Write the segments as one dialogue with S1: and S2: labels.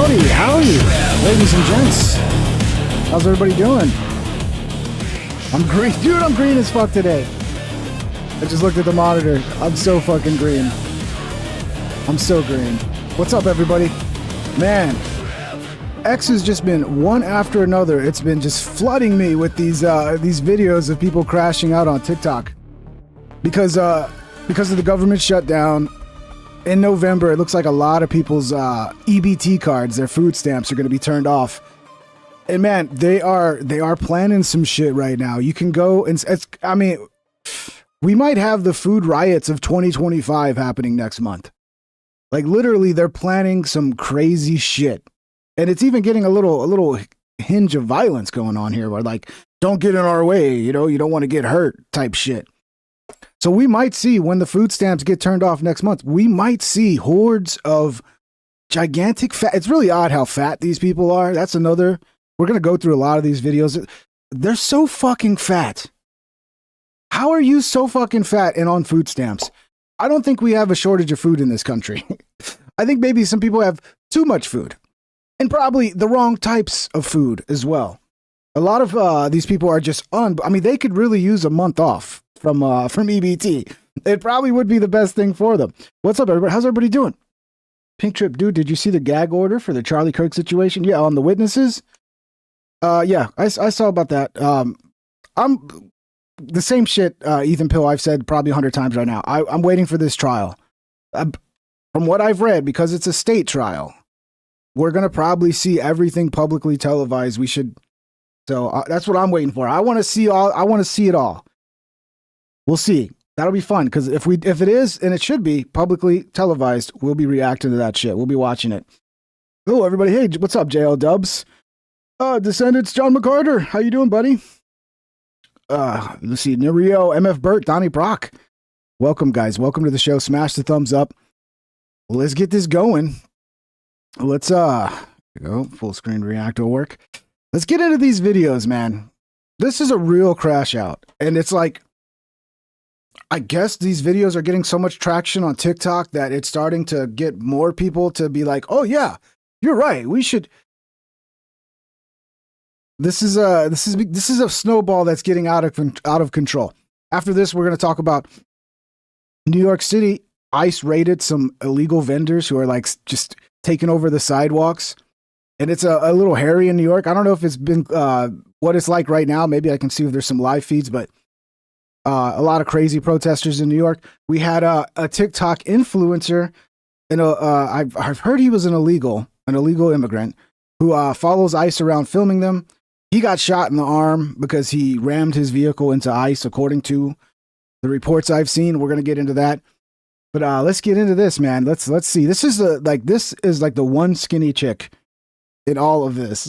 S1: Howdy, ladies and gents. How's everybody doing? I'm green. Dude, I'm green as fuck today. I just looked at the monitor. I'm so fucking green. I'm so green. What's up, everybody? Man, X has just been one after another. It's been just flooding me with these videos of people crashing out on TikTok. Because of the government shutdown. In November, it looks like a lot of people's EBT cards, their food stamps, are going to be turned off. And man, they are planning some shit right now. You can go and we might have the food riots of 2025 happening next month. Like literally, they're planning some crazy shit, and it's even getting a little hinge of violence going on here. Where like, don't get in our way, you don't want to get hurt type shit. So we might see, when the food stamps get turned off next month, we might see hordes of gigantic fat. It's really odd how fat these people are. That's another. We're going to go through a lot of these videos. They're so fucking fat. How are you so fucking fat and on food stamps? I don't think we have a shortage of food in this country. I think maybe some people have too much food, and probably the wrong types of food as well. A lot of these people are just they could really use a month off from EBT. It probably would be the best thing for them. What's up, everybody? How's everybody doing? Pink Trip, dude, did you see the gag order for the Charlie Kirk situation? Yeah, on the witnesses. Yeah, I saw about that. I'm the same shit, Ethan Pill, I've said probably 100 times right now. I'm waiting for this trial. From what I've read, because it's a state trial, we're going to probably see everything publicly televised. We should. So that's what I'm waiting for. I want to see it all. We'll see. That'll be fun, because if it is, and it should be publicly televised, we'll be reacting to that shit. We'll be watching it. Hello, everybody. Hey, what's up, JL Dubs? Descendants, John McCarter. How you doing, buddy? Let's see. Nerio, MF Burt, Donnie Brock. Welcome, guys. Welcome to the show. Smash the thumbs up. Let's get this going. Let's go. Full screen reactor work. Let's get into these videos, man. This is a real crash out, and it's like, I guess these videos are getting so much traction on TikTok that it's starting to get more people to be like, oh yeah, you're right. We should. This is a snowball that's getting out of control. After this, we're going to talk about New York City. ICE raided some illegal vendors who are like just taking over the sidewalks. And it's a little hairy in New York. I don't know if it's been what it's like right now. Maybe I can see if there's some live feeds, but a lot of crazy protesters in New York. We had a TikTok influencer, and I've heard he was an illegal immigrant who follows ICE around filming them. He got shot in the arm because he rammed his vehicle into ICE, according to the reports I've seen. We're gonna get into that, but let's get into this, man. Let's see. This is like the one skinny chick in all of this.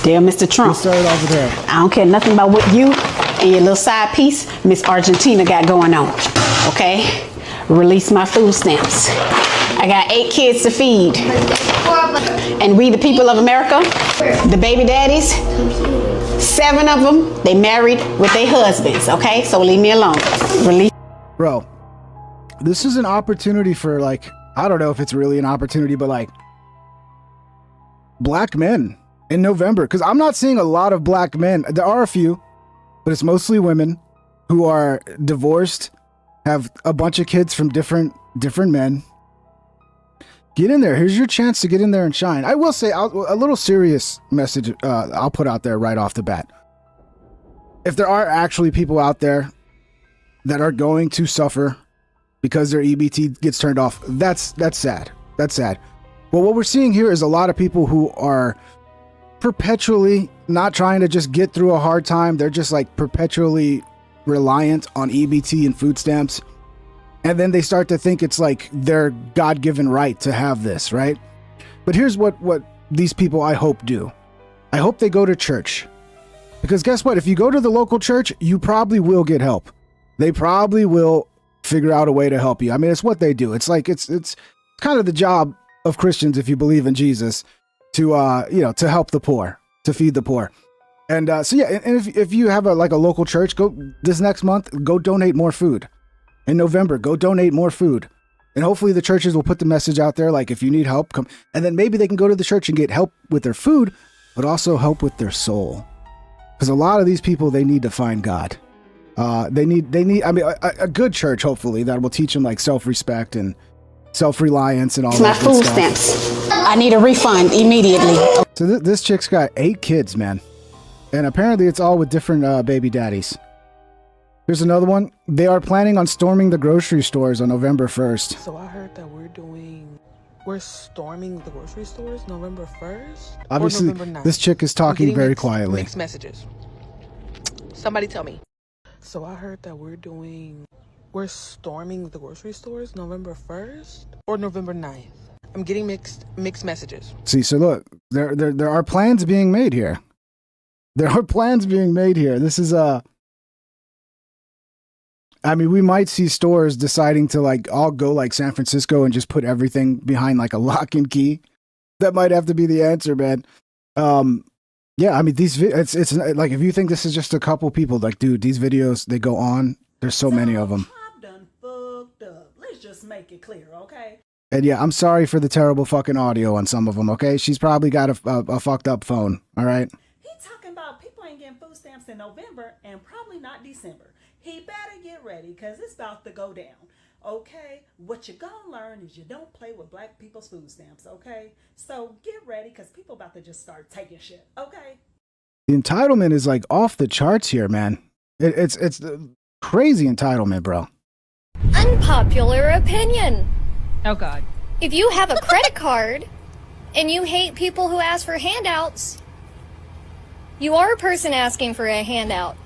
S2: Dear Mr. Trump,
S1: Let's start it off with her.
S2: I don't care nothing about what you and your little side piece, Miss Argentina, got going on. Okay? Release my food stamps. I got 8 kids to feed. And we, the people of America, the baby daddies, 7 of them, they married with their husbands. Okay? So leave me alone. Release.
S1: Bro, this is an opportunity for, like, I don't know if it's really an opportunity, but like, black men in November, because I'm not seeing a lot of black men. There are a few, but it's mostly women who are divorced, have a bunch of kids from different men. Get in there. Here's your chance to get in there and shine. I will say a little serious message I'll put out there right off the bat. If there are actually people out there that are going to suffer because their EBT gets turned off, that's sad. That's sad. Well, what we're seeing here is a lot of people who are perpetually not trying to just get through a hard time. They're just like perpetually reliant on EBT and food stamps. And then they start to think it's like their God-given right to have this, right? But here's what these people, I hope, do. I hope they go to church. Because guess what? If you go to the local church, you probably will get help. They probably will figure out a way to help you. I mean, it's what they do. It's like, it's kind of the job of Christians, if you believe in Jesus, to to help the poor, to feed the poor. And so yeah, and if you have a local church, go this next month, go donate more food. In November, go donate more food. And hopefully the churches will put the message out there, like, if you need help, come. And then maybe they can go to the church and get help with their food, but also help with their soul. Because a lot of these people, they need to find God. They need, I mean, a good church, hopefully, that will teach them, like, self-respect and self-reliance and all
S2: My
S1: that good
S2: food
S1: stuff.
S2: stamps. I need a refund immediately.
S1: So this chick's got 8 kids, man. And apparently it's all with different baby daddies. Here's another one. They are planning on storming the grocery stores on November 1st.
S3: So I heard that we're storming the grocery stores November 1st?
S1: Obviously,
S3: or November 9th?
S1: this chick is talking very quietly.
S3: Mixed messages. Somebody tell me. So I heard that we're storming the grocery stores November 1st or November 9th. I'm getting mixed messages.
S1: See, so look, there are plans being made here. There are plans being made here. This is I mean, we might see stores deciding to like all go like San Francisco and just put everything behind like a lock and key. That might have to be the answer, man. Yeah, I mean, it's like, if you think this is just a couple people, like, dude, these videos, they go on. There's so many of them.
S4: I've done fucked up. Let's just make it clear, okay?
S1: And yeah, I'm sorry for the terrible fucking audio on some of them, okay? She's probably got a fucked up phone, all right?
S4: He talking about people ain't getting food stamps in November and probably not December. He better get ready because it's about to go down, okay? What you gonna learn is you don't play with black people's food stamps, okay? So get ready because people about to just start taking shit, okay?
S1: The entitlement is like off the charts here, man. It's crazy entitlement, bro.
S5: Unpopular opinion.
S6: Oh, God.
S5: If you have a credit card and you hate people who ask for handouts, you are a person asking for a handout.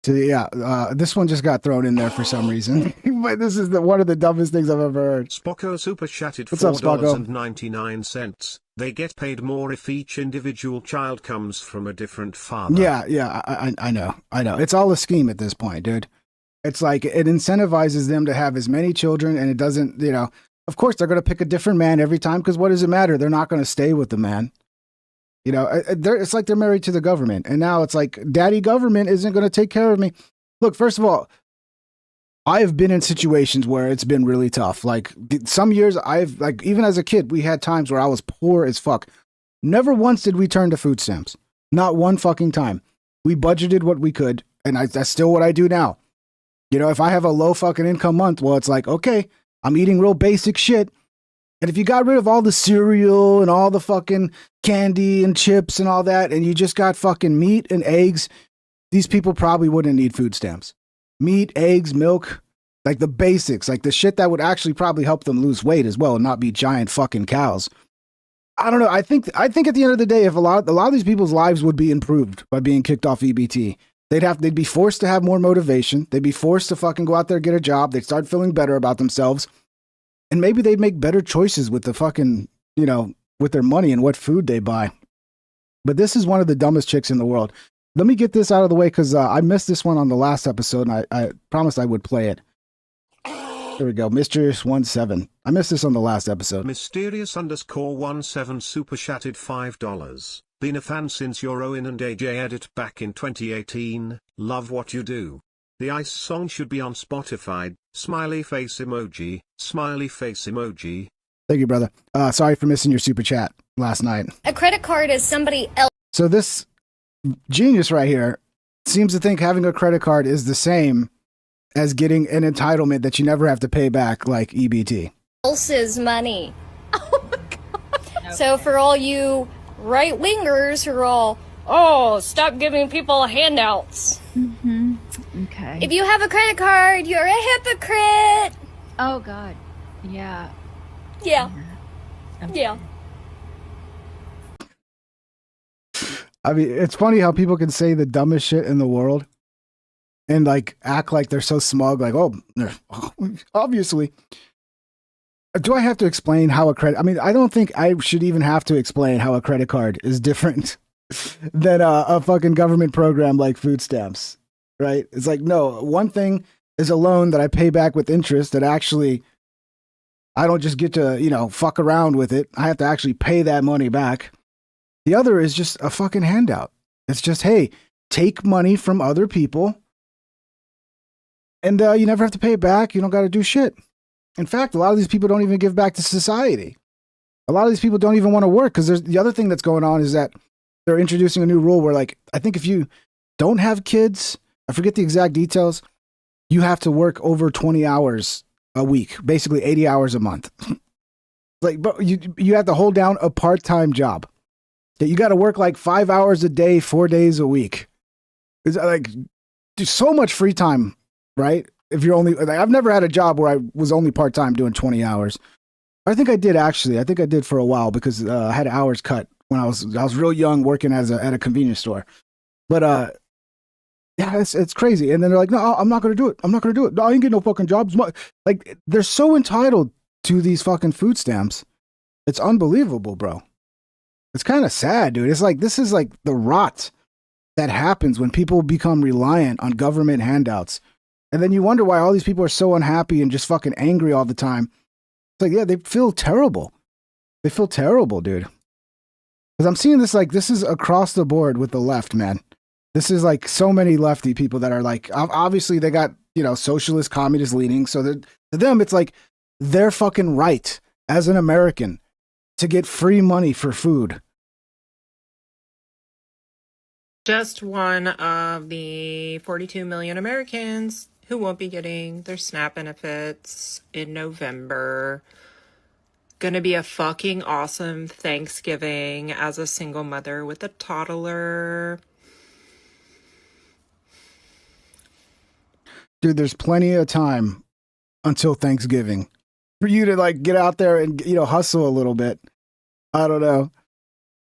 S1: So yeah, this one just got thrown in there for some reason. But this is one of the dumbest things I've ever heard.
S7: Spocko super chatted
S1: What's up, Spocko?
S7: $4.99. They get paid more if each individual child comes from a different father.
S1: Yeah, I know. It's all a scheme at this point, dude. It's like it incentivizes them to have as many children, and it doesn't, you know, of course they're going to pick a different man every time, because what does it matter? They're not going to stay with the man. You know, it's like they're married to the government, and now it's like, daddy government isn't going to take care of me. Look, first of all, I have been in situations where it's been really tough. Like some years even as a kid, we had times where I was poor as fuck. Never once did we turn to food stamps. Not one fucking time. We budgeted what we could, and that's still what I do now. You know, if I have a low fucking income month, well, it's like, okay, I'm eating real basic shit. And if you got rid of all the cereal and all the fucking candy and chips and all that, and you just got fucking meat and eggs, these people probably wouldn't need food stamps. Meat, eggs, milk, like the basics, like the shit that would actually probably help them lose weight as well and not be giant fucking cows. I don't know. I think at the end of the day, if a lot of these people's lives would be improved by being kicked off EBT. They'd be forced to have more motivation. They'd be forced to fucking go out there and get a job. They'd start feeling better about themselves. And maybe they'd make better choices with the fucking, you know, with their money and what food they buy. But this is one of the dumbest chicks in the world. Let me get this out of the way because I missed this one on the last episode, and I promised I would play it. There we go. Mysterious17. I missed this on the last episode.
S7: Mysterious_17 super chatted $5. Been a fan since your Owen and AJ edit back in 2018. Love what you do. The Ice song should be on Spotify. Smiley face emoji. Smiley face emoji.
S1: Thank you, brother. Sorry for missing your super chat last night.
S5: A credit card is somebody else.
S1: So this genius right here seems to think having a credit card is the same as getting an entitlement that you never have to pay back, like EBT.
S5: Else's money. Oh my God. So for all you right-wingers who are all, oh, stop giving people handouts.
S6: Mm-hmm. Okay.
S5: If you have a credit card, you're a hypocrite.
S6: Oh, God. Yeah.
S5: Yeah.
S6: Okay.
S5: Yeah.
S1: I mean, it's funny how people can say the dumbest shit in the world and like act like they're so smug, like, oh, obviously. Do I have to explain how a credit? I mean, I don't think I should even have to explain how a credit card is different than a fucking government program like food stamps, right? It's like, no, one thing is a loan that I pay back with interest that actually I don't just get to, you know, fuck around with it. I have to actually pay that money back. The other is just a fucking handout. It's just, hey, take money from other people and you never have to pay it back. You don't got to do shit. In fact, a lot of these people don't even give back to society. A lot of these people don't even want to work because there's the other thing that's going on is that they're introducing a new rule where, like, I think if you don't have kids, I forget the exact details, you have to work over 20 hours a week, basically 80 hours a month. Like, but you have to hold down a part-time job. That you got to work like 5 hours a day, 4 days a week. It's like there's so much free time, right? If you're only, like, I've never had a job where I was only part-time doing 20 hours. I think I did actually. I think I did for a while because I had hours cut when I was real young working at a convenience store. But yeah, it's crazy. And then they're like, no, I'm not going to do it. I'm not going to do it. No, I ain't getting no fucking jobs. Like, they're so entitled to these fucking food stamps. It's unbelievable, bro. It's kind of sad, dude. It's like, this is like the rot that happens when people become reliant on government handouts. And then you wonder why all these people are so unhappy and just fucking angry all the time. It's like, yeah, they feel terrible. They feel terrible, dude. Because I'm seeing this, like, this is across the board with the left, man. This is like so many lefty people that are like, obviously they got, you know, socialist, communist leaning. So to them, it's like their fucking right as an American to get free money for food.
S8: Just one of the 42 million Americans who won't be getting their SNAP benefits in November. Gonna be a fucking awesome Thanksgiving as a single mother with a toddler.
S1: Dude, there's plenty of time until Thanksgiving for you to, like, get out there and, you know, hustle a little bit. I don't know.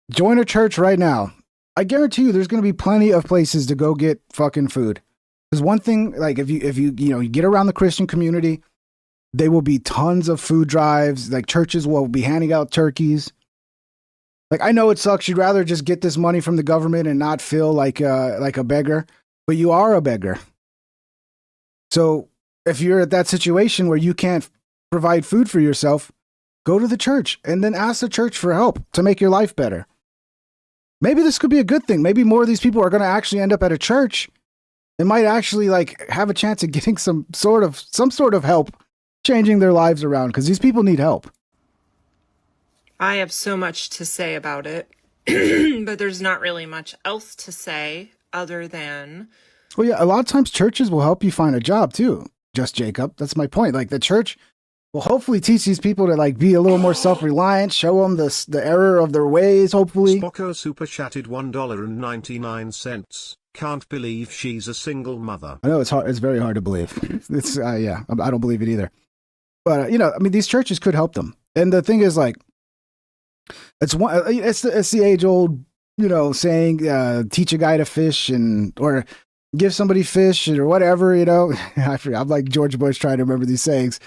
S1: Join a church right now. I guarantee you there's going to be plenty of places to go get fucking food. There's one thing, like, if you get around the Christian community, there will be tons of food drives. Like, churches will be handing out turkeys. Like, I know it sucks. You'd rather just get this money from the government and not feel like a beggar, but you are a beggar. So if you're at that situation where you can't provide food for yourself, go to the church and then ask the church for help to make your life better. Maybe this could be a good thing. Maybe more of these people are going to actually end up at a church and might actually, like, have a chance of getting some sort of help changing their lives around, because these people need help.
S8: I have so much to say about it, but there's not really much else to say other than...
S1: Well, yeah, a lot of times churches will help you find a job too. Just Jacob. That's my point. Like, the church will hopefully teach these people to, like, be a little more self-reliant, show them the error of their ways, hopefully.
S7: Spocko super chatted $1.99. Can't believe she's a single mother.
S1: I know it's hard. It's very hard to believe. It's yeah, I don't believe it either. But you know, I mean, these churches could help them. And the thing is, like, it's the age old, you know, saying, teach a guy to fish or give somebody fish or whatever, you know. I forget. I'm like George Bush trying to remember these sayings.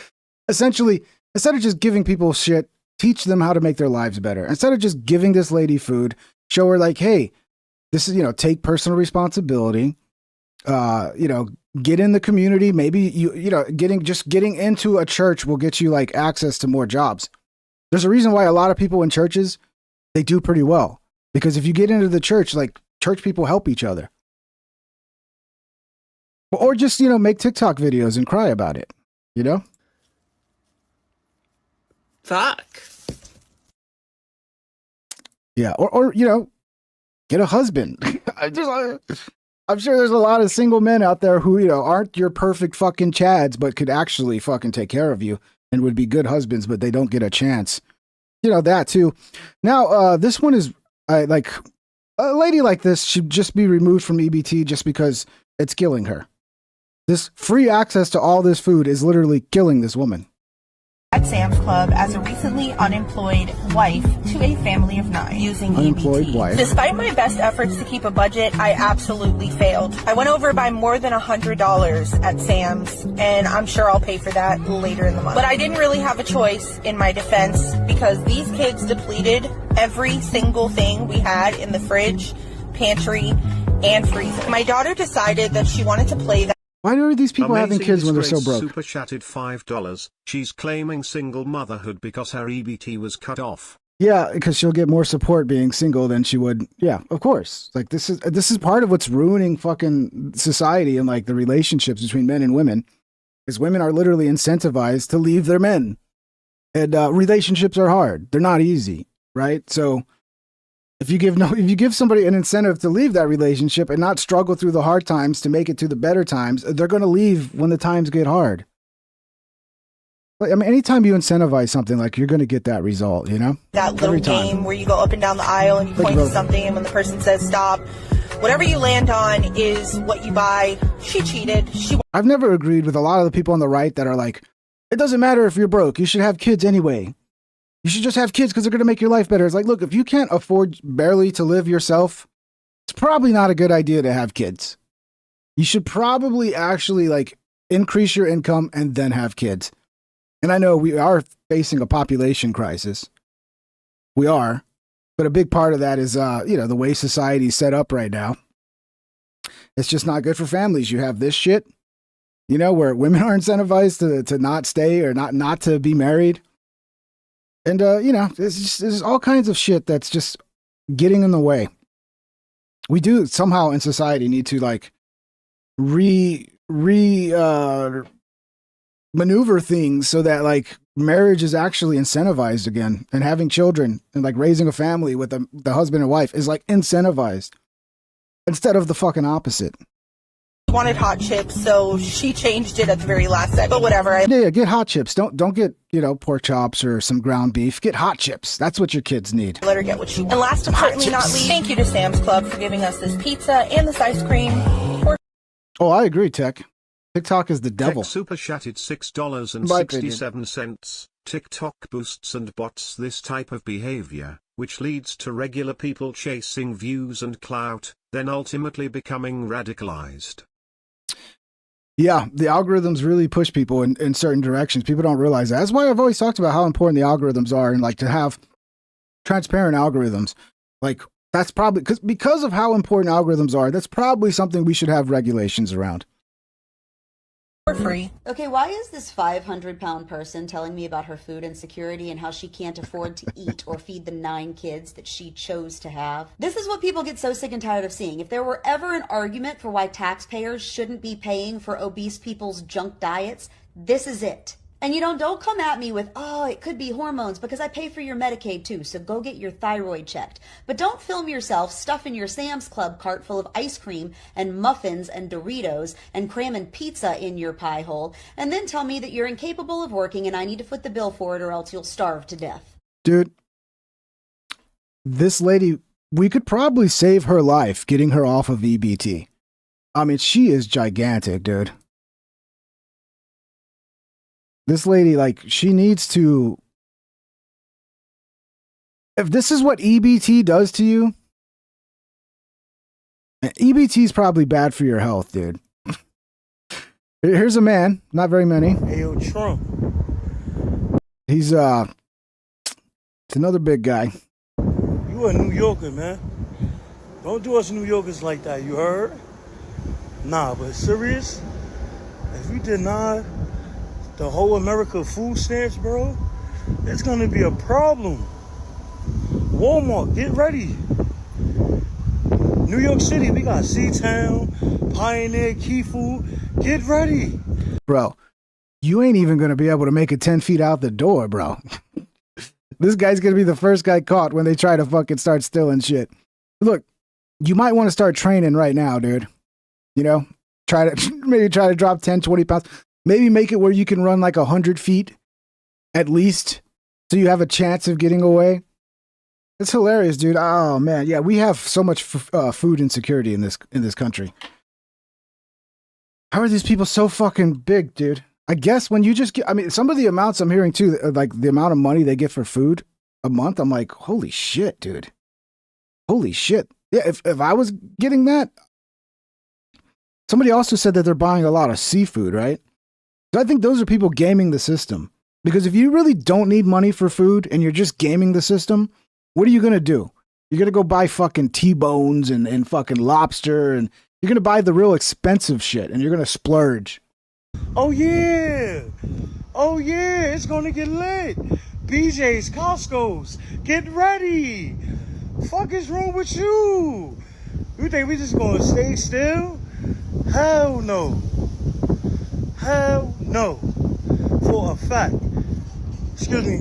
S1: Essentially, instead of just giving people shit, teach them how to make their lives better. Instead of just giving this lady food, show her, like, hey, this is, you know, take personal responsibility, you know, get in the community. Maybe you know, getting into a church will get you, like, access to more jobs. There's a reason why a lot of people in churches, they do pretty well, because if you get into the church, like, church people help each other. Or just, you know, make TikTok videos and cry about it, you know?
S8: Fuck.
S1: Yeah, or you know, get a husband. I'm sure there's a lot of single men out there who, you know, aren't your perfect fucking chads, but could actually fucking take care of you and would be good husbands, but they don't get a chance. You know, that too. Now, this one is, like, a lady like this should just be removed from EBT just because it's killing her. This free access to all this food is literally killing this woman.
S9: At Sam's Club as a recently unemployed wife to a family of 9 using
S1: Unemployed
S9: EBT.
S1: wife.
S9: Despite my best efforts to keep a budget, I absolutely failed. I went over by more than $100 at Sam's, and I'm sure I'll pay for that later in the month. But I didn't really have a choice in my defense because these kids depleted every single thing we had in the fridge, pantry, and freezer. My daughter decided that she wanted to play that.
S1: Why are these people having kids when they're so broke?
S7: Super chatted $5. She's claiming single motherhood because her EBT was cut off.
S1: Yeah, because she'll get more support being single than she would. Yeah, of course. Like, this is part of what's ruining fucking society and, like, the relationships between men and women Because women are literally incentivized to leave their men. And relationships are hard. They're not easy, right? So if you give somebody an incentive to leave that relationship and not struggle through the hard times to make it to the better times, they're going to leave when the times get hard. But I mean, anytime you incentivize something, like, you're going to get that result, you know?
S9: That little game where you go up and down the aisle and you point to something, and when the person says stop, whatever you land on is what you buy. She cheated.
S1: I've never agreed with a lot of the people on the right that are like, it doesn't matter if you're broke. You should have kids anyway. You should just have kids because they're going to make your life better. It's like, look, if you can't afford barely to live yourself, it's probably not a good idea to have kids. You should probably actually, like, increase your income and then have kids. And I know we are facing a population crisis. We are. But a big part of that is, the way society's set up right now. It's just not good for families. You have this shit, where women are incentivized to not stay or not to be married. And, there's all kinds of shit that's just getting in the way. We do somehow in society need to, like, maneuver things so that, like, marriage is actually incentivized again, and having children and, like, raising a family with the husband and wife is, like, incentivized instead of the fucking opposite.
S9: Wanted hot chips, so she changed it at the very last second. But whatever.
S1: Yeah, get hot chips. Don't get, pork chops or some ground beef. Get hot chips. That's what your kids need.
S9: Let her get what she wants. And last but certainly not least, thank you to Sam's Club for giving us this pizza and this ice cream.
S1: Oh, I agree, Tech. TikTok is the devil.
S7: Tech super chatted $6.67. TikTok boosts and bots this type of behavior, which leads to regular people chasing views and clout, then ultimately becoming radicalized.
S1: Yeah, the algorithms really push people in certain directions. People don't realize that. That's why I've always talked about how important the algorithms are, and, like, to have transparent algorithms. Like, that's probably because of how important algorithms are, that's probably something we should have regulations around.
S9: For free.
S10: Okay, why is this 500-pound person telling me about her food insecurity and how she can't afford to eat or feed the 9 kids that she chose to have? This is what people get so sick and tired of seeing. If there were ever an argument for why taxpayers shouldn't be paying for obese people's junk diets, this is it. And don't come at me with, oh, it could be hormones, because I pay for your Medicaid too, so go get your thyroid checked. But don't film yourself stuffing your Sam's Club cart full of ice cream and muffins and Doritos and cramming pizza in your pie hole, and then tell me that you're incapable of working and I need to foot the bill for it or else you'll starve to death.
S1: Dude, this lady, we could probably save her life getting her off of EBT. I mean, she is gigantic, dude. This lady, like, she needs to... If this is what EBT does to you, EBT is probably bad for your health, dude. Here's a man, not very many.
S11: Hey, yo, Trump.
S1: He's, it's another big guy.
S11: You a New Yorker, man. Don't do us New Yorkers like that, you heard? Nah, but serious? If you deny the whole America food stamps, bro, it's gonna be a problem. Walmart, get ready. New York City, we got C-Town, Pioneer, Key Food. Get ready.
S1: Bro, you ain't even gonna be able to make it 10 feet out the door, bro. This guy's gonna be the first guy caught when they try to fucking start stealing shit. Look, you might want to start training right now, dude. Maybe try to drop 10, 20 pounds. Maybe make it where you can run like 100 feet at least, so you have a chance of getting away. It's hilarious, dude. Oh man, yeah, we have so much food insecurity in this country. How are these people so fucking big, dude? I guess when you just get, some of the amounts I'm hearing too, like the amount of money they get for food a month, I'm like, holy shit, dude. Holy shit. Yeah, if I was getting that. Somebody also said that they're buying a lot of seafood, right? So I think those are people gaming the system. Because if you really don't need money for food and you're just gaming the system, what are you going to do? You're going to go buy fucking T-bones and fucking lobster, and you're going to buy the real expensive shit, and you're going to splurge.
S11: Oh yeah, it's going to get lit. BJ's, Costco's, get ready. Fuck is wrong with you? You think we just going to stay still? Hell no. Hell no. For a fact. Excuse me.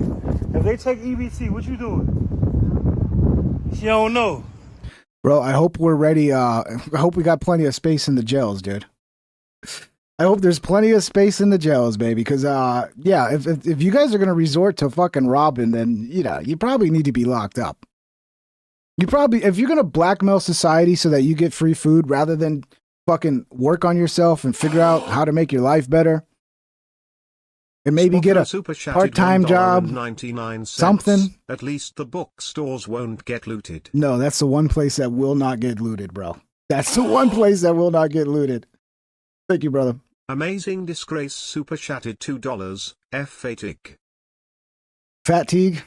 S11: If they take EBT, what you doing? She don't know.
S1: Bro, I hope we're ready. I hope we got plenty of space in the jails, dude. I hope there's plenty of space in the jails, baby. Because, yeah, if you guys are going to resort to fucking robbing, then, you know, you probably need to be locked up. You probably, if you're going to blackmail society so that you get free food rather than fucking work on yourself and figure out how to make your life better and maybe get a part-time job, something.
S7: At least the bookstores won't get looted.
S1: No, that's the one place that will not get looted, bro. That's the one place that will not get looted. Thank you, brother.
S7: Amazing Disgrace super chatted $2. F fatigue.
S1: Fatigue.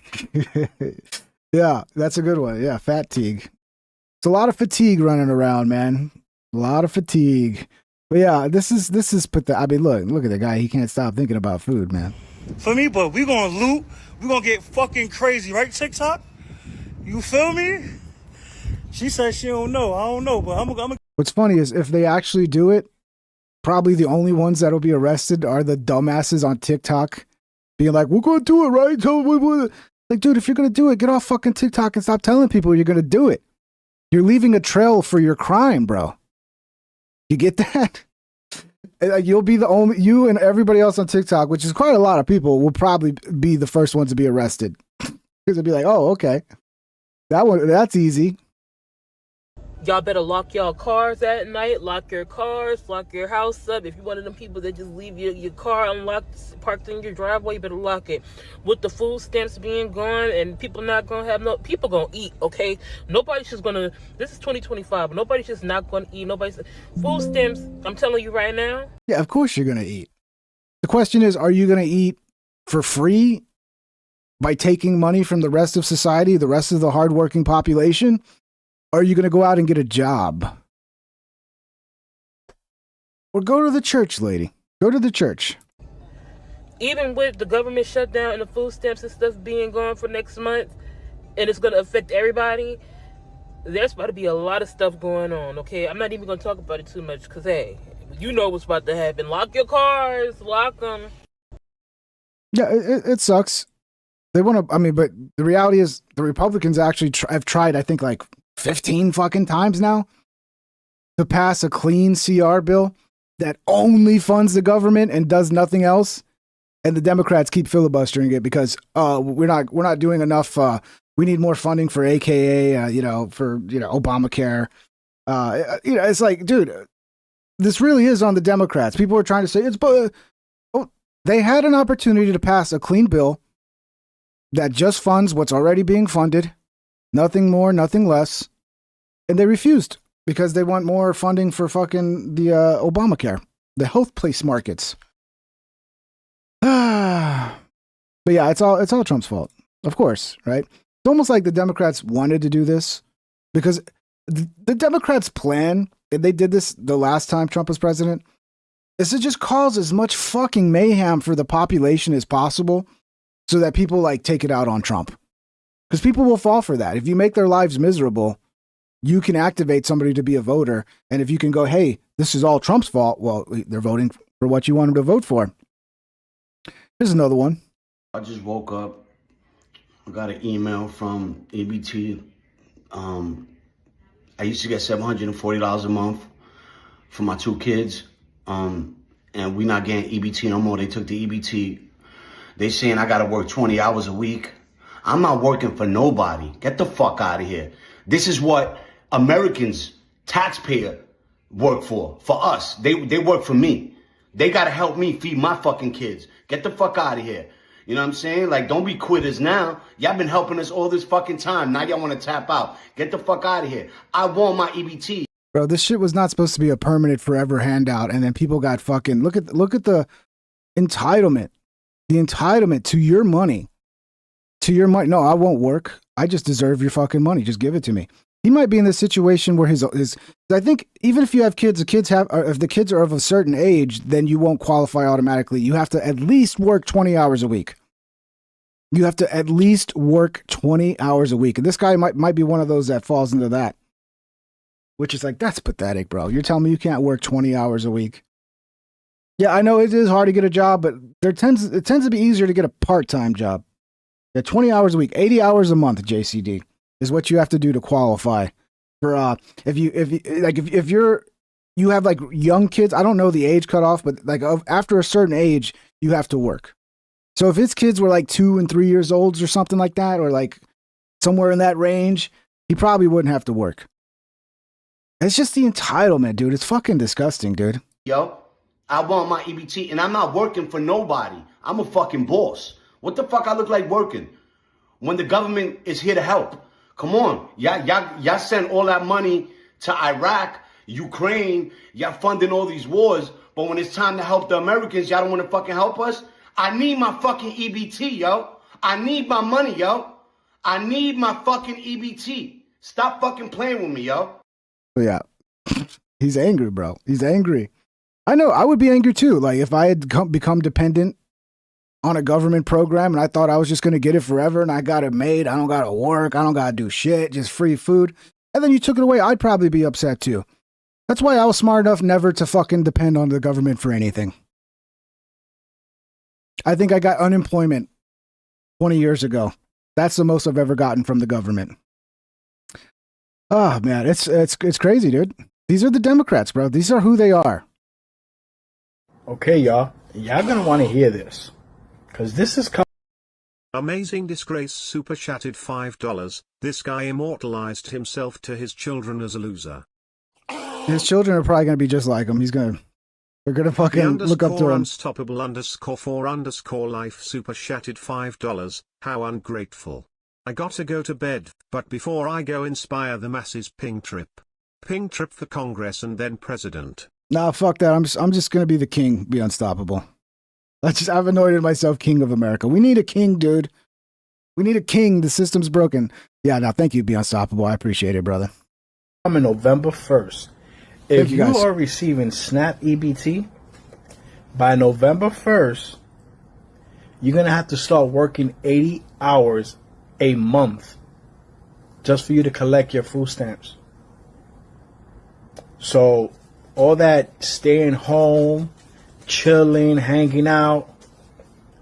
S1: Yeah, that's a good one. Yeah, fatigue. It's a lot of fatigue running around, man. A lot of fatigue. But yeah, this is I mean, look at the guy. He can't stop thinking about food, man.
S11: For me, but we gonna loot. We gonna get fucking crazy, right, TikTok? You feel me? She said she don't know. I don't know, but I'm.
S1: What's funny is if they actually do it, probably the only ones that'll be arrested are the dumbasses on TikTok being like, we're gonna do it, right? Like, dude, if you're going to do it, get off fucking TikTok and stop telling people you're going to do it. You're leaving a trail for your crime, bro. You get that? Like, you'll be the only, you and everybody else on TikTok, which is quite a lot of people, will probably be the first ones to be arrested. Because they'll be like, oh, okay. That's easy.
S3: Y'all better lock y'all cars at night. Lock your cars. Lock your house up. If you're one of them people that just leave your car unlocked, parked in your driveway, you better lock it. With the food stamps being gone and people not going to have people going to eat, okay? Nobody's just going to, this is 2025, but nobody's just not going to eat. Food stamps, I'm telling you right now.
S1: Yeah, of course you're going to eat. The question is, are you going to eat for free by taking money from the rest of society, the rest of the hardworking population? Or are you going to go out and get a job? Or go to the church, lady. Go to the church.
S3: Even with the government shutdown and the food stamps and stuff being gone for next month, and it's going to affect everybody, there's about to be a lot of stuff going on, okay? I'm not even going to talk about it too much because, hey, you know what's about to happen. Lock your cars. Lock them.
S1: Yeah, it sucks. They want to, I mean, but the reality is the Republicans actually have tried, I think, like 15 fucking times now to pass a clean CR bill that only funds the government and does nothing else. And the Democrats keep filibustering it because we're not doing enough. We need more funding for AKA, Obamacare. It's like, dude, this really is on the Democrats. People are trying to say they had an opportunity to pass a clean bill that just funds what's already being funded. Nothing more, nothing less. And they refused because they want more funding for fucking the Obamacare, the health place markets. But yeah, it's all Trump's fault. Of course, right? It's almost like the Democrats wanted to do this because the Democrats' plan, and they did this the last time Trump was president, is to just cause as much fucking mayhem for the population as possible so that people like take it out on Trump. Because people will fall for that. If you make their lives miserable, you can activate somebody to be a voter. And if you can go, hey, this is all Trump's fault, well, they're voting for what you want them to vote for. Here's another one.
S12: I just woke up. I got an email from EBT. I used to get $740 a month for my 2 kids. And we not getting EBT no more. They took the EBT. They saying I got to work 20 hours a week. I'm not working for nobody. Get the fuck out of here. This is what Americans, taxpayer, work for us. They work for me. They got to help me feed my fucking kids. Get the fuck out of here. You know what I'm saying? Like, don't be quitters now. Y'all been helping us all this fucking time. Now y'all want to tap out. Get the fuck out of here. I want my EBT.
S1: Bro, this shit was not supposed to be a permanent forever handout. And then people got fucking, look at the entitlement. The entitlement to your money. To your money. No, I won't work. I just deserve your fucking money. Just give it to me. He might be in this situation where his I think even if you have kids, if the kids are of a certain age, then you won't qualify automatically. You have to at least work 20 hours a week. You have to at least work 20 hours a week. And this guy might be one of those that falls into that. Which is like, that's pathetic, bro. You're telling me you can't work 20 hours a week. Yeah, I know it is hard to get a job, but it tends to be easier to get a part-time job. Yeah, 20 hours a week, 80 hours a month, JCD, is what you have to do to qualify for if you have like young kids. I don't know the age cutoff, but like after a certain age, you have to work. So if his kids were like 2 and 3 years old or something like that, or like somewhere in that range, he probably wouldn't have to work. It's just the entitlement, dude. It's fucking disgusting, dude.
S12: Yo, I want my EBT, and I'm not working for nobody. I'm a fucking boss. What the fuck I look like working when the government is here to help? Come on, y'all send all that money to Iraq, Ukraine, y'all funding all these wars, but when it's time to help the Americans, y'all don't want to fucking help us? I need my fucking EBT, yo. I need my money, yo. I need my fucking EBT. Stop fucking playing with me, yo.
S1: Yeah, he's angry, bro. He's angry. I know, I would be angry too. Like if I had become dependent on a government program and I thought I was just going to get it forever and I got it made, I don't got to work, I don't got to do shit, just free food. And then you took it away, I'd probably be upset too. That's why I was smart enough never to fucking depend on the government for anything. I think I got unemployment 20 years ago. That's the most I've ever gotten from the government. Oh man, it's crazy, dude. These are the Democrats, bro. These are who they are.
S13: Okay, y'all gonna want to hear this, because this is
S7: Amazing Disgrace super chatted $5. This guy immortalized himself to his children as a loser.
S1: His children are probably gonna be just like him. They're gonna fucking look up to him.
S7: Unstoppable _4_ life super chatted $5. How ungrateful. I gotta go to bed, but before I go, inspire the masses. Ping trip for Congress and then president.
S1: Nah, fuck that. I'm just gonna be the king, be unstoppable. I've anointed myself king of America. We need a king, dude. We need a king. The system's broken. Yeah, no, thank you, be unstoppable. I appreciate it, brother.
S13: Coming November 1st. If
S1: you
S13: you are receiving SNAP EBT by November 1st, you're gonna have to start working 80 hours a month just for you to collect your food stamps. So all that staying home, chilling, hanging out,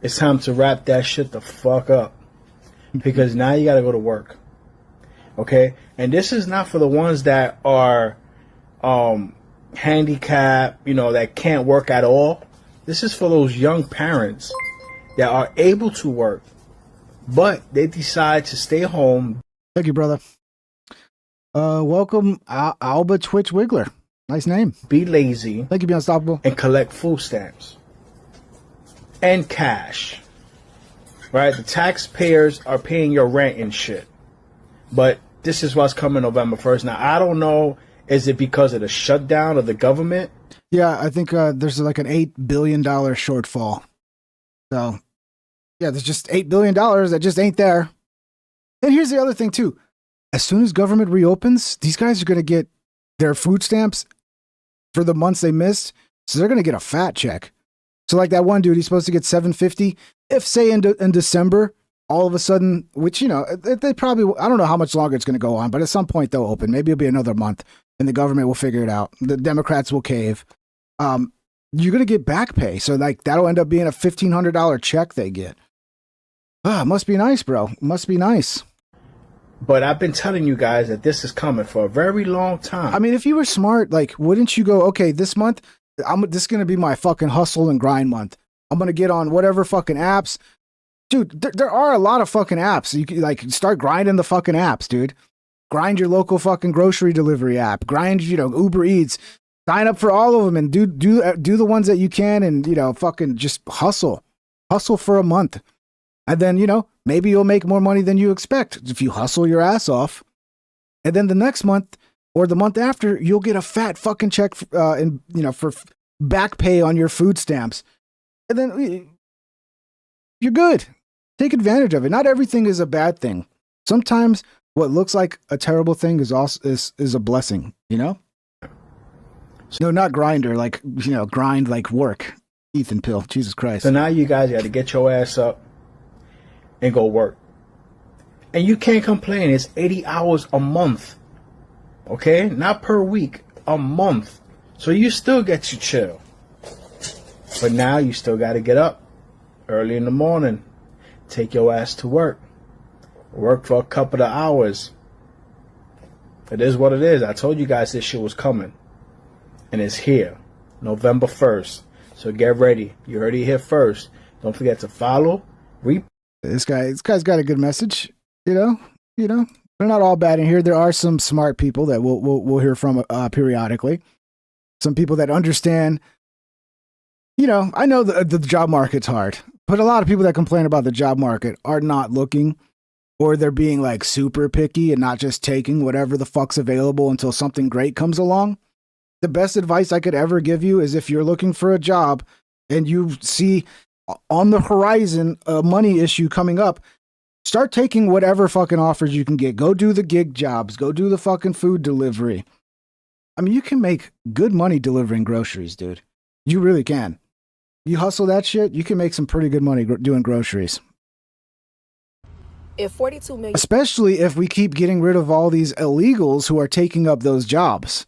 S13: it's time to wrap that shit the fuck up, because now you gotta go to work. Okay? And this is not for the ones that are handicapped, that can't work at all. This is for those young parents that are able to work, but they decide to stay home.
S1: Thank you, brother. Welcome, Alba Twitch Wiggler. Nice name.
S13: Be lazy.
S1: Thank you, be unstoppable.
S13: And collect food stamps and cash. Right? The taxpayers are paying your rent and shit. But this is what's coming November 1st. Now, I don't know, is it because of the shutdown of the government?
S1: Yeah, I think there's like an $8 billion shortfall. So, yeah, there's just $8 billion that just ain't there. And here's the other thing, too. As soon as government reopens, these guys are going to get their food stamps for the months they missed. So they're going to get a fat check. So like that one dude, he's supposed to get $750. If, say, in December, all of a sudden, which, they probably, I don't know how much longer it's going to go on, but at some point they'll open. Maybe it'll be another month and the government will figure it out. The Democrats will cave. You're going to get back pay. So like that'll end up being a $1,500 check they get. Must be nice, bro. Must be nice.
S13: But I've been telling you guys that this is coming for a very long time.
S1: I mean, if you were smart, like, wouldn't you go, okay, this month, this is going to be my fucking hustle and grind month. I'm going to get on whatever fucking apps. Dude, there are a lot of fucking apps. You can, like, start grinding the fucking apps, dude. Grind your local fucking grocery delivery app. Grind, Uber Eats. Sign up for all of them and do the ones that you can and, fucking just hustle. Hustle for a month. And then, maybe you'll make more money than you expect if you hustle your ass off. And then the next month or the month after, you'll get a fat fucking check for back pay on your food stamps. And then you're good. Take advantage of it. Not everything is a bad thing. Sometimes what looks like a terrible thing is a blessing, No, not grinder, like, grind like work. Ethan Pill, Jesus Christ.
S13: So now you guys got to get your ass up and go work. And you can't complain. It's 80 hours a month. Okay? Not per week. A month. So you still get to chill. But now you still got to get up early in the morning, take your ass to work for a couple of hours. It is what it is. I told you guys this shit was coming. And it's here, November 1st. So get ready. You heard it here first. Don't forget to follow,
S1: This guy's got a good message. You know, they're not all bad in here. There are some smart people that we'll hear from periodically. Some people that understand. You know, I know the job market's hard, but a lot of people that complain about the job market are not looking, or they're being like super picky and not just taking whatever the fuck's available until something great comes along. The best advice I could ever give you is if you're looking for a job and you see on the horizon a money issue coming up, start taking whatever fucking offers you can get. Go do the gig jobs. Go do the fucking food delivery. I mean, you can make good money delivering groceries, dude. You really can. You hustle that shit, you can make some pretty good money doing groceries.
S3: If 42 million,
S1: especially if we keep getting rid of all these illegals who are taking up those jobs.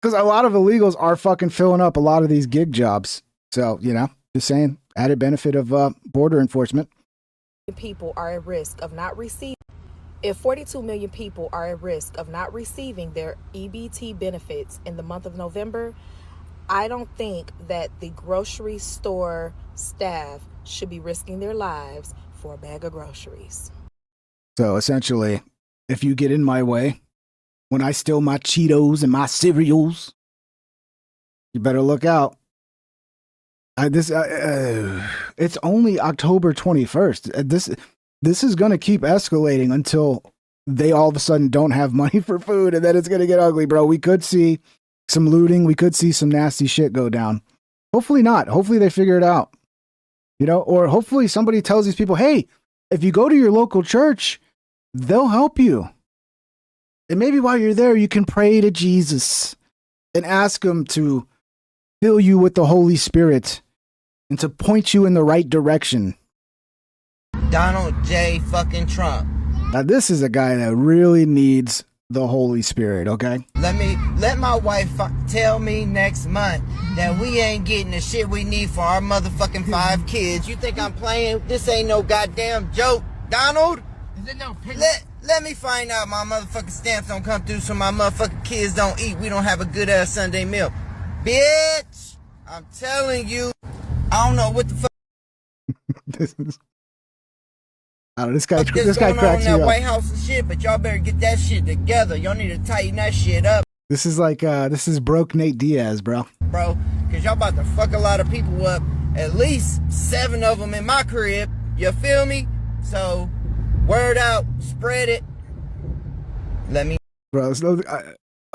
S1: Because a lot of illegals are fucking filling up a lot of these gig jobs. So, you know, just saying, added benefit of border enforcement.
S3: people are at risk of not receiving. If 42 million people are at risk of not receiving their EBT benefits in the month of November, I don't think that the grocery store staff should be risking their lives for a bag of groceries.
S1: So essentially, if you get in my way, when I steal my Cheetos and my cereals, you better look out. It's only October 21st. This is going to keep escalating until they all of a sudden don't have money for food, and then it's going to get ugly, bro. We could see some looting. We could see some nasty shit go down. Hopefully not. Hopefully they figure it out. You know, or hopefully somebody tells these people, hey, if you go to your local church, they'll help you. And maybe while you're there, you can pray to Jesus and ask him to fill you with the Holy Spirit and to point you in the right direction.
S14: Donald J. fucking Trump.
S1: Now, this is a guy that really needs the Holy Spirit, okay?
S14: Let my wife tell me next month that we ain't getting the shit we need for our motherfucking 5 kids. You think I'm playing? This ain't no goddamn joke, Donald. Is it no let me find out my motherfucking stamps don't come through so my motherfucking kids don't eat. We don't have a good ass Sunday meal. Bitch, I'm telling you, I don't know what the fuck.
S1: I don't know, this guy cracks me
S14: up.
S1: up.
S14: White House and shit, but y'all better get that shit together. Y'all need to tighten that shit up.
S1: This is like, this is broke Nate Diaz, bro.
S14: Bro, because y'all about to fuck a lot of people up. At least 7 of them in my crib. You feel me? So, word out, spread it. Let me.
S1: Bro,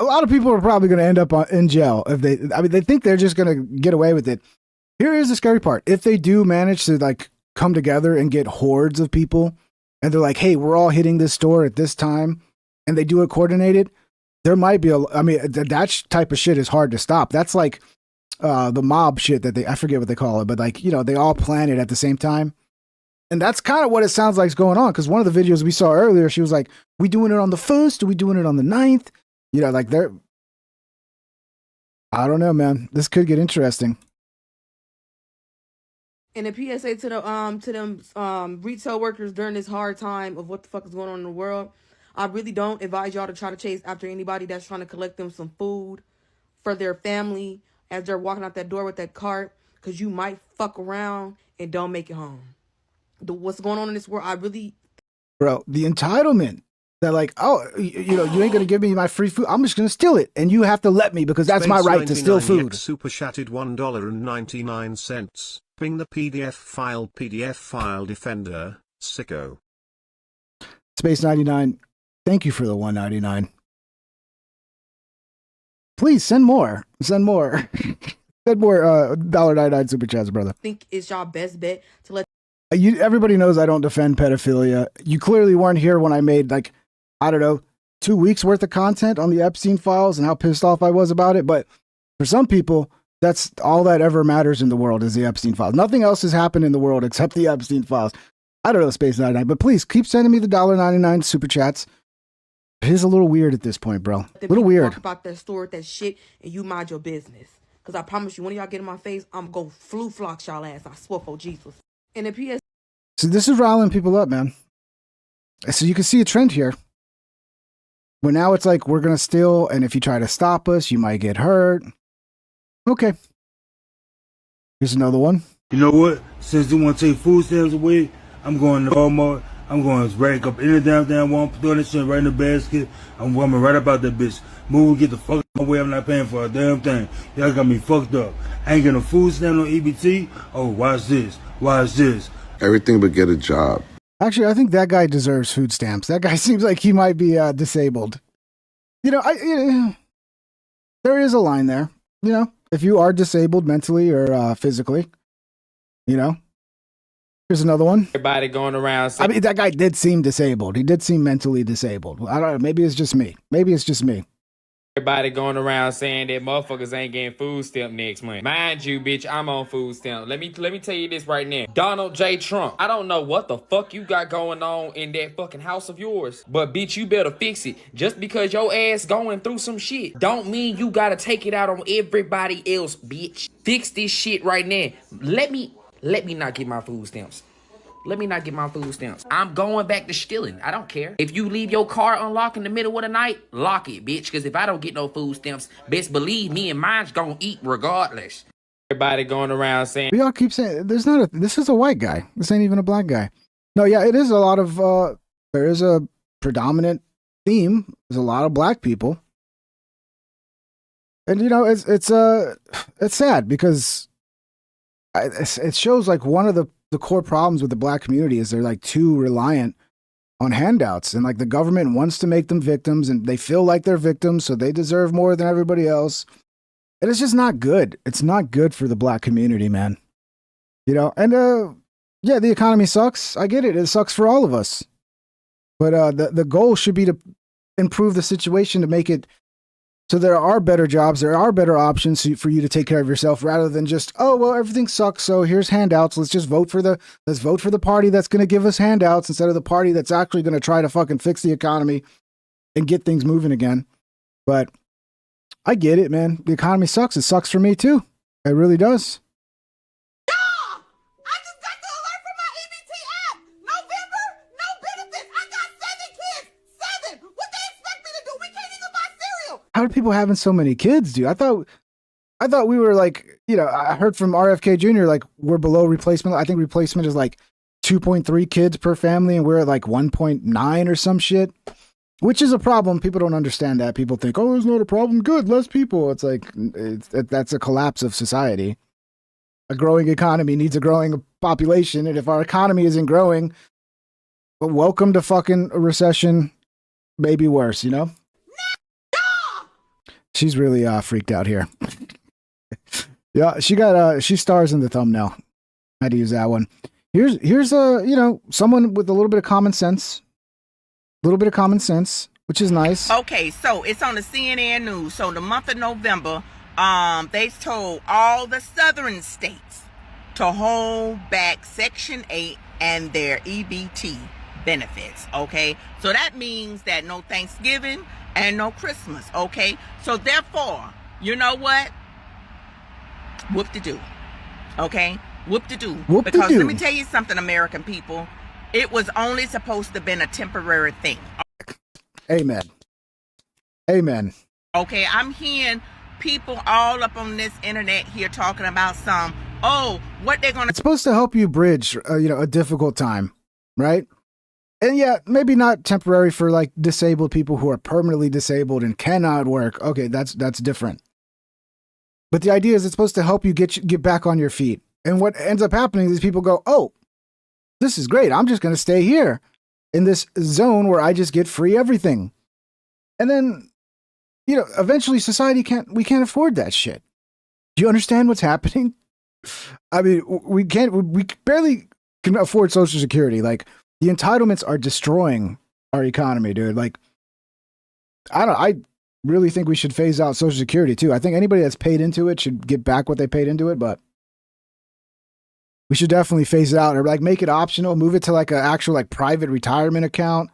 S1: a lot of people are probably going to end up in jail if they think they're just going to get away with it. Here is the scary part. If they do manage to like come together and get hordes of people and they're like, hey, we're all hitting this store at this time, and they do it coordinated, there might be that type of shit is hard to stop. That's like the mob shit that I forget what they call it, but like, you know, they all plan it at the same time. And that's kind of what it sounds like is going on. Cause one of the videos we saw earlier, she was like, we doing it on the 1st? Are we doing it on the 9th? You know, like I don't know, man. This could get interesting.
S15: And a PSA to them retail workers during this hard time of what the fuck is going on in the world. I really don't advise y'all to try to chase after anybody that's trying to collect them some food for their family as they're walking out that door with that cart, because you might fuck around and don't make it home. What's going on in this world, I really...
S1: Bro, the entitlement that like, oh, you know, you ain't going to give me my free food. I'm just going to steal it. And you have to let me because that's my right to steal food.
S7: Super chatted $1.99. Ping the PDF file defender, sicko.
S1: Space 99, thank you for the $1.99. Please send more. Send more. Send more $1.99 super chats, brother.
S15: I think it's y'all best bet to let...
S1: Everybody knows I don't defend pedophilia. You clearly weren't here when I made, like, I don't know, 2 weeks worth of content on the Epstein files and how pissed off I was about it. But for some people, that's all that ever matters in the world is the Epstein files. Nothing else has happened in the world except the Epstein files. I don't know, Space 99, but please keep sending me the $1.99 super chats. It is a little weird at this point, bro. A little weird.
S15: Talk about that store, that shit, and you mind your business. Because I promise you, when y'all get in my face, I'm going to flu flocks y'all ass. I swear for Jesus. And the PS.
S1: So this is riling people up, man. So you can see a trend here. Where now it's like, we're going to steal, and if you try to stop us, you might get hurt. Okay. Here's another one.
S11: You know what? Since they want to take food stamps away, I'm going to Walmart. I'm going to rack up any damn one, throw that shit right in the basket. I'm coming right about that bitch. Move, get the fuck out of my way. I'm not paying for a damn thing. Y'all got me fucked up. I ain't getting a food stamp on EBT. Oh, watch this. Watch this.
S16: Everything but get a job.
S1: Actually, I think that guy deserves food stamps. That guy seems like he might be disabled. You know, there is a line there. You know, if you are disabled mentally or physically, you know. Here's another one.
S17: Everybody going around saying,
S1: I mean, that guy did seem disabled. He did seem mentally disabled. I don't know. Maybe it's just me.
S17: everybody going around saying that motherfuckers ain't getting food stamp next month. Mind you, bitch, I'm on food stamp. Let me tell you this right now. Donald J. Trump, I don't know what the fuck you got going on in that fucking house of yours, but bitch, you better fix it. Just because your ass going through some shit don't mean you gotta take it out on everybody else, bitch. Fix this shit right now. Let me not get my food stamps. Let me not get my food stamps. I'm going back to stealing. I don't care. If you leave your car unlocked in the middle of the night, lock it, bitch. Because if I don't get no food stamps, best believe me and mine's gonna eat regardless. Everybody going around saying,
S1: We all keep saying, this is a white guy. This ain't even a black guy. No, yeah, it is a lot of, there is a predominant theme. There's a lot of black people. And, you know, it's sad because it shows like one of the core problems with the black community is they're like too reliant on handouts, and like the government wants to make them victims, and they feel like they're victims, so they deserve more than everybody else. And it's just not good. It's not good for the black community, man. You know, and yeah, the economy sucks. I get it. It sucks for all of us. But the goal should be to improve the situation, to make it so there are better jobs, there are better options for you to take care of yourself, rather than just, oh, well, everything sucks, so here's handouts. Let's vote for the party that's going to give us handouts instead of the party that's actually going to try to fucking fix the economy and get things moving again. But I get it, man. The economy sucks. It sucks for me too. It really does. How are people having so many kids, dude? I thought we were like, you know, I heard from RFK Jr. like we're below replacement. I think replacement is like 2.3 kids per family, and we're at like 1.9 or some shit, which is a problem. People don't understand that. People think, oh, there's not a problem. Good, less people. It's like that's a collapse of society. A growing economy needs a growing population, and if our economy isn't growing, well, welcome to fucking a recession, maybe worse, you know? She's really freaked out here. Yeah, she stars in the thumbnail. I had to use that one. Here's you know, someone with a little bit of common sense. Which is nice.
S18: Okay, so it's on the CNN News. So the month of November, they told all the southern states to hold back Section 8 and their EBT benefits. Okay, so that means that no Thanksgiving and no Christmas, okay? So therefore, you know what? Whoop-de-doo, okay? Whoop-de-doo. Because let me tell you something, American people. It was only supposed to have been a temporary thing.
S1: Amen.
S18: Okay, I'm hearing people all up on this internet here talking about what they're gonna...
S1: It's supposed to help you bridge, you know, a difficult time, right? And yeah, maybe not temporary for like disabled people who are permanently disabled and cannot work. Okay, that's different. But the idea is it's supposed to help you get back on your feet. And what ends up happening is people go, oh, this is great. I'm just going to stay here in this zone where I just get free everything. And then, you know, eventually society we can't afford that shit. Do you understand what's happening? I mean, we barely can afford Social Security. Like, the entitlements are destroying our economy, dude. Like, I really think we should phase out Social Security too. I think anybody that's paid into it should get back what they paid into it, but we should definitely phase it out or like make it optional, move it to like an actual like private retirement account.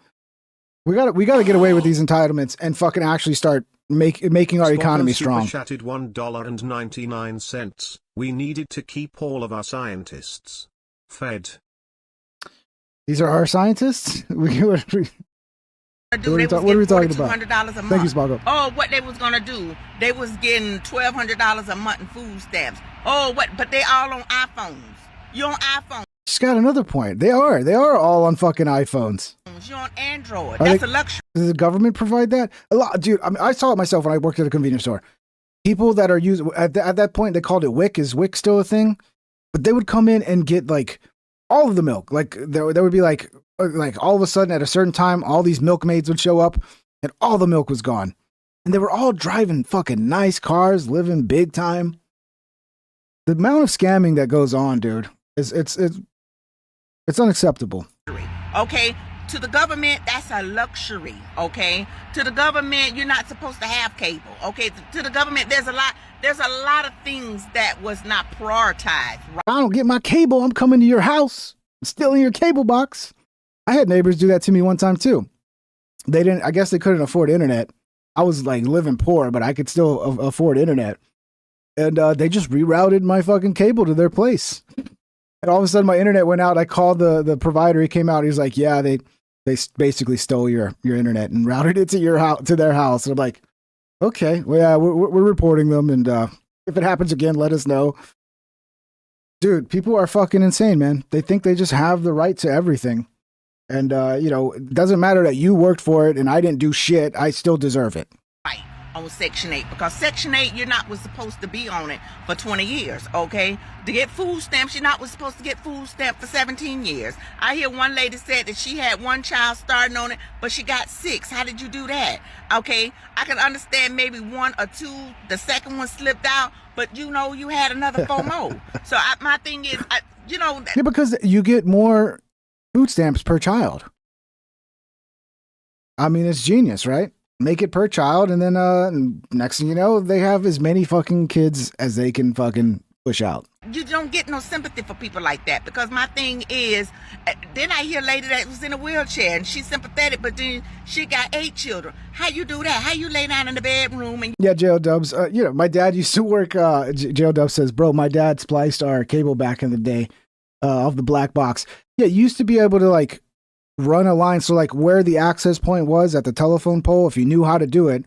S1: We got to get away with these entitlements and fucking actually start making our economy
S7: Spotto
S1: strong.
S7: Super chatted $1.99. We needed to keep all of our scientists fed.
S1: These are our scientists. What are we talking about?
S18: $200 a month.
S1: Thank you, Sparkle.
S18: Oh, what they was gonna do? They was getting $1,200 a month in food stamps. Oh, what? But they all on iPhones. You on iPhone?
S1: She's got another point. They are all on fucking iPhones.
S18: You on Android?
S1: Are
S18: That's
S1: they-
S18: a luxury.
S1: Does the government provide that? A lot, dude. I mean, I saw it myself when I worked at a convenience store. People that are using at that point, they called it WIC. Is WIC still a thing? But they would come in and get like all of the milk. Like there would be like all of a sudden at a certain time, all these milkmaids would show up, and all the milk was gone. And they were all driving fucking nice cars, living big time. The amount of scamming that goes on, dude, it's unacceptable.
S18: Okay, to the government, that's a luxury. Okay, to the government, you're not supposed to have cable. Okay, to the government, there's a lot of things that was not prioritized.
S1: I don't get my cable. I'm coming to your house, stealing your cable box. I had neighbors do that to me one time too. I guess they couldn't afford internet. I was like living poor, but I could still afford internet. And they just rerouted my fucking cable to their place. And all of a sudden my internet went out. I called the provider. He came out. He was like, yeah, they basically stole your internet and routed it to your house, to their house. And I'm like, okay, well, yeah, we're reporting them. And if it happens again, let us know. Dude, people are fucking insane, man. They think they just have the right to everything. And, it doesn't matter that you worked for it and I didn't do shit. I still deserve it.
S18: On Section 8, because Section 8, you're not was supposed to be on it for 20 years, okay? To get food stamps, you're not was supposed to get food stamp for 17 years. I hear one lady said that she had one child starting on it, but she got 6. How did you do that? Okay, I can understand maybe 1 or 2, the second one slipped out, but you had another 4 more. So my thing is,
S1: Yeah, because you get more food stamps per child. I mean, it's genius, right? Make it per child, and then next thing you know, they have as many fucking kids as they can fucking push out.
S18: you don't get no sympathy for people like that, because my thing is, then I hear a lady that was in a wheelchair and she's sympathetic, but then she got 8 children. How you do that? How you lay down in the bedroom and
S1: Yeah, J.O. Dubs, my dad used to work, J.O. Dubs says, bro, my dad spliced our cable back in the day off the black box. Yeah, you used to be able to like run a line, so like where the access point was at the telephone pole, if you knew how to do it,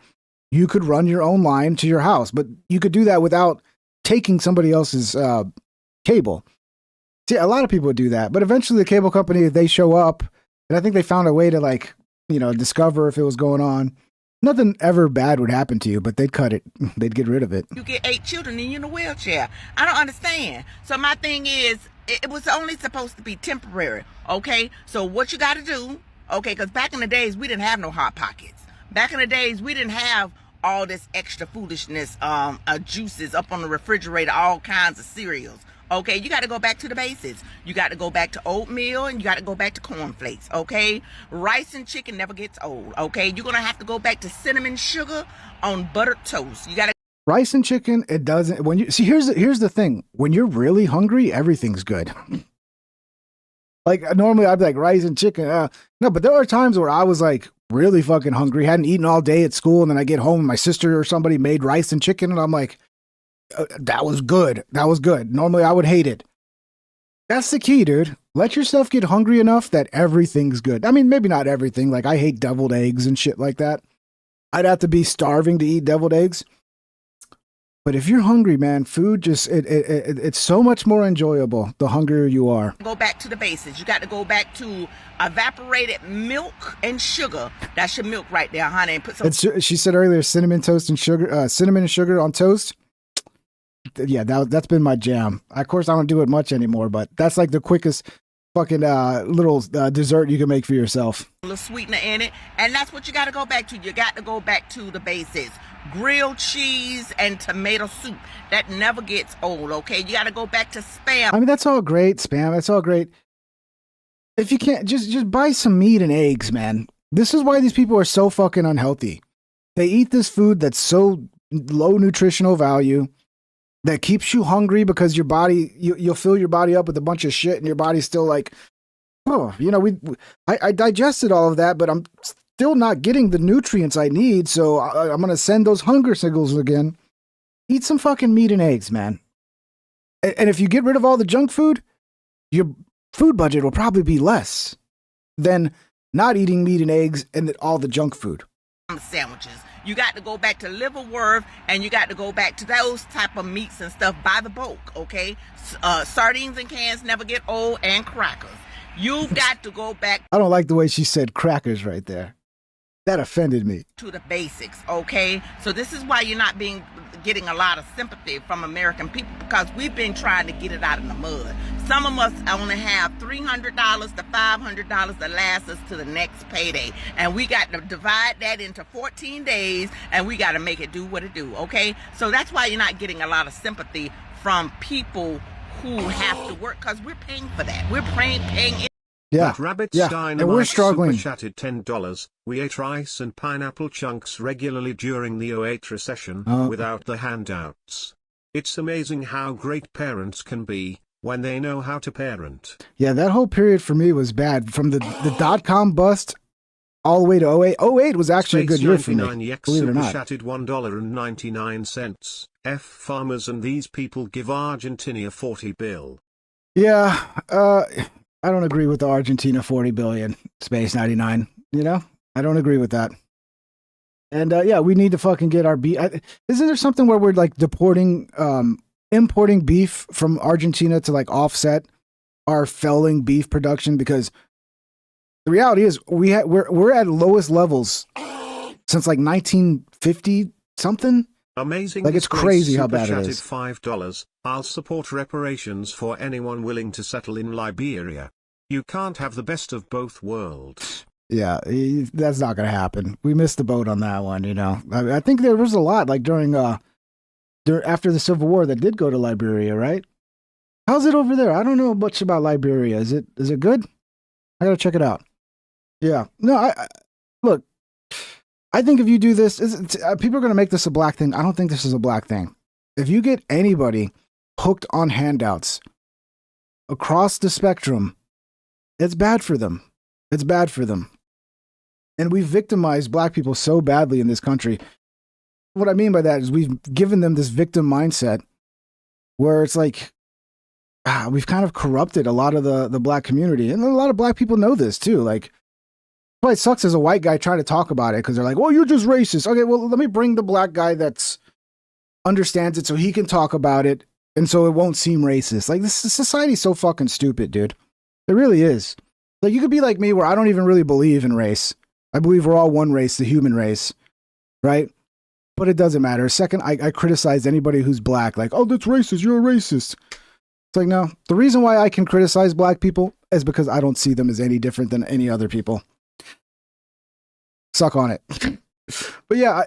S1: you could run your own line to your house, but you could do that without taking somebody else's cable. See, a lot of people would do that, but eventually the cable company, they show up, and I think they found a way to like, discover if it was going on. Nothing ever bad would happen to you, but they'd cut it. They'd get rid of it.
S18: you get 8 children and you're in a wheelchair? I don't understand. So my thing is, it was only supposed to be temporary, okay? So what you got to do, okay, because back in the days, we didn't have no Hot Pockets. Back in the days, we didn't have all this extra foolishness, juices up on the refrigerator, all kinds of cereals. Okay, you got to go back to the basics. You got to go back to oatmeal, and you got to go back to cornflakes, okay? Rice and chicken never gets old, okay? You're going to have to go back to cinnamon sugar on buttered toast. You got to
S1: Rice and chicken, it doesn't. When you see, here's the thing. When you're really hungry, everything's good. Like normally, I'd be like rice and chicken. No, but there are times where I was like really fucking hungry, hadn't eaten all day at school, and then I get home, and my sister or somebody made rice and chicken, and I'm like, that was good. That was good. Normally, I would hate it. That's the key, dude. Let yourself get hungry enough that everything's good. I mean, maybe not everything. Like I hate deviled eggs and shit like that. I'd have to be starving to eat deviled eggs. But if you're hungry, man, food just, it's so much more enjoyable the hungrier you are.
S18: go back to the basics. You got to go back to evaporated milk and sugar. That's your milk right there, honey. And put some
S1: She said earlier, cinnamon toast and sugar, cinnamon and sugar on toast. Yeah, that's been my jam. Of course, I don't do it much anymore, but that's like the quickest fucking little dessert you can make for yourself.
S18: a little sweetener in it, and that's what you got to go back to. You got to go back to the basics. Grilled cheese and tomato soup. That never gets old, okay? You got to go back to Spam.
S1: I mean, that's all great, Spam. That's all great. If you can't, just buy some meat and eggs, man. This is why these people are so fucking unhealthy. They eat this food that's so low nutritional value, that keeps you hungry because your body, you'll fill your body up with a bunch of shit, and your body's still like, oh, I digested all of that, but I'm still not getting the nutrients I need, so I'm going to send those hunger signals again. Eat some fucking meat and eggs, man. And if you get rid of all the junk food, your food budget will probably be less than not eating meat and eggs and all the junk food.
S18: Sandwiches. You got to go back to liverwurst, and you got to go back to those type of meats and stuff by the bulk, okay? Sardines and cans never get old, and crackers. You've got to go back
S1: I don't like the way she said crackers right there. That offended me.
S18: to the basics, okay? So this is why you're not getting a lot of sympathy from American people, because we've been trying to get it out of the mud. Some of us only have $300 to $500 to last us to the next payday, and we got to divide that into 14 days, and we got to make it do what it do, okay? So that's why you're not getting a lot of sympathy from people who have to work, because we're paying for that. We're paying
S1: Yeah,
S7: Rabbit
S1: yeah,
S7: Stein
S1: and we're struggling.
S7: Super chatted $10. We ate rice and pineapple chunks regularly during the '08 recession without the handouts. It's amazing how great parents can be when they know how to parent.
S1: Yeah, that whole period for me was bad. From the dot-com bust all the way to '08. '08 was actually a good year for me, believe it or
S7: Super
S1: not.
S7: chatted $1.99. F farmers and these people give Argentina 40 bill.
S1: Yeah, I don't agree with the Argentina 40 billion Space 99. You know, I don't agree with that. And yeah, we need to fucking get our beef. Isn't there something where we're like importing beef from Argentina to like offset our failing beef production? Because the reality is we're at lowest levels since like 1950 something.
S7: Amazing.
S1: Like, it's crazy how bad it
S7: Super
S1: is.
S7: chatted $5. I'll support reparations for anyone willing to settle in Liberia. You can't have the best of both worlds.
S1: Yeah, that's not going to happen. We missed the boat on that one, you know. I think there was a lot like during after the Civil War that did go to Liberia, right? How's it over there? I don't know much about Liberia. Is it good? I got to check it out. Yeah. No, I look, I think if you do this, people are going to make this a black thing. I don't think this is a black thing. If you get anybody hooked on handouts across the spectrum, it's bad for them. It's bad for them. And we've victimized black people so badly in this country. What I mean by that is we've given them this victim mindset where it's like, we've kind of corrupted a lot of the black community. And a lot of black people know this too. Like, why it sucks as a white guy trying to talk about it because they're like, well, you're just racist. Okay, well, let me bring the black guy that's understands it so he can talk about it and so it won't seem racist. Like, this society's so fucking stupid, dude. It really is. Like, you could be like me where I don't even really believe in race. I believe we're all one race, the human race, right? But it doesn't matter. Second, I criticize anybody who's black. Like, oh, that's racist. You're a racist. It's like, no. The reason why I can criticize black people is because I don't see them as any different than any other people. Suck on it. But yeah,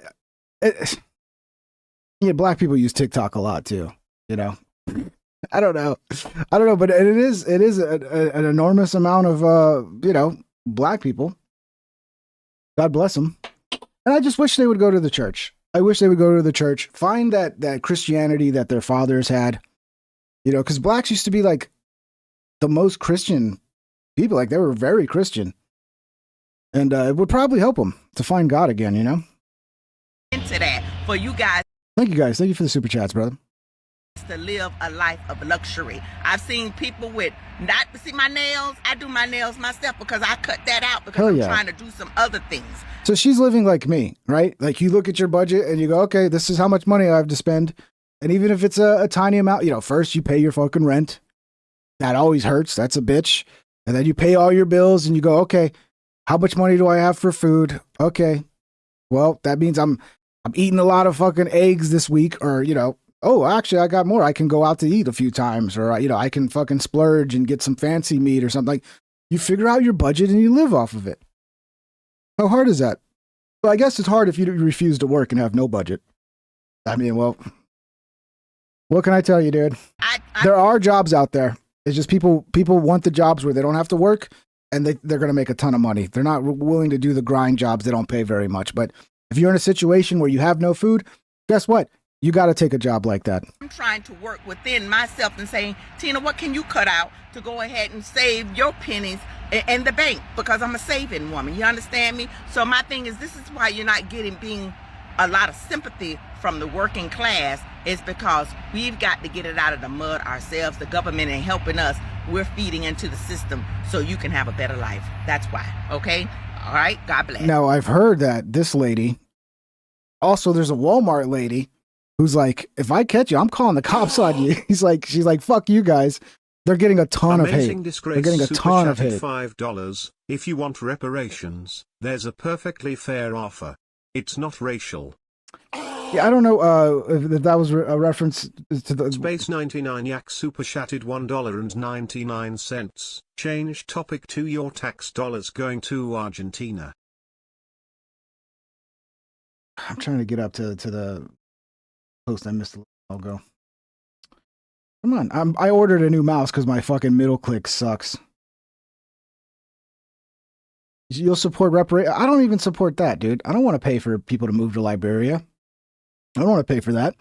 S1: black people use TikTok a lot too, you know. I don't know, but it is an enormous amount of black people. God bless them. And I just wish they would go to the church. I wish they would go to the church, find that Christianity that their fathers had, you know, because blacks used to be like the most Christian people. Like, they were very Christian. And it would probably help them to find God again, you know?
S18: into that for you guys.
S1: Thank you, guys. Thank you for the super chats, brother.
S18: To live a life of luxury. I've seen people with not see my nails. I do my nails myself because I cut that out because I'm trying to do some other things.
S1: So she's living like me, right? Like, you look at your budget and you go, okay, this is how much money I have to spend. And even if it's a tiny amount, you know, first you pay your fucking rent. That always hurts. That's a bitch. And then you pay all your bills and you go, okay, how much money do I have for food? Okay. Well, that means I'm eating a lot of fucking eggs this week, or, you know, oh, actually I got more. I can go out to eat a few times, or, you know, I can fucking splurge and get some fancy meat or something. Like, you figure out your budget and you live off of it. How hard is that? Well, I guess it's hard if you refuse to work and have no budget. I mean, well, what can I tell you, dude? There are jobs out there. It's just people want the jobs where they don't have to work, and they're going to make a ton of money. They're not willing to do the grind jobs that don't pay very much. But if you're in a situation where you have no food, guess what? You got to take a job like that.
S18: I'm trying to work within myself and saying, Tina, what can you cut out to go ahead and save your pennies in the bank? Because I'm a saving woman. You understand me? So my thing is, this is why you're not being a lot of sympathy from the working class, is because we've got to get it out of the mud ourselves. The government ain't helping us. We're feeding into the system so you can have a better life. That's why. Okay? All right? God bless.
S1: Now, I've heard that this lady, also there's a Walmart lady who's like, if I catch you, I'm calling the cops on you. She's like, fuck you guys. They're getting a ton of hate. They're getting a ton of hate.
S7: $5. If you want reparations, there's a perfectly fair offer. It's not racial.
S1: Yeah, I don't know if that was a reference to the
S7: Space 99 Yak super chatted $1.99. Change topic to your tax dollars going to Argentina.
S1: I'm trying to get up to the post. I missed the logo. Come on, I ordered a new mouse because my fucking middle click sucks. You'll support reparation. I don't even support that, dude. I don't want to pay for people to move to Liberia. I don't want to pay for that.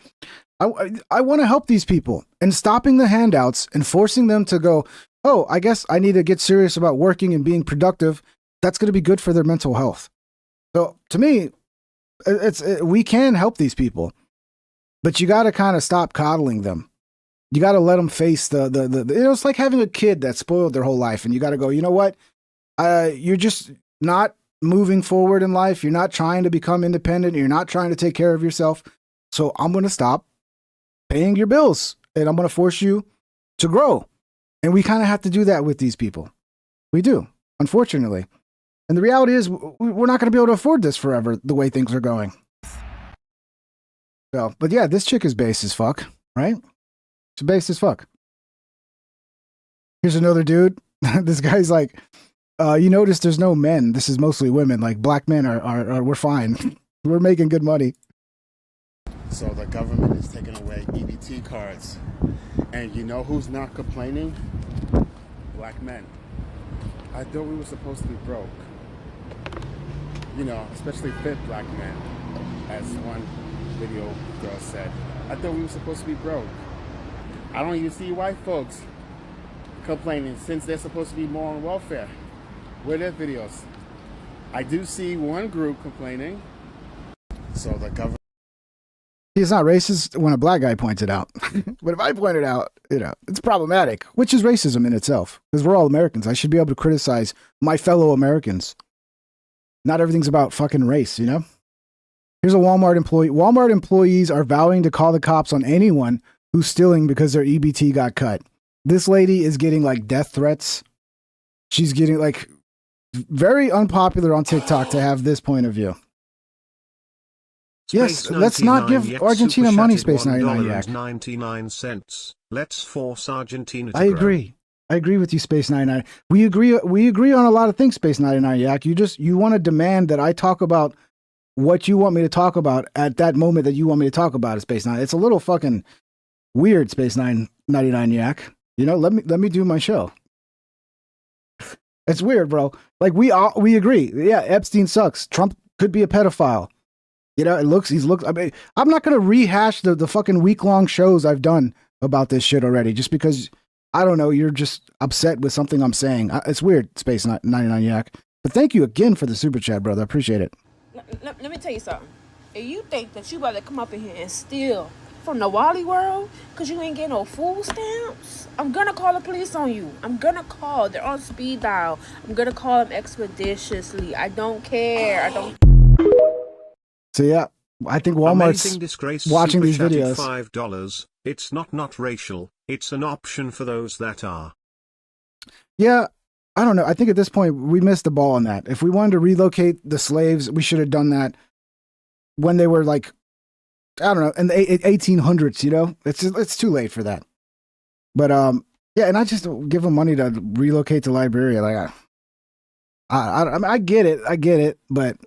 S1: I want to help these people, and stopping the handouts and forcing them to go, oh, I guess I need to get serious about working and being productive. That's going to be good for their mental health. So to me, we can help these people, but you got to kind of stop coddling them. You got to let them face it's like having a kid that spoiled their whole life, and you got to go, you know what? You're just not moving forward in life. You're not trying to become independent. You're not trying to take care of yourself. So I'm going to stop paying your bills, and I'm going to force you to grow. And we kind of have to do that with these people. We do, unfortunately. And the reality is, we're not going to be able to afford this forever the way things are going. So, but yeah, this chick is base as fuck, right? She's base as fuck. Here's another dude. This guy's like, you notice there's no men. This is mostly women. Like, black men are we're fine. We're making good money.
S19: So the government is taking away EBT cards. And you know who's not complaining? Black men. I thought we were supposed to be broke. You know, especially fit black men, as one video girl said. I thought we were supposed to be broke. I don't even see white folks complaining since they're supposed to be more on welfare. Where are their videos? I do see one group complaining. So the government...
S1: He's not racist when a black guy points it out. But if I point it out, you know, it's problematic, which is racism in itself. Because we're all Americans. I should be able to criticize my fellow Americans. Not everything's about fucking race, you know? Here's a Walmart employee. Walmart employees are vowing to call the cops on anyone who's stealing because their EBT got cut. This lady is getting like death threats. She's getting like very unpopular on TikTok to have this point of view. Yes, let's not give Argentina money, Space 99 Yak.
S7: 99 cents. Let's force Argentina to
S1: I agree. I agree with you, Space 99. We agree on a lot of things, Space 99 Yak. You want to demand that I talk about what you want me to talk about at that moment that you want me to talk about it, Space 9. It's a little fucking weird, Space 999 Yak. You know, let me do my show. It's weird, bro. Like we agree. Yeah, Epstein sucks. Trump could be a pedophile. You know, I mean, I'm not going to rehash the fucking week-long shows I've done about this shit already just because, I don't know, you're just upset with something I'm saying. It's weird, Space 99 Yak. But thank you again for the super chat, brother. I appreciate it.
S20: Let me tell you something. If you think that you about to come up in here and steal from the Wally world because you ain't getting no food stamps, I'm going to call the police on you. I'm going to call. They're on speed dial. I'm going to call them expeditiously. I don't care.
S1: So yeah, I think Walmart's watching these videos.
S7: $5. It's not racial. It's an option for those that are.
S1: Yeah, I don't know. I think at this point we missed the ball on that. If we wanted to relocate the slaves, we should have done that when they were like, I don't know, in the 1800s. You know, it's too late for that. But yeah, and I just give them money to relocate to Liberia. Like, I get it, but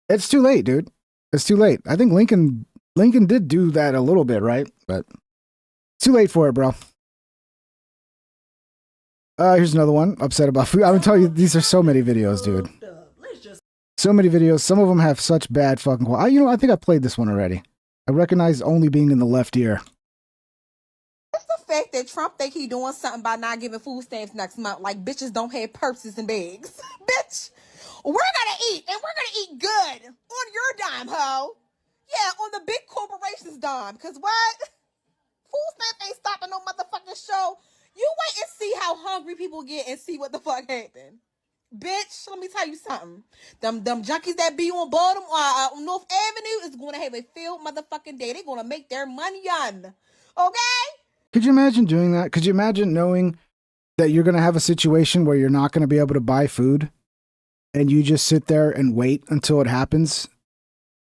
S1: it's too late, dude. It's too late. I think Lincoln did do that a little bit, right? But it's too late for it, bro. Here's another one. Upset about food. I'm gonna tell you, these are so many videos, dude. So many videos. Some of them have such bad fucking quality. You know, I think I played this one already. I recognize only being in the left ear.
S9: It's the fact that Trump think he doing something by not giving food stamps next month. Like bitches don't have purses and bags. Bitch, we're gonna eat and we're gonna eat good on your dime, ho. Yeah, on the big corporations' dime. Cause what? Food stamp ain't stopping no motherfucking show. You wait and see how hungry people get and see what the fuck happen. Bitch, let me tell you something. Them junkies that be on North Avenue is gonna have a field motherfucking day. They gonna make their money on. Okay?
S1: Could you imagine doing that? Could you imagine knowing that you're going to have a situation where you're not going to be able to buy food and you just sit there and wait until it happens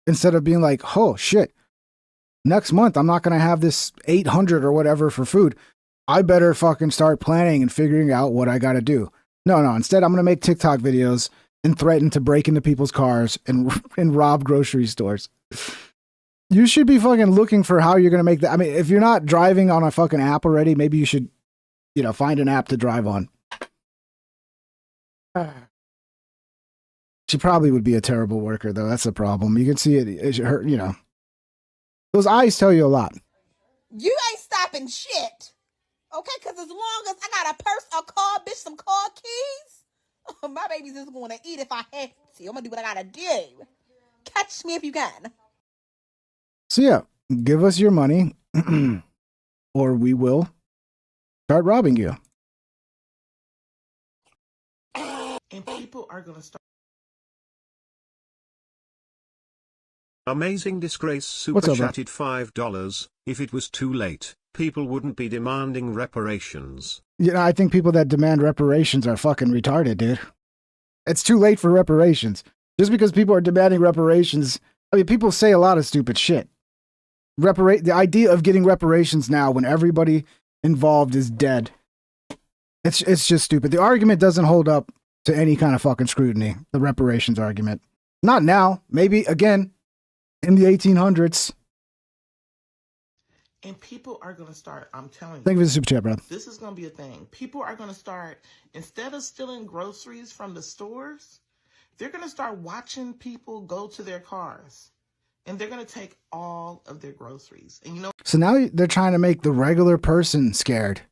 S1: instead of being like, oh shit, next month I'm not going to have this 800 or whatever for food. I better fucking start planning and figuring out what I got to do. No, instead I'm going to make TikTok videos and threaten to break into people's cars and rob grocery stores. You should be fucking looking for how you're going to make that. I mean, if you're not driving on a fucking app already, maybe you should, find an app to drive on. She probably would be a terrible worker, though. That's the problem. You can see it, her, those eyes tell you a lot.
S9: You ain't stopping shit. Okay? Because as long as I got a purse, a car, bitch, some car keys, my baby's just going to eat if I have to. I'm going to do what I got to do. Catch me if you can.
S1: So yeah, give us your money or we will start robbing you.
S21: And people are going to start.
S7: Amazing Disgrace super
S1: What's up,
S7: chatted $5. If it was too late, people wouldn't be demanding reparations.
S1: I think people that demand reparations are fucking retarded, dude. It's too late for reparations. Just because people are demanding reparations, I mean, people say a lot of stupid shit. The idea of getting reparations now when everybody involved is dead. It's just stupid. The argument doesn't hold up to any kind of fucking scrutiny. The reparations argument. Not now. Maybe again in the 1800s.
S21: And people are going to start, I'm telling you.
S1: Thank you for the super chat, bro.
S21: This is going to be a thing. People are going to start, instead of stealing groceries from the stores, they're going to start watching people go to their cars. And they're going to take all of their groceries. And
S1: So now they're trying to make the regular person scared.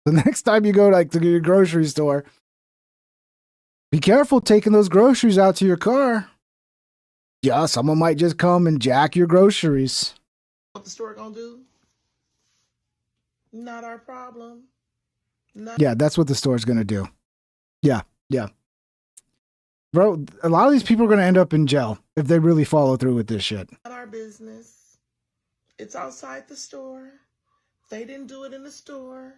S1: The next time you go to your grocery store, be careful taking those groceries out to your car. Yeah, someone might just come and jack your groceries.
S21: What the store going to do? Not our problem.
S1: Yeah, that's what the store's going to do. Yeah. Bro, a lot of these people are going to end up in jail if they really follow through with this shit.
S21: Not our business. It's outside the store. They didn't do it in the store.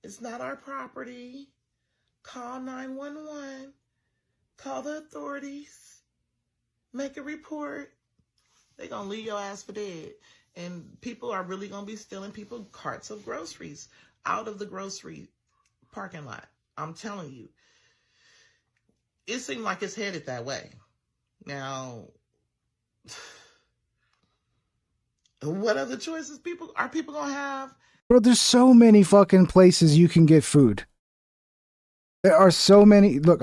S21: It's not our property. Call 911. Call the authorities. Make a report. They're going to leave your ass for dead. And people are really going to be stealing people carts of groceries out of the grocery parking lot. I'm telling you. It seems like it's headed that way. Now, what other choices are people going to have?
S1: Bro, there's so many fucking places you can get food. There are so many. Look,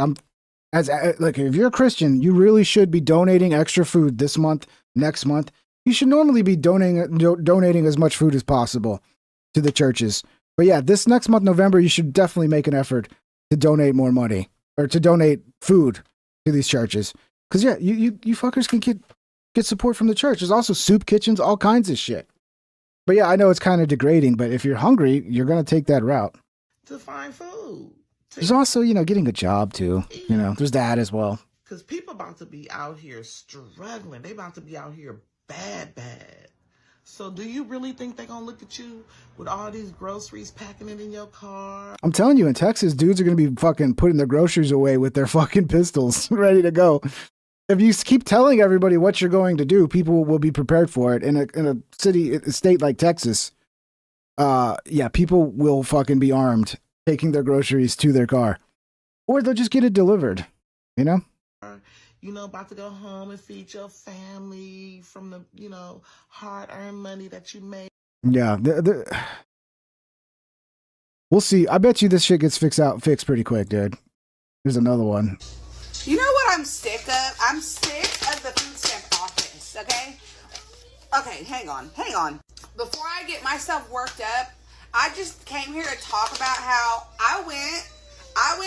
S1: if you're a Christian, you really should be donating extra food this month, next month. You should normally be donating as much food as possible to the churches. But yeah, this next month, November, you should definitely make an effort to donate more money. Or to donate food to these churches. Because, yeah, you fuckers can get support from the church. There's also soup kitchens, all kinds of shit. But, yeah, I know it's kind of degrading, but if you're hungry, you're going to take that route.
S21: To find food.
S1: There's also, getting a job, too. There's that as well.
S21: Because people about to be out here struggling. They about to be out here bad. So do you really think they're going to look at you with all these groceries, packing it in your car?
S1: I'm telling you, in Texas, dudes are going to be fucking putting their groceries away with their fucking pistols ready to go. If you keep telling everybody what you're going to do, people will be prepared for it. In a state like Texas, people will fucking be armed, taking their groceries to their car. Or they'll just get it delivered,
S21: About to go home and feed your family from the, hard-earned money that you made.
S1: Yeah. We'll see. I bet you this shit gets fixed pretty quick, dude. There's another one.
S9: You know what I'm sick of? I'm sick of the food stamp office, okay?
S2: Okay, hang on. Before I get myself worked up, I just came here to talk about how I went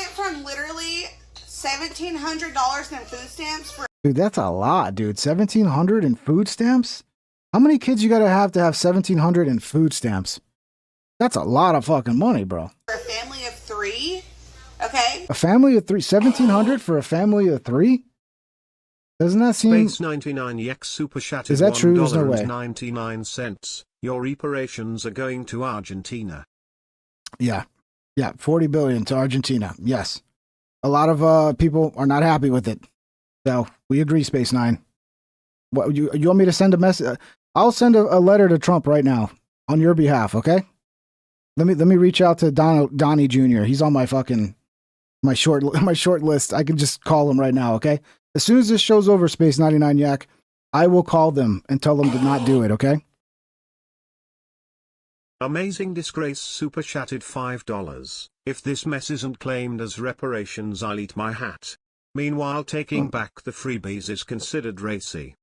S2: from literally $1,700 in food stamps for
S1: Dude, that's a lot, dude. 1,700 in food stamps? How many kids you gotta have 1,700 in food stamps? That's a lot of fucking money, bro.
S2: a family of 3. Okay?
S1: A family of 3, 1,700 for a family of 3? Doesn't that seem...
S7: Space 99 Yex super chatted
S1: Is that true? There's no way.
S7: $1.99. Your reparations are going to Argentina.
S1: Yeah. Yeah, 40 billion to Argentina. Yes. A lot of people are not happy with it. So, we agree, Space 9. What, you want me to send a message? I'll send a letter to Trump right now on your behalf, okay? Let me reach out to Donnie Jr. He's on my fucking my short list. I can just call him right now, okay? As soon as this show's over, Space 99 Yak, I will call them and tell them to not do it, okay?
S7: Amazing Disgrace super chatted $5. If this mess isn't claimed as reparations, I'll eat my hat. Meanwhile, taking back the freebies is considered racy.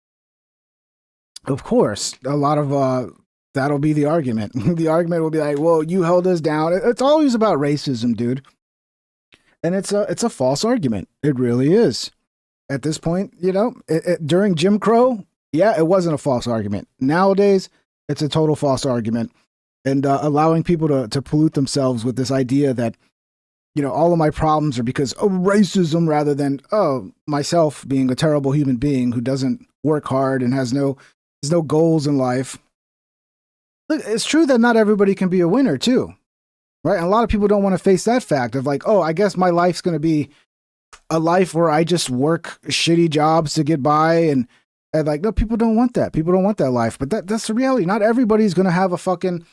S1: Of course, a lot of that'll be the argument. The argument will be like, "Well, you held us down." It's always about racism, dude. And it's a false argument. It really is. At this point, you know, during Jim Crow, yeah, it wasn't a false argument. Nowadays, it's a total false argument. And allowing people to pollute themselves with this idea that, you know, all of my problems are because of racism rather than, myself being a terrible human being who doesn't work hard and has no goals in life. Look, it's true that not everybody can be a winner too, right? And a lot of people don't want to face that fact of like, oh, I guess my life's going to be a life where I just work shitty jobs to get by. And like, no, people don't want that. People don't want that life. But that's the reality. Not everybody's going to have a fucking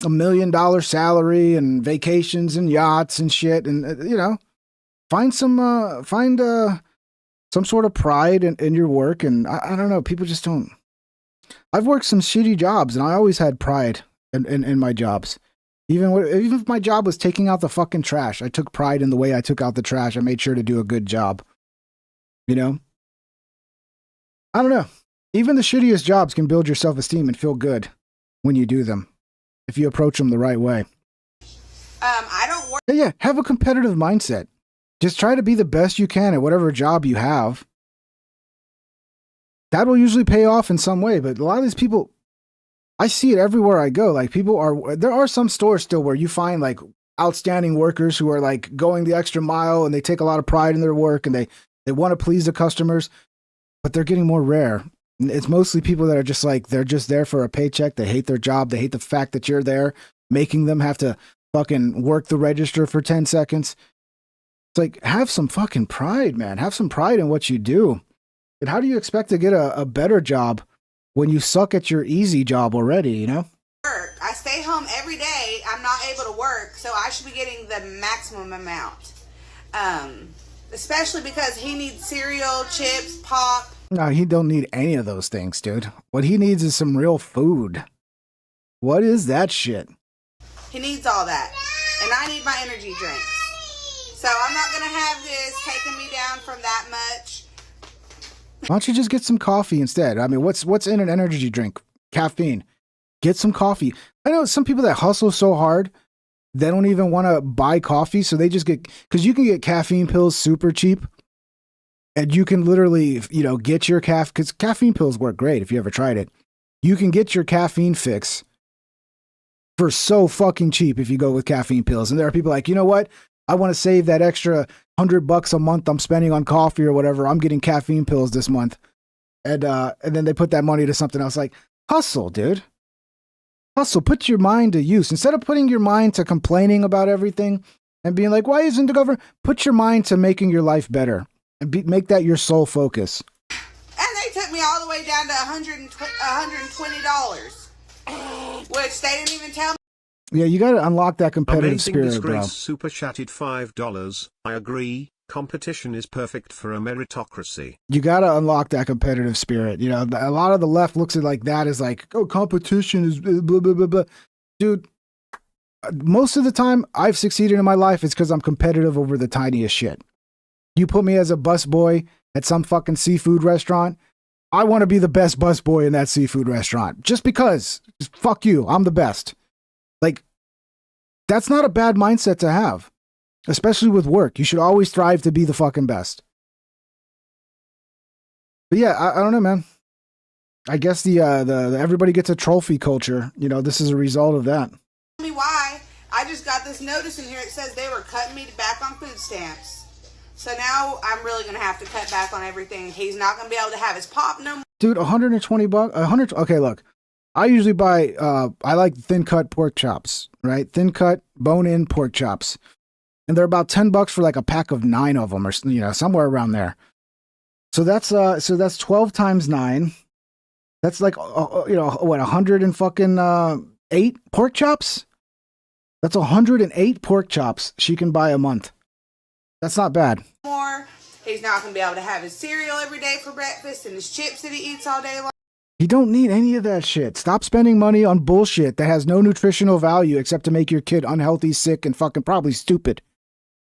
S1: $1 million salary and vacations and yachts and shit. And, you know, find some sort of pride in your work. And I don't know, people just don't. I've worked some shitty jobs and I always had pride in my jobs. Even if my job was taking out the fucking trash, I took pride in the way I took out the trash. I made sure to do a good job. You know? I don't know. Even the shittiest jobs can build your self-esteem and feel good when you do them. If you approach them the right way.
S2: I don't work.
S1: Yeah, have a competitive mindset. Just try to be the best you can at whatever job you have. That will usually pay off in some way, but a lot of these people, I see it everywhere I go. Like there are some stores still where you find like outstanding workers who are like going the extra mile and they take a lot of pride in their work and they want to please the customers, but they're getting more rare. It's mostly people that are just like, they're just there for a paycheck. They hate their job. They hate the fact that you're there, making them have to fucking work the register for 10 seconds. It's like, have some fucking pride, man. Have some pride in what you do. And how do you expect to get a better job when you suck at your easy job already, you know?
S2: I stay home every day. I'm not able to work, so I should be getting the maximum amount. Especially because he needs cereal, chips, pop.
S1: No, he don't need any of those things, dude. What he needs is some real food. What is that shit?
S2: He needs all that. And I need my energy drinks. So I'm not going to have this taking me down from that much.
S1: Why don't you just get some coffee instead? I mean, what's in an energy drink? Caffeine. Get some coffee. I know some people that hustle so hard, they don't even want to buy coffee, so they just get, because you can get caffeine pills super cheap. And you can literally, you know, get your because caffeine pills work great if you ever tried it. You can get your caffeine fix for so fucking cheap if you go with caffeine pills. And there are people like, you know what? I want to save that extra $100 a month I'm spending on coffee or whatever. I'm getting caffeine pills this month. And then they put that money to something else. Like, hustle, dude. Hustle. Put your mind to use. Instead of putting your mind to complaining about everything and being like, why isn't the government? Put your mind to making your life better. And make that your sole focus.
S2: And they took me all the way down to $120, which they didn't even tell me.
S1: Yeah, you got to unlock that competitive
S7: Amazing
S1: spirit,
S7: Disgrace
S1: bro.
S7: super chatted $5. I agree. Competition is perfect for a meritocracy.
S1: You got to unlock that competitive spirit. You know, a lot of the left looks at like that as like, oh, competition is blah, blah, blah, blah. Dude, most of the time I've succeeded in my life is because I'm competitive over the tiniest shit. You put me as a busboy at some fucking seafood restaurant, I want to be the best busboy in that seafood restaurant. Just because. Just fuck you. I'm the best. Like, that's not a bad mindset to have. Especially with work. You should always strive to be the fucking best. But yeah, I don't know, man. I guess the everybody gets a trophy culture. You know, this is a result of that.
S2: Tell me why. I just got this notice in here. It says they were cutting me back on food stamps. So now I'm really going to have to cut back on everything. He's not going to be able to have his pop no more.
S1: Dude, $120. Okay, look. I usually buy, I like thin cut pork chops, right? Thin cut, bone in pork chops. And they're about $10 for like a pack of 9 of them or, you know, somewhere around there. So that's 12 times 9. That's like, you know, what, 108 pork chops? That's 108 pork chops she can buy a month. That's not bad.
S2: More. He's not going to be able to have his cereal every day for breakfast and his chips that he eats all day long.
S1: You don't need any of that shit. Stop spending money on bullshit that has no nutritional value except to make your kid unhealthy, sick, and fucking probably stupid.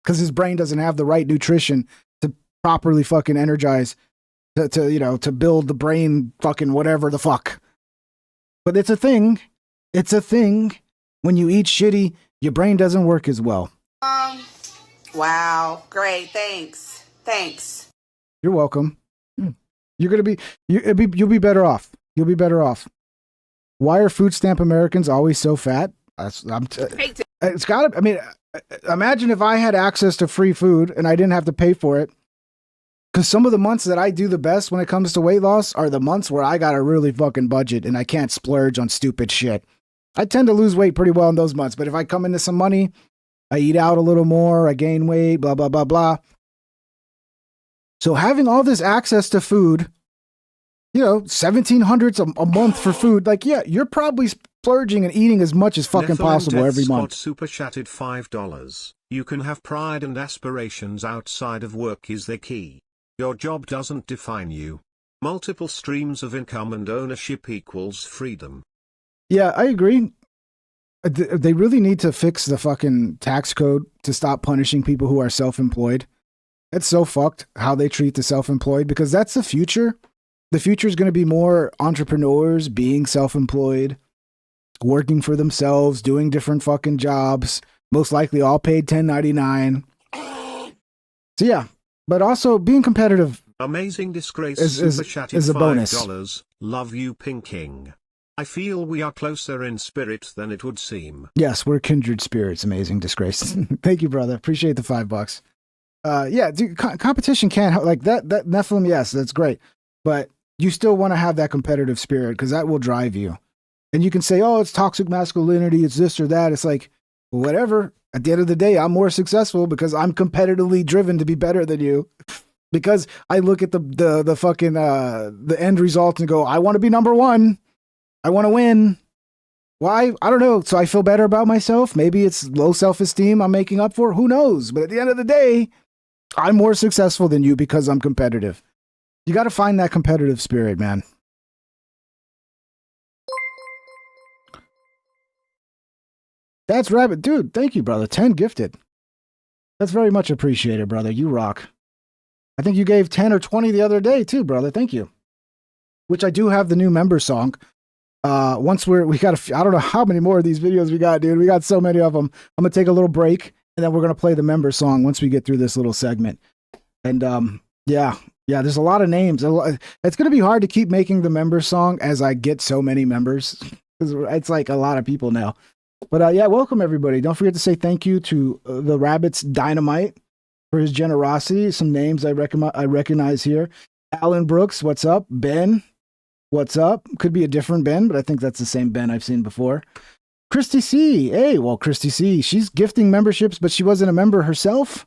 S1: Because his brain doesn't have the right nutrition to properly fucking energize, to you know, to build the brain fucking whatever the fuck. But it's a thing. It's a thing. When you eat shitty, your brain doesn't work as well.
S2: Wow. Great. Thanks. Thanks.
S1: You're welcome. You're gonna be you'll be better off. You'll be better off. Why are food stamp Americans always so fat? It's gotta. I mean, imagine if I had access to free food and I didn't have to pay for it. Because some of the months that I do the best when it comes to weight loss are the months where I got a really fucking budget and I can't splurge on stupid shit. I tend to lose weight pretty well in those months, but if I come into some money, I eat out a little more, I gain weight, blah, blah, blah, blah. So having all this access to food, you know, $1,700 a month for food, like, yeah, you're probably splurging and eating as much as fucking possible every month.
S7: Super chatted $5. You can have pride and aspirations outside of work is the key. Your job doesn't define you. Multiple streams of income and ownership equals freedom.
S1: Yeah, I agree. They really need to fix the fucking tax code to stop punishing people who are self-employed. It's so fucked how they treat the self-employed because that's the future. The future is going to be more entrepreneurs being self-employed, working for themselves, doing different fucking jobs, most likely all paid $10.99. So yeah, but also being competitive.
S7: Amazing Disgrace
S1: is a bonus.
S7: $5. Love you, Pinking. I feel we are closer in spirit than it would seem.
S1: Yes, we're kindred spirits. Amazing Disgrace. Thank you, brother. Appreciate the $5. Yeah, dude, competition can't help like that. That Nephilim, yes, that's great, but you still want to have that competitive spirit because that will drive you. And you can say, "Oh, it's toxic masculinity. It's this or that." It's like, well, whatever. At the end of the day, I'm more successful because I'm competitively driven to be better than you. Because I look at the fucking the end result and go, I want to be number one. I want to win. Why? I don't know. So I feel better about myself. Maybe it's low self-esteem I'm making up for. Who knows? But at the end of the day, I'm more successful than you because I'm competitive. You got to find that competitive spirit, man. That's Rabbit. Dude, thank you, brother. 10 gifted. That's very much appreciated, brother. You rock. I think you gave 10 or 20 the other day, too, brother. Thank you. Which I do have the new member song. Once we got I don't know how many more of these videos we got, dude. We got so many of them. I'm going to take a little break, and then we're going to play the member song once we get through this little segment. And, yeah, there's a lot of names. It's going to be hard to keep making the member song as I get so many members. It's like a lot of people now. But, yeah, welcome, everybody. Don't forget to say thank you to the Rabbits Dynamite for his generosity. Some names I recognize here. Alan Brooks, what's up? Ben, what's up? Could be a different Ben, but I think that's the same Ben I've seen before. Christy C. Hey, well, Christy C. She's gifting memberships, but she wasn't a member herself.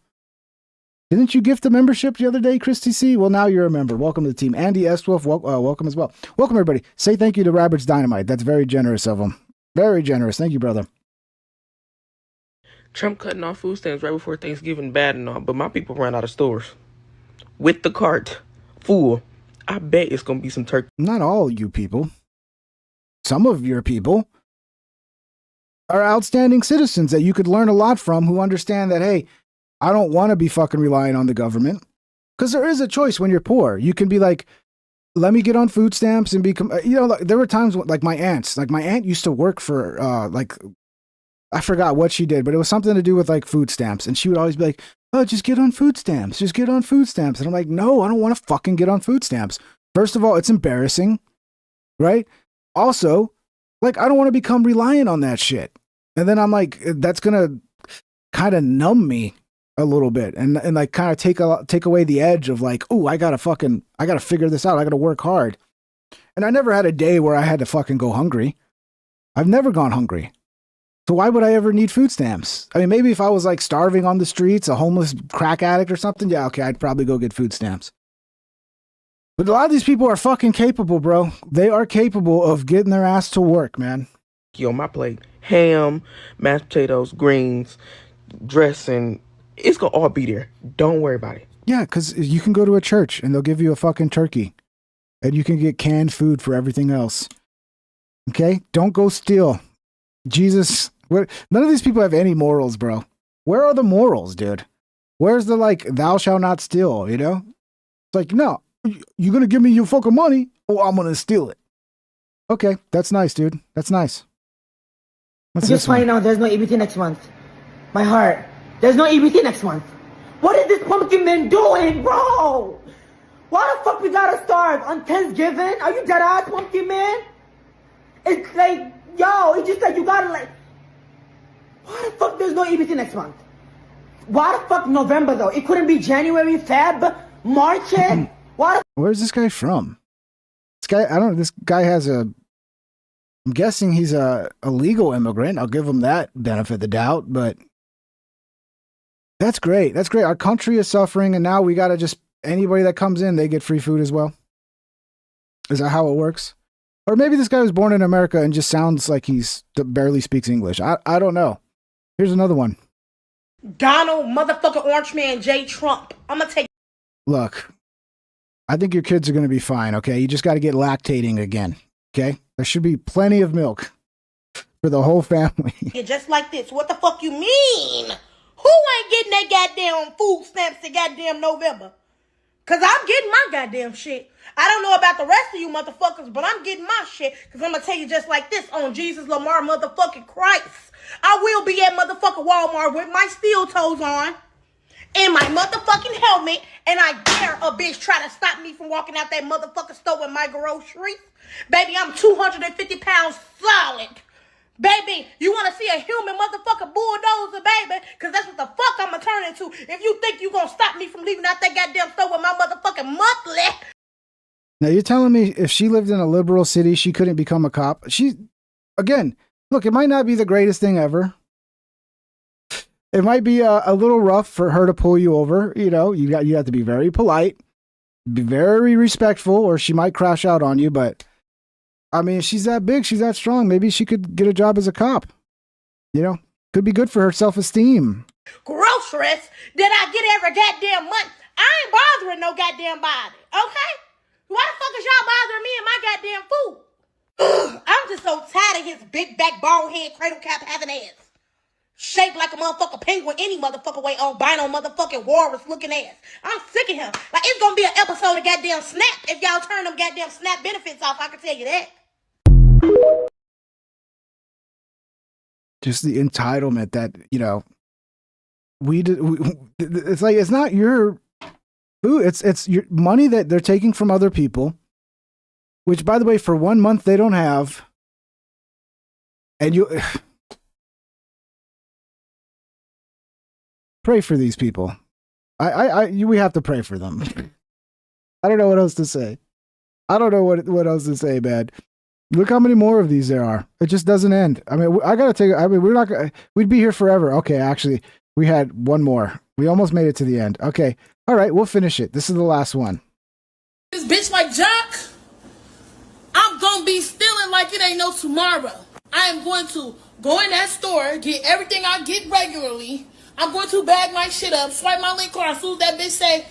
S1: Didn't you gift a membership the other day, Christy C? Well, now you're a member. Welcome to the team. Andy Estwolf, welcome as well. Welcome, everybody. Say thank you to Rabbits Dynamite. That's very generous of him. Very generous. Thank you, brother.
S4: Trump cutting off food stamps right before Thanksgiving, bad and all, but my people ran out of stores. With the cart full, I bet it's going to be some turkey.
S1: Not all you people. Some of your people are outstanding citizens that you could learn a lot from who understand that, hey, I don't want to be fucking relying on the government. Because there is a choice when you're poor. You can be like, let me get on food stamps and become, there were times when, like my aunt used to work for, I forgot what she did, but it was something to do with like food stamps. And she would always be like, oh, just get on food stamps. Just get on food stamps. And I'm like, no, I don't want to fucking get on food stamps. First of all, it's embarrassing, right? Also, like, I don't want to become reliant on that shit. And then I'm like, that's going to kind of numb me a little bit and like kind of take away the edge of like, oh, I got to figure this out. I got to work hard. And I never had a day where I had to fucking go hungry. I've never gone hungry. So why would I ever need food stamps? I mean, maybe if I was like starving on the streets, a homeless crack addict or something, yeah, okay, I'd probably go get food stamps. But a lot of these people are fucking capable, bro. They are capable of getting their ass to work, man.
S4: On my plate, ham, mashed potatoes, greens, dressing, it's gonna all be there. Don't worry about it.
S1: Yeah, because you can go to a church and they'll give you a fucking turkey. And you can get canned food for everything else. Okay? Don't go steal. Jesus, none of these people have any morals, bro. Where are the morals, dude? Where's the like, thou shalt not steal, you know? It's like, no, you're gonna give me your fucking money, or I'm gonna steal it. Okay, that's nice, dude. That's nice. What's
S6: Just find out there's no EBT next month. My heart. There's no EBT next month. What is this pumpkin man doing, bro? Why the fuck we gotta starve on Thanksgiving? Are you dead ass, pumpkin man? It's like, yo, it's just like you gotta like. Why the fuck there's no EBT next month? Why the fuck November though? It couldn't be January, Feb, March. Why?
S1: Where's this guy from? This guy has I'm guessing he's a legal immigrant. I'll give him that benefit of the doubt, but that's great. That's great. Our country is suffering, and now we gotta just anybody that comes in, they get free food as well. Is that how it works? Or maybe this guy was born in America and just sounds like he's barely speaks English. I don't know. Here's another one.
S6: Donald motherfucking Orange Man J. Trump. I'm gonna take.
S1: Look, I think your kids are gonna be fine. Okay, you just got to get lactating again. Okay, there should be plenty of milk for the whole family.
S6: Yeah, just like this. What the fuck you mean? Who ain't getting that goddamn food stamps in goddamn November? Cause I'm getting my goddamn shit. I don't know about the rest of you motherfuckers, but I'm getting my shit. Cause I'm gonna tell you just like this on Jesus Lamar motherfucking Christ. I will be at motherfucking Walmart with my steel toes on and my motherfucking helmet, and I dare a bitch try to stop me from walking out that motherfucking store with my groceries. Baby, I'm 250 pounds solid. Baby, you want to see a human motherfucking bulldozer, baby? Because that's what the fuck I'm going to turn into. If you think you going to stop me from leaving out that goddamn store with my motherfucking monthly.
S1: Now, you're telling me if she lived in a liberal city, she couldn't become a cop? Again, look, it might not be the greatest thing ever. It might be a little rough for her to pull you over. You know, you have to be very polite, be very respectful, or she might crash out on you, but... I mean, she's that big, she's that strong. Maybe she could get a job as a cop. You know, could be good for her self-esteem.
S6: Groceries that I get every goddamn month. I ain't bothering no goddamn body, okay? Why the fuck is y'all bothering me and my goddamn food? I'm just so tired of his big back, bald head, cradle cap having ass. Shaped like a motherfucking penguin any motherfucking way, albino motherfucking walrus looking ass. I'm sick of him. Like, it's gonna be an episode of goddamn Snap if y'all turn them goddamn Snap benefits off, I can tell you that.
S1: Just the entitlement that, you know, it's like, it's not your food. It's your money that they're taking from other people, which, by the way, for 1 month they don't have. And you pray for these people. We have to pray for them. I don't know what else to say. I don't know what else to say, man. Look how many more of these there are. It just doesn't end. I mean, we'd be here forever. Okay, actually, we had one more. We almost made it to the end. Okay. All right, we'll finish it. This is the last one.
S22: This bitch like Jack, I'm gonna be stealing like it ain't no tomorrow. I am going to go in that store, get everything I get regularly. I'm going to bag my shit up, swipe my link card. As soon as that bitch say,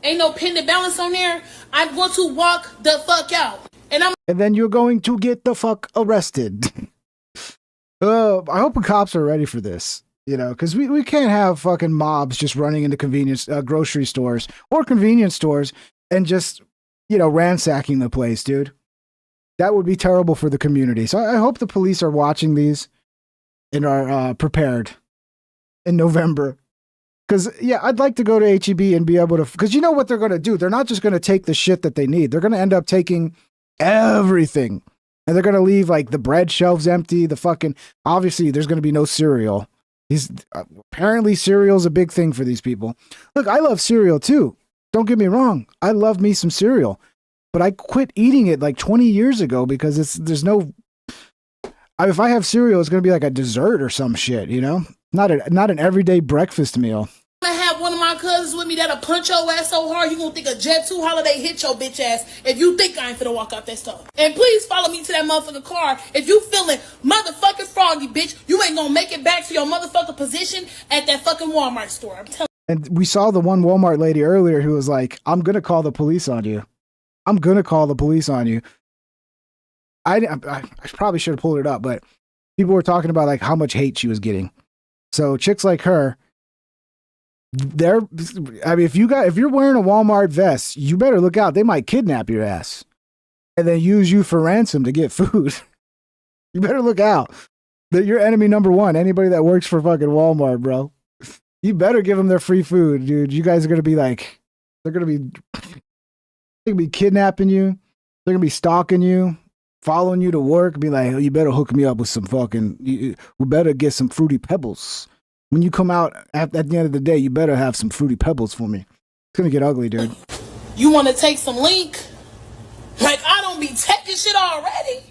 S22: ain't no pending balance on there, I'm going to walk the fuck out. And
S1: then you're going to get the fuck arrested. I hope the cops are ready for this, you know, because we can't have fucking mobs just running into convenience grocery stores or convenience stores and just ransacking the place, dude. That would be terrible for the community. So I hope the police are watching these and are prepared in November. Because, yeah, I'd like to go to HEB and be able to... Because you know what they're going to do? They're not just going to take the shit that they need. They're going to end up taking everything. And they're going to leave, like, the bread shelves empty, the fucking... Obviously, there's going to be no cereal. Apparently, cereal's a big thing for these people. Look, I love cereal, too. Don't get me wrong. I love me some cereal. But I quit eating it like 20 years ago because there's no... if I have cereal, it's going to be like a dessert or some shit, Not an everyday breakfast meal.
S22: I have one of my cousins with me that'll punch your ass so hard you gonna think a Jet 2 holiday hit your bitch ass if you think I ain't finna walk out that stuff. And please follow me to that motherfucking car if you feeling motherfucking froggy, bitch. You ain't gonna make it back to your motherfucking position at that fucking Walmart store. I'm telling you.
S1: And we saw the one Walmart lady earlier who was like, I'm gonna call the police on you. I'm gonna call the police on you. I probably should have pulled it up, but people were talking about like how much hate she was getting. So chicks like her, if you're wearing a Walmart vest, you better look out. They might kidnap your ass and then use you for ransom to get food. You better look out. That you're enemy number one. Anybody that works for fucking Walmart, bro. You better give them their free food, dude. You guys are gonna be like, they're gonna be kidnapping you. They're gonna be stalking you, following you to work, be like, oh, you better hook me up with some we better get some Fruity Pebbles. When you come out at the end of the day, you better have some Fruity Pebbles for me. It's gonna get ugly, dude.
S22: You wanna take some link? Like, I don't be taking shit already.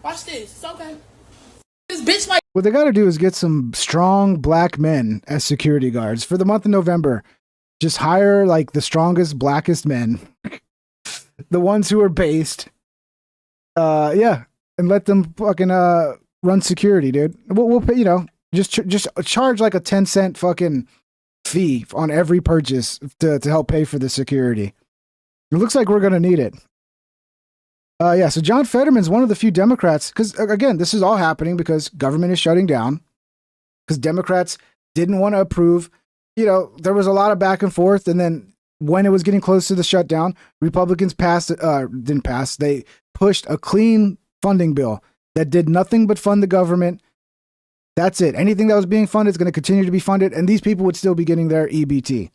S22: Watch this. It's okay. This bitch might...
S1: What they gotta do is get some strong black men as security guards for the month of November. Just hire like the strongest, blackest men. The ones who are based. Yeah, and let them fucking run security, dude. We'll pay, just charge like a 10-cent fucking fee on every purchase to help pay for the security. It looks like we're gonna need it. Yeah, so John Fetterman's one of the few Democrats, because again, this is all happening because government is shutting down, because Democrats didn't want to approve. There was a lot of back and forth, and then when it was getting close to the shutdown, Republicans didn't pass. They pushed a clean funding bill that did nothing but fund the government. That's it. Anything that was being funded is going to continue to be funded, and these people would still be getting their EBT.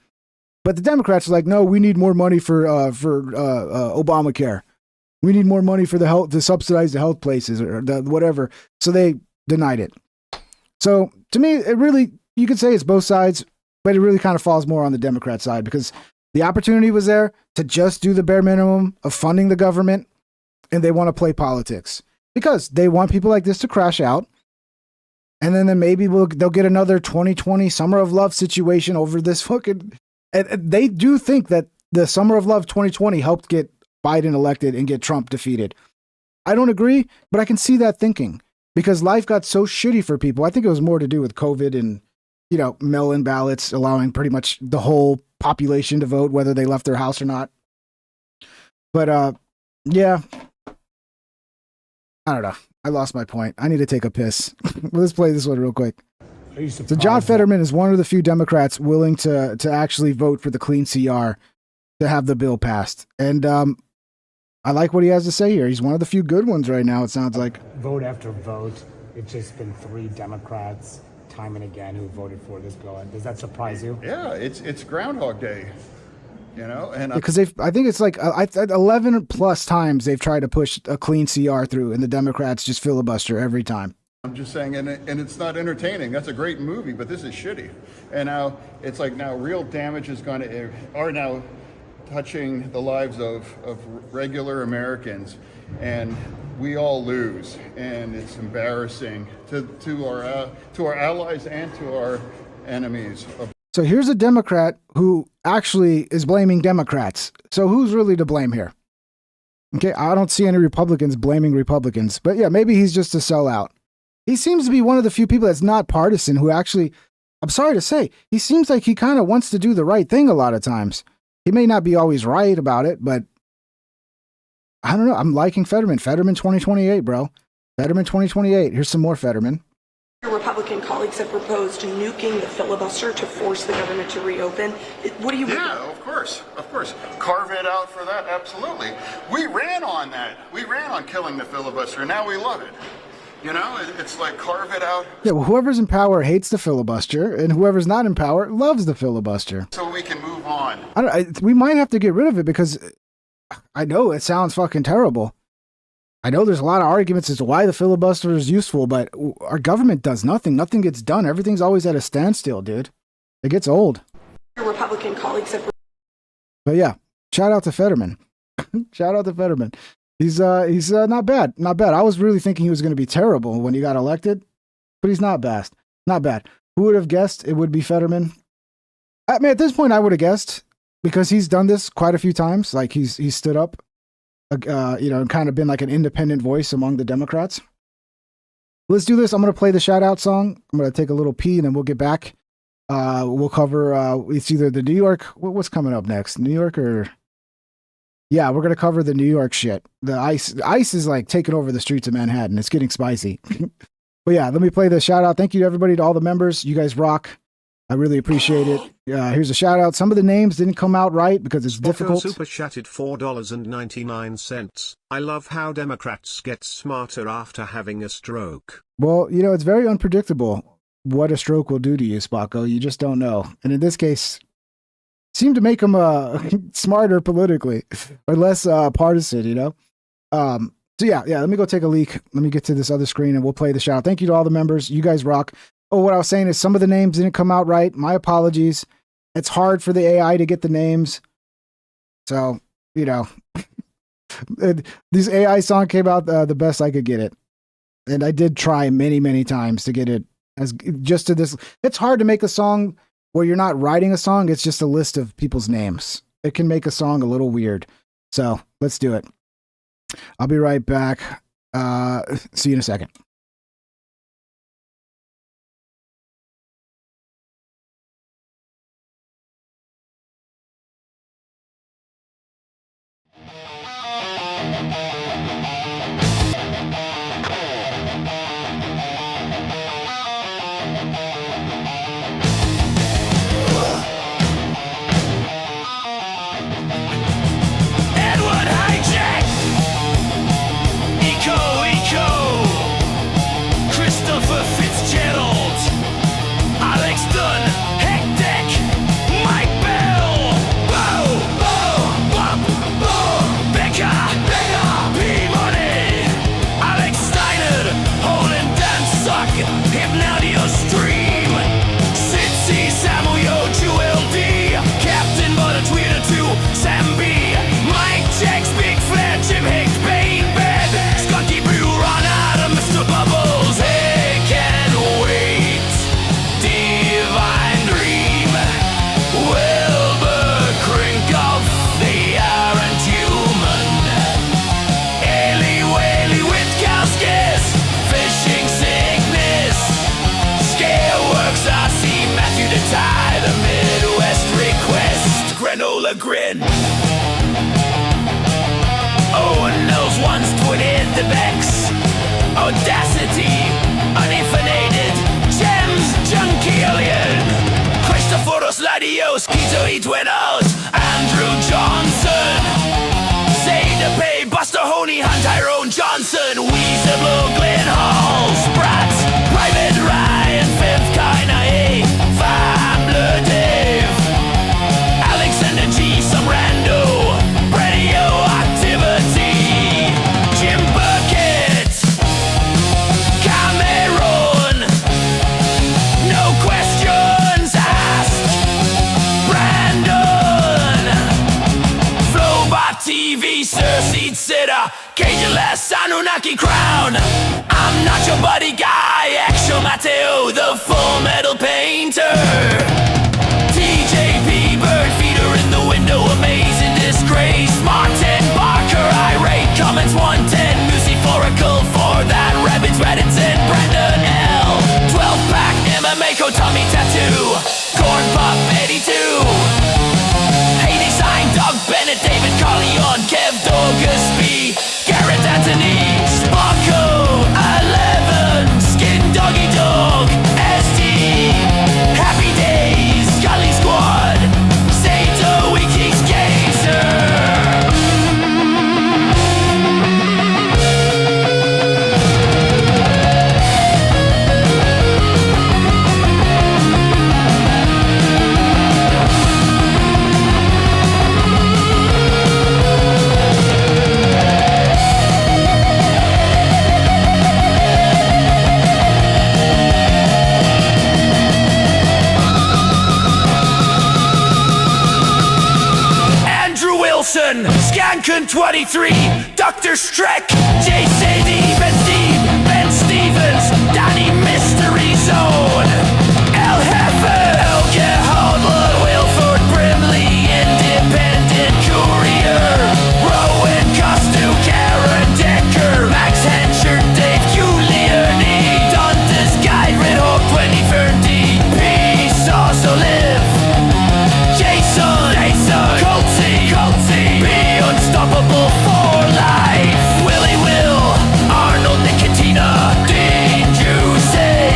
S1: But the Democrats are like, no, we need more money for Obamacare. We need more money for the health to subsidize the health places or whatever. So they denied it. So to me, you could say it's both sides, but it really kind of falls more on the Democrat side because the opportunity was there to just do the bare minimum of funding the government, and they want to play politics because they want people like this to crash out. And then maybe they'll get another 2020 Summer of Love situation over this fucking... And they do think that the Summer of Love 2020 helped get Biden elected and get Trump defeated. I don't agree, but I can see that thinking because life got so shitty for people. I think it was more to do with COVID and, mail-in ballots allowing pretty much the whole population to vote, whether they left their house or not. But, yeah. I don't know. I lost my point. I need to take a piss. Let's play this one real quick. So John Fetterman is one of the few Democrats willing to actually vote for the clean CR to have the bill passed. And I like what he has to say here. He's one of the few good ones right now, it sounds like.
S5: Vote after vote. It's just been 3 Democrats time and again who voted for this bill. Does that surprise you?
S8: Yeah, it's Groundhog Day. And
S1: because I think it's like 11 plus times they've tried to push a clean CR through, and the Democrats just filibuster every time.
S8: I'm just saying, and it's not entertaining. That's a great movie, but this is shitty. And now it's like real damage is are now touching the lives of regular Americans, and we all lose, and it's embarrassing to our allies and to our enemies.
S1: So here's a Democrat who actually is blaming Democrats. So who's really to blame here? Okay, I don't see any Republicans blaming Republicans, but yeah, maybe he's just a sellout. He seems to be one of the few people that's not partisan who actually, I'm sorry to say, he seems like he kind of wants to do the right thing a lot of times. He may not be always right about it, but I don't know. I'm liking Fetterman. Fetterman 2028, bro. Fetterman 2028. Here's some more Fetterman.
S10: Republican colleagues have proposed nuking the filibuster to force the government to reopen. What do you?
S8: Yeah, of course. Carve it out for that, absolutely. We ran on that. We ran on killing the filibuster, and now we love it. You know, it's like carve it out.
S1: Yeah, well, whoever's in power hates the filibuster, and whoever's not in power loves the filibuster.
S8: So we can move on.
S1: We might have to get rid of it because I know it sounds fucking terrible. I know there's a lot of arguments as to why the filibuster is useful, but our government does nothing. Nothing gets done. Everything's always at a standstill, dude. It gets old.
S10: Republican colleagues have.
S1: But yeah, shout out to Fetterman. Shout out to Fetterman. He's not bad. Not bad. I was really thinking he was going to be terrible when he got elected, but he's not bad. Not bad. Who would have guessed it would be Fetterman? I mean, at this point, I would have guessed because he's done this quite a few times. Like he's stood up, and kind of been like an independent voice among the Democrats. Let's do this. I'm going to play the shout out song. I'm going to take a little pee and then we'll get back. We'll cover, it's either the New York, what's coming up next? New York or... Yeah, we're going to cover the New York shit. The ICE is like taking over the streets of Manhattan. It's getting spicy. But yeah, let me play the shout out. Thank you to everybody, to all the members. You guys rock. I really appreciate it. Here's a shout out. Some of the names didn't come out right because it's difficult.
S7: Super chatted $4.99. I love how Democrats get smarter after having a stroke.
S1: Well, it's very unpredictable what a stroke will do to you, Spocko. You just don't know. And in this case, seemed to make them smarter politically or less partisan, So yeah, let me go take a leak. Let me get to this other screen and we'll play the shout out. Thank you to all the members. You guys rock. Oh, what I was saying is some of the names didn't come out right. My apologies. It's hard for the AI to get the names. So, this AI song came out the best I could get it. And I did try many, many times to get it just to this. It's hard to make a song where you're not writing a song. It's just a list of people's names. It can make a song a little weird. So let's do it. I'll be right back. See you in a second.
S12: Grin. Owen Mills once tweeted the Bex. Audacity, uninfinated, Gems, Junkie Alien, Christophoros Ladios, Kito Eatwinos, Andrew Johnson, Zayda Pay, Buster Honey, Hunt Tyrone Johnson, Weezer, Glenn Hall, Sprat, Private Ryan, Fifth Kinda A, Fambler Dave, Alexander G, some rando, radioactivity, Jim Burkett, Cameron, no questions asked, Brandon, Flowbot TV, Cersei Sitter, Cageless, Anunnaki Crown, I'm not your buddy guy, Actual Mateo, the Full Metal Painter, TJP, Bird Feeder in the window, Amazing Disgrace, Martin Barker, Irate, Comments 110, Musifortical for that, Rabbits, Reddits, and Brendan L, 12-pack, MMA, Tommy Tattoo, Corn Pop 82, Haiti Sign, Doug Bennett, David Carleon, Kev Dogasby, Garrett Anthony, Sparko, 11, Skin Doggy Dog, Jason, Scankun 23, Dr. Streck, Jason, Ben Steve, Ben Stevens, Danny Mystery Zone, El Jefe, Elke Hallwood, Wilford Brimley, Independent Courier, Rowan Costu, Karen Decker, Max Hencher, Dave Giuliani, Dante's Guide, Red Hawk 2030, Peace also live, Jason, Coltsy, be unstoppable for life, Willie Will, Arnold Nicotina, Dean Juicy,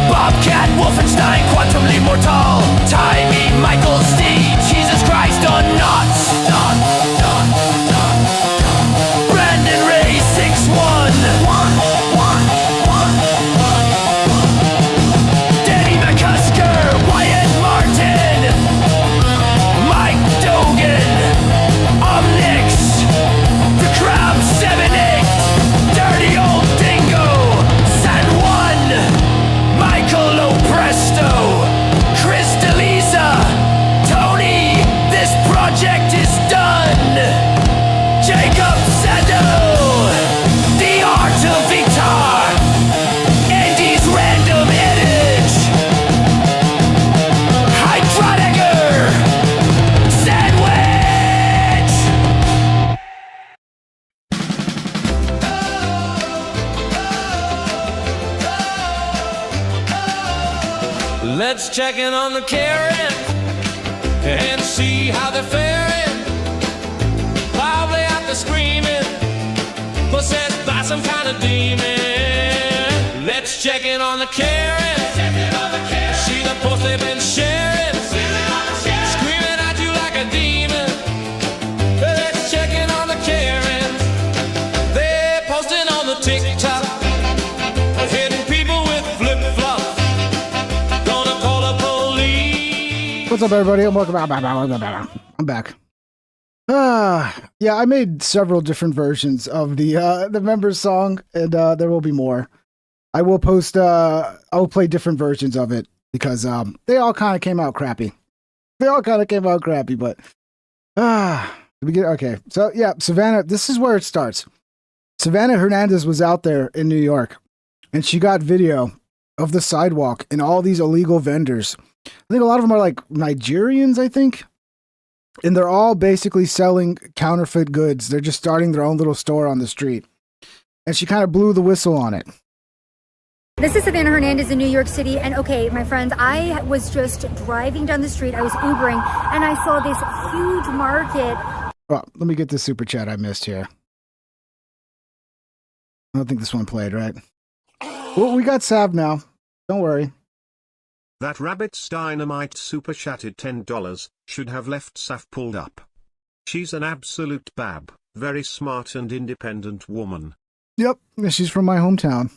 S12: Bobcat, Wolfenstein, Quantum Leap Mortal, Timey, Michael Steed, Jesus Christ on knots, Brandon Ray 6-1, Danny McCusker, Wyatt Martin, Mike Dogan, Omnix, The Crab 7-8, Dirty Old Dingo, San Juan, Michael Opresto, Chris DeLisa, Tony, this project is done, Jacob Sando, The Art of Vitar, Andy's Random Edge, Hydrodegger, Sandwich!
S3: Let's check in on the Karen and see how they're faring. Probably out there screaming, possessed by some kind of demon. Let's check in on the Karen. See the post they've been sharing, screaming at you like a demon. Let's check in on the Karen. They're posting on the TikTok, hitting people with flip-flops.
S1: What's up, everybody? I'm back. Yeah, I made several different versions of the members song, and there will be more. I will post. I will play different versions of it because they all kind of came out crappy. But okay. So yeah, Savannah. This is where it starts. Savannah Hernandez was out there in New York, and she got video of the sidewalk and all these illegal vendors. I think a lot of them are like Nigerians, I think. And they're all basically selling counterfeit goods. They're just starting their own little store on the street. And she kind of blew the whistle on it.
S13: This is Savannah Hernandez in New York City. And okay, my friends, I was just driving down the street. I was Ubering and I saw this huge market.
S1: Oh, let me get this super chat I missed here. I don't think this one played, right? Well, we got Sav now. Don't worry.
S7: That Rabbit's Dynamite super chatted $10, should have left Saf pulled up. She's an absolute bab, very smart and independent woman.
S1: Yep, she's from my hometown.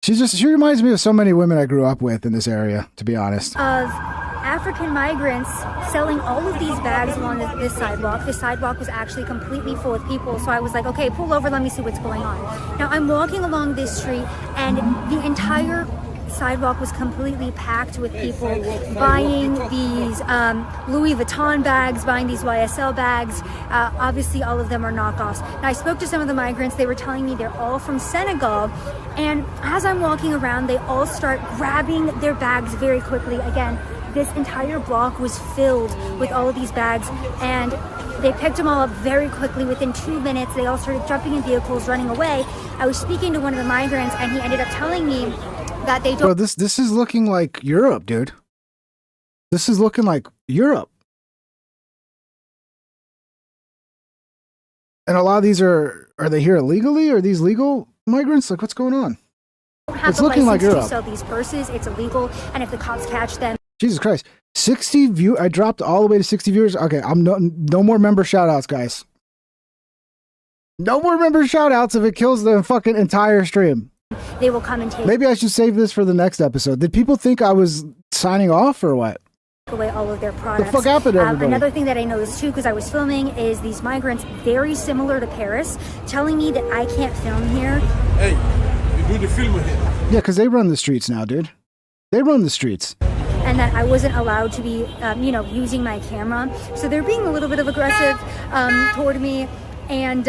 S1: She reminds me of so many women I grew up with in this area, to be honest.
S13: Of African migrants selling all of these bags along this sidewalk. The sidewalk was actually completely full of people, so I was like, okay, pull over, let me see what's going on. Now, I'm walking along this street, and the entire sidewalk was completely packed with people buying these Louis Vuitton bags, buying these YSL bags. Obviously, all of them are knockoffs. Now, I spoke to some of the migrants. They were telling me they're all from Senegal. And as I'm walking around, they all start grabbing their bags very quickly. Again, this entire block was filled with all of these bags. And they picked them all up very quickly. Within 2 minutes, they all started jumping in vehicles, running away. I was speaking to one of the migrants, and he ended up telling me that they don't.
S1: Bro, this is looking like Europe, dude. This is looking like Europe. And a lot of these are they here illegally? Are these legal migrants? Like, what's going on?
S13: Have
S1: It's
S13: the
S1: looking like
S13: license
S1: Europe.
S13: to sell these purses. It's illegal, and if the cops catch them,
S1: Jesus Christ. 60 view. I dropped all the way to 60 viewers. Okay, I'm no more member shout outs, guys. No more member shout outs if it kills the fucking entire stream.
S13: they will come and take
S1: Maybe I should save this for the next episode. Did people think I was signing off or what?
S13: away all of their products.
S1: fuck happened to everybody?
S13: Another thing that I noticed too, because I was filming, is these migrants, very similar to Paris, telling me that I can't film here.
S1: Hey, you do the film here. Yeah, because they run the streets now, dude. They run the streets.
S13: And and that I wasn't allowed to be, you know, using my camera. So they're being a little bit of aggressive toward me, and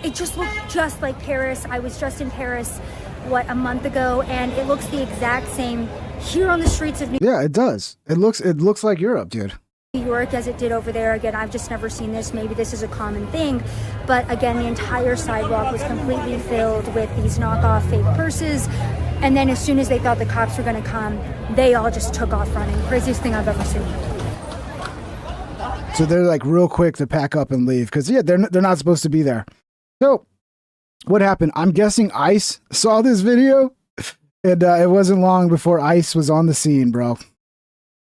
S13: it just looked just like Paris. I was just in Paris, what, a month ago, and it looks the exact same here on the streets of New York.
S1: Yeah, it does. It looks like Europe, dude.
S13: New York as it did over there. Again, I've just never seen this. Maybe this is a common thing, but again, the entire sidewalk was completely filled with these knockoff fake purses. And then as soon as they thought the cops were going to come, they all just took off running. Craziest thing I've ever seen.
S1: So they're like real quick to pack up and leave because, yeah, they're not supposed to be there. So what happened? I'm guessing ICE saw this video, and it wasn't long before ICE was on the scene, bro.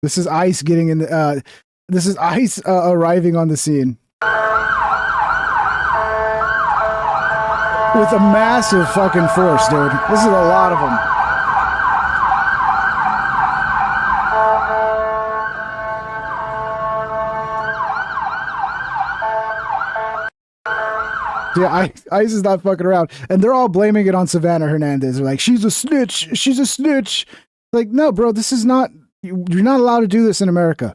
S1: This is ICE getting in the, this is ICE arriving on the scene. With a massive fucking force, dude. This is a lot of them. Yeah, ICE is not fucking around. And they're all blaming it on Savannah Hernandez. They're like, she's a snitch. She's a snitch. Like, no, bro, this is not, you're not allowed to do this in America.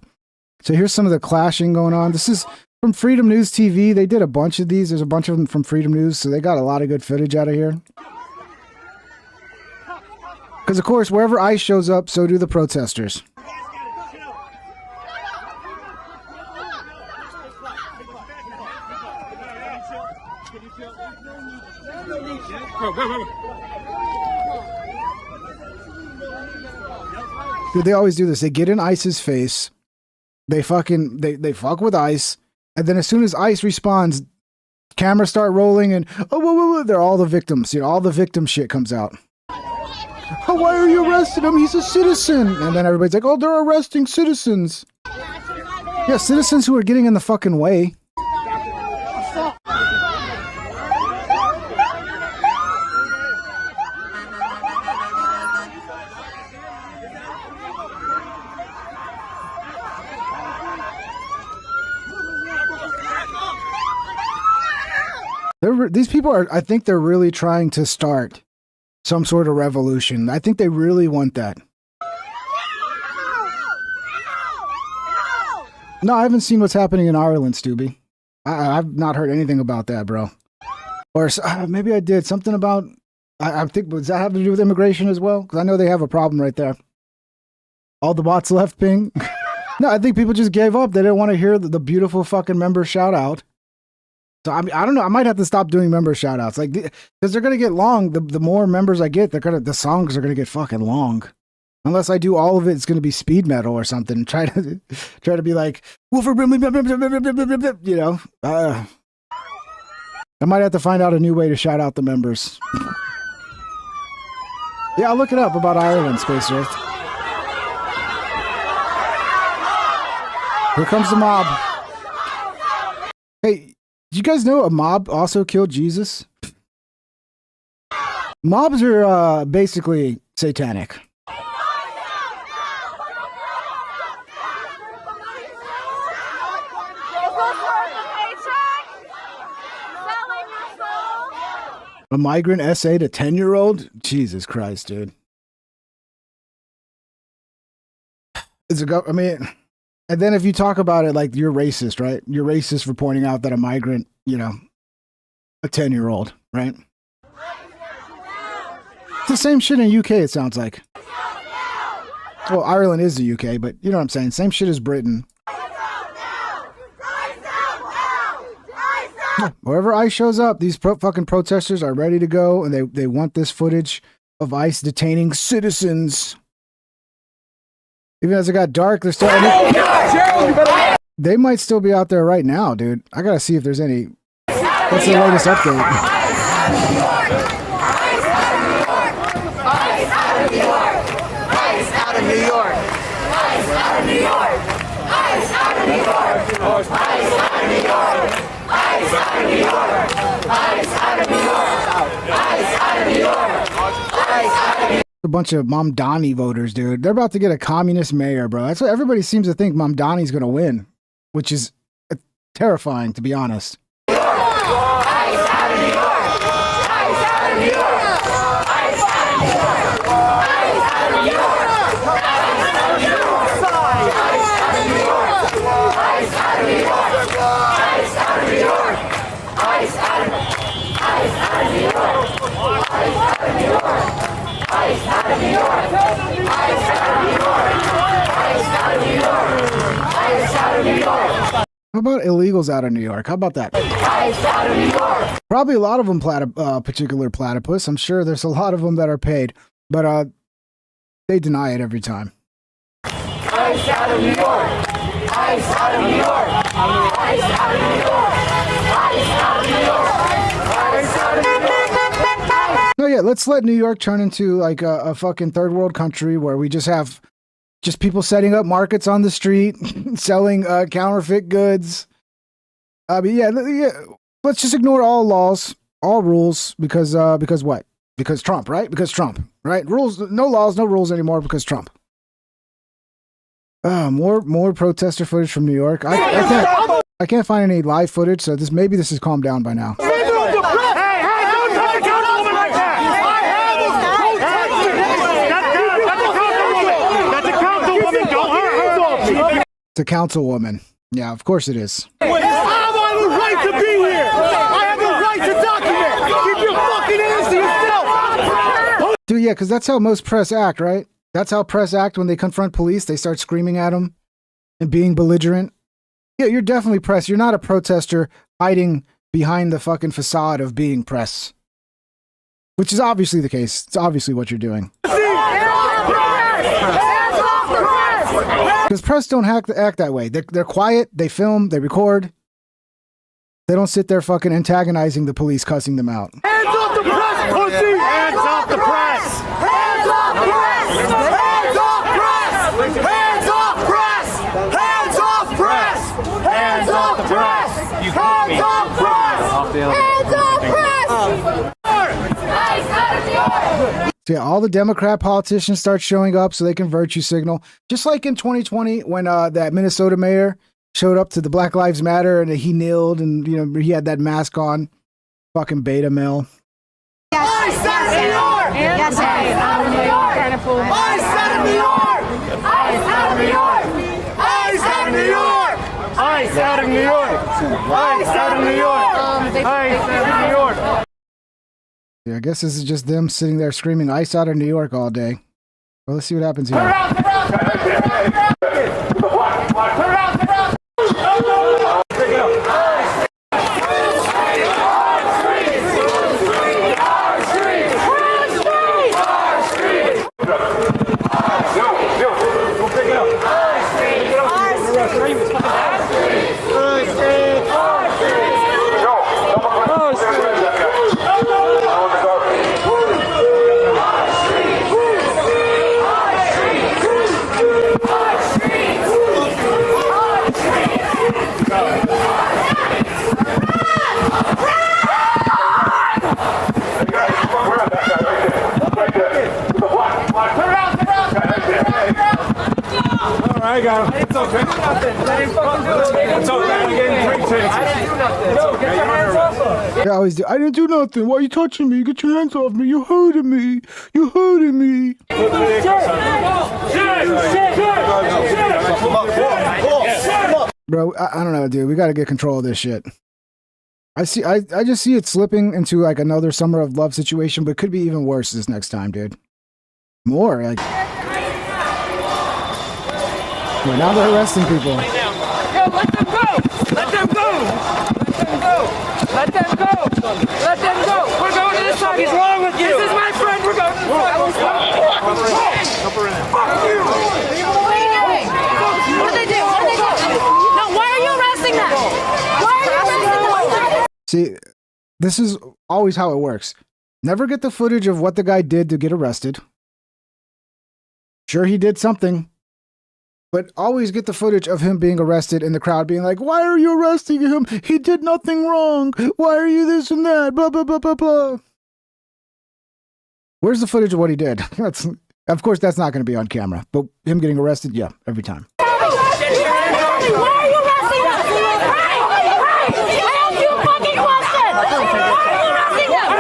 S1: So here's some of the clashing going on. This is from Freedom News TV. They did a bunch of these. There's a bunch of them from Freedom News. So they got a lot of good footage out of here. Because, of course, wherever ICE shows up, so do the protesters. Dude, they always do this. They get in ICE's face. They fuck with ICE. And then as soon as ICE responds, cameras start rolling and they're all the victims. You know, all the victim shit comes out. Oh, why are you arresting him? He's a citizen. And then everybody's like, oh, they're arresting citizens. Yeah, citizens who are getting in the fucking way. These people are, I think they're really trying to start some sort of revolution. I think they really want that. No, I haven't seen what's happening in Ireland, Stubby. I've not heard anything about that, bro. Or maybe I did. Something about, I think, does that have to do with immigration as well? Because I know they have a problem right there. All the bots left, Ping. No, I think people just gave up. They didn't want to hear the beautiful fucking member shout out. So I mean, I don't know. I might have to stop doing member shout outs, like, because they're gonna get long. The more members I get, the songs are gonna get fucking long. Unless I do all of it, it's gonna be speed metal or something. Try to be like Wilford Brimley, you know. I might have to find out a new way to shout out the members. Yeah, I'll look it up about Ireland, Space Earth. Here comes the mob. Hey. Did you guys know a mob also killed Jesus? Mobs are basically satanic. A migrant essay to 10-year-old? Jesus Christ, dude. I mean... And then if you talk about it like you're racist, right? You're racist for pointing out that a migrant, you know, a 10-year-old, right? It's the same shit in UK, it sounds like. Well, Ireland is the UK, but you know what I'm saying? Same shit as Britain. Wherever ICE shows up, these fucking protesters are ready to go, and they want this footage of ICE detaining citizens. Even as it got dark, they're still... They might still be out there right now, dude. I gotta see if there's any... What's the latest update? A bunch of Mamdani voters, dude. They're about to get a communist mayor, bro. That's what everybody seems to think. Mamdani's gonna win, which is terrifying, to be honest. about illegals out of New York? How about that?
S12: Ice out of New York.
S1: Probably a lot of them particular platypus. I'm sure there's a lot of them that are paid, but they deny it every time.
S12: Ice out of New York. Ice out of New York. Ice out of New York. Ice out of New York. Ice out of New York.
S1: No, yeah, let's let New York turn into like a fucking third world country where we just have people setting up markets on the street, selling counterfeit goods. Yeah, let's just ignore all laws, all rules, because what? Because Trump, right? Because Trump, right? Rules, no laws, no rules anymore because Trump. More protester footage from New York. I can't find any live footage, so maybe this has calmed down by now. It's a councilwoman. Yeah, of course it is.
S12: I have a right to be here. I have a right to document. Keep your fucking hands to yourself.
S1: Dude, yeah, because that's how most press act, right? That's how press act when they confront police. They start screaming at them and being belligerent. Yeah, you're definitely press. You're not a protester hiding behind the fucking facade of being press. Which is obviously the case. It's obviously what you're doing. Because press don't act that way. They're quiet, they film, they record. They don't sit there fucking antagonizing the police, cussing them out.
S12: Hands off the press, pussy! Hands off the press! Hands off press! Hands off press! Hands off press! Hands off press! Hands off press! Hands off press! Hands off press! Ice out of New York!
S1: So yeah, all the Democrat politicians start showing up so they can virtue signal. Just like in 2020 when that Minnesota mayor showed up to the Black Lives Matter and he kneeled and, you know, he had that mask on. Fucking beta male.
S12: Ice out of New York! Yes, ice out of New York! Ice out of New York! Ice out of New York! Ice out of New York! Ice out of New York! Ice out of New York! Ice out of New York!
S1: Yeah, I guess this is just them sitting there screaming ice out of New York all day. Well, let's see what happens here.
S12: I got him. It's okay. It's okay. I'm getting free chances. I didn't do nothing. Yo, get your hands off him.
S1: Yeah, I always do. I didn't do nothing. Why are you touching me? Get your hands off me. You're hurting me. You're hurting me. Bro, I don't know, dude. We got to get control of this shit. I just see it slipping into like another Summer of Love situation, but it could be even worse this next time, dude. More like. Well, now they're arresting people.
S12: Yo, let them go! Let them go! Let them go! Let them go! Let them go! We're going to this side. What's wrong with you? This is my friend. We're going to this side. Fuck you! What are you doing? What did they do? What did they do? No, why are you arresting them? Why are you arresting them?
S1: See, this is always how it works. Never get the footage of what the guy did to get arrested. Sure, he did something. But always get the footage of him being arrested and the crowd being like, why are you arresting him? He did nothing wrong. Why are you this and that? Blah, blah, blah, blah, blah. Where's the footage of what he did? Of course, that's not going to be on camera. But him getting arrested, yeah, every time.
S12: Why are you arresting us? I asked you a fucking question. Why are you arresting them?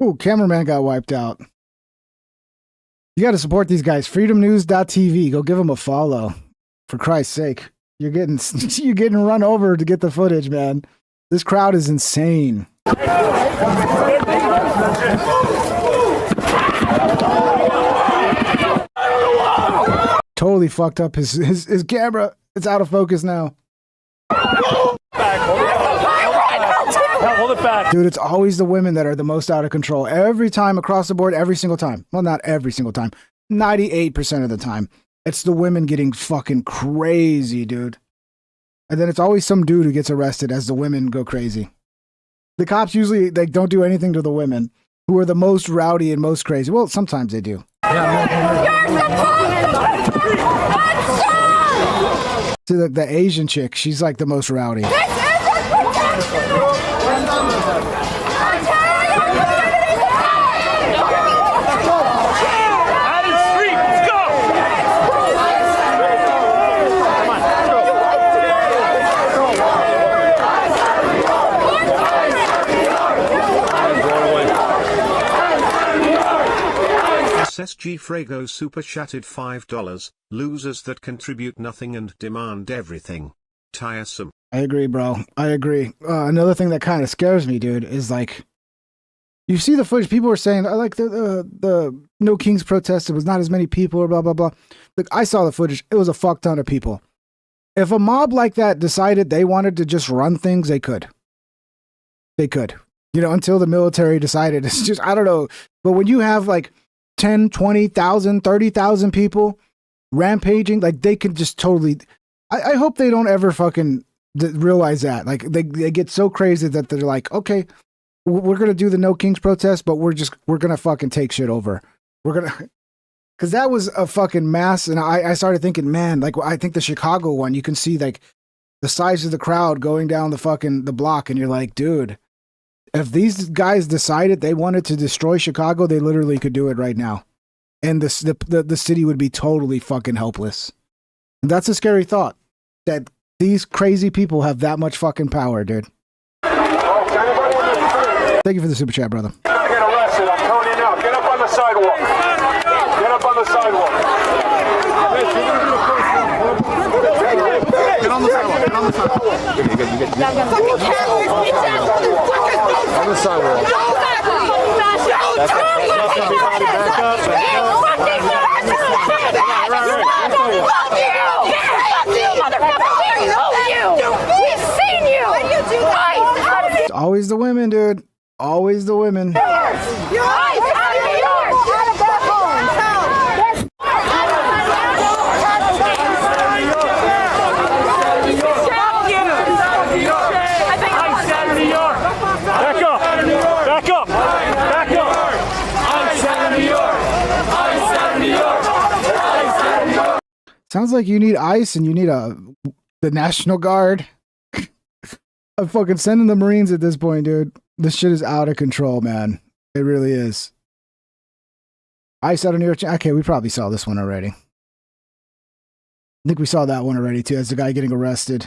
S1: Ooh, cameraman got wiped out. You got to support these guys. Freedomnews.tv. Go give them a follow. For Christ's sake. You're getting run over to get the footage, man. This crowd is insane. Totally fucked up his camera. It's out of focus now.
S14: Hold it back.
S1: Dude, it's always the women that are the most out of control. Every time across the board, every single time. Well, not every single time. 98% of the time. It's the women getting fucking crazy, dude. And then it's always some dude who gets arrested as the women go crazy. The cops usually don't do anything to the women who are the most rowdy and most crazy. Well, sometimes they do. See, the Asian chick, she's like the most rowdy.
S7: SSG Frago super chatted $5. Losers that contribute nothing and demand everything. Tiresome.
S1: I agree, bro. I agree. Another thing that kind of scares me, dude, is like, you see the footage. People were saying, I like the No Kings protest. It was not as many people or blah, blah, blah. Look, I saw the footage. It was a fuck ton of people. If a mob like that decided they wanted to just run things, they could. They could. You know, until the military decided. It's just, I don't know. But when you have like 10, 20,000, 30,000 people rampaging, like they could just totally, I hope they don't ever fucking realize that. Like they get so crazy that they're like, okay, we're going to do the No Kings protest, but we're going to fucking take shit over. Cause that was a fucking mass. And I started thinking, man, like I think the Chicago one, you can see like the size of the crowd going down the block. And you're like, dude, if these guys decided they wanted to destroy Chicago, they literally could do it right now. And the city would be totally fucking helpless. And that's a scary thought, that these crazy people have that much fucking power, dude. Thank you for the super chat, brother.
S14: Get arrested. I'm telling you now. Get up on the sidewalk. Get up on the sidewalk.
S8: Get on the sidewalk. Get on the sidewalk.
S14: On the sidewalk.
S1: It's always the women, dude. Always the women. Sounds like you need ICE and you need the National Guard. I'm fucking sending the Marines at this point, dude. This shit is out of control, man. It really is. ICE out of New York. Okay, we probably saw this one already. I think we saw that one already too. As the guy getting arrested.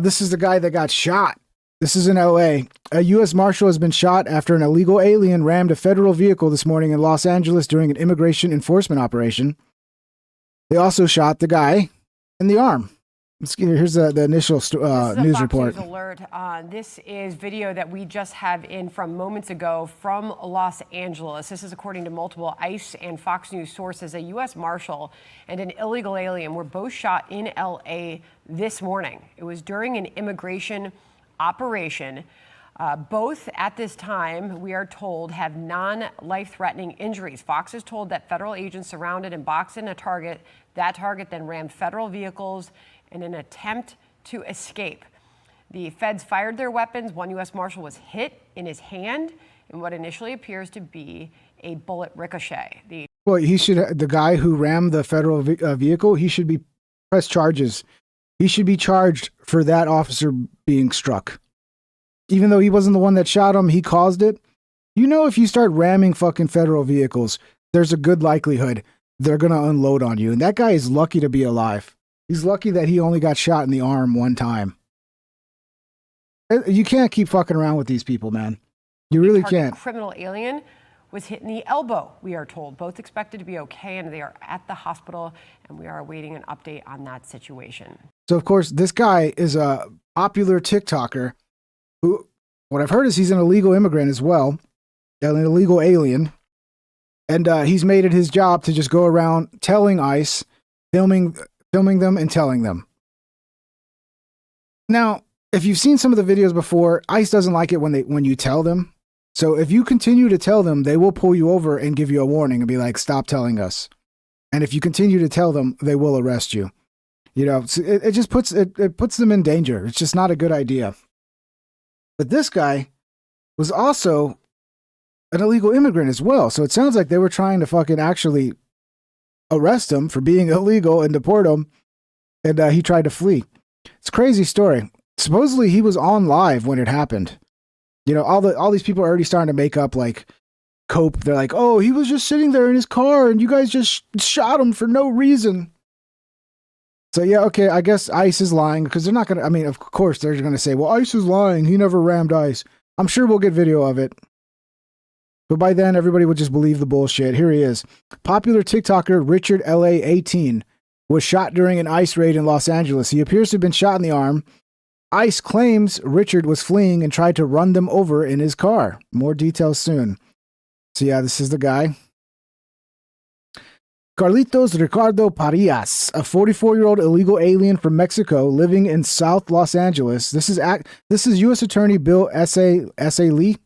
S1: This is the guy that got shot. This is in LA. A U.S. Marshal has been shot after an illegal alien rammed a federal vehicle this morning in Los Angeles during an immigration enforcement operation. They also shot the guy in the arm. Here's the initial news report.
S15: News alert. This is video that we just have in from moments ago from Los Angeles. This is according to multiple ICE and Fox News sources. A U.S. Marshal and an illegal alien were both shot in L.A. this morning. It was during an immigration operation. Both at this time, we are told, have non-life-threatening injuries. Fox is told that federal agents surrounded and boxed in a target. That target then rammed federal vehicles in an attempt to escape. The feds fired their weapons. One U.S. Marshal was hit in his hand in what initially appears to be a bullet ricochet.
S1: Well, the guy who rammed the federal vehicle, he should be pressed charges. He should be charged for that officer being struck. Even though he wasn't the one that shot him, he caused it. You know, if you start ramming fucking federal vehicles, there's a good likelihood they're going to unload on you. And that guy is lucky to be alive. He's lucky that he only got shot in the arm one time. You can't keep fucking around with these people, man. You really
S15: target
S1: can't.
S15: Criminal alien was hit in the elbow, we are told. Both expected to be okay, and they are at the hospital, and we are awaiting an update on that situation.
S1: So, of course, this guy is a popular TikToker who, what I've heard is he's an illegal immigrant as well, an illegal alien. And he's made it his job to just go around telling ICE, filming them and telling them. Now, if you've seen some of the videos before, ICE doesn't like it when you tell them. So if you continue to tell them, they will pull you over and give you a warning and be like, stop telling us. And if you continue to tell them, they will arrest you. You know, it just puts them in danger. It's just not a good idea. But this guy was also an illegal immigrant as well. So it sounds like they were trying to fucking actually arrest him for being illegal and deport him. And he tried to flee. It's a crazy story. Supposedly he was on live when it happened. You know, all these people are already starting to make up like cope. They're like, oh, he was just sitting there in his car and you guys just shot him for no reason. So, yeah, okay, I guess ICE is lying because they're not going to, I mean, of course, they're going to say, well, ICE is lying. He never rammed ICE. I'm sure we'll get video of it. But by then, everybody would just believe the bullshit. Here he is. Popular TikToker Richard LA 18 was shot during an ICE raid in Los Angeles. He appears to have been shot in the arm. ICE claims Richard was fleeing and tried to run them over in his car. More details soon. So, yeah, this is the guy. Carlitos Ricardo Parias, a 44-year-old illegal alien from Mexico living in South Los Angeles. This is U.S. Attorney Bill S.A. Lee.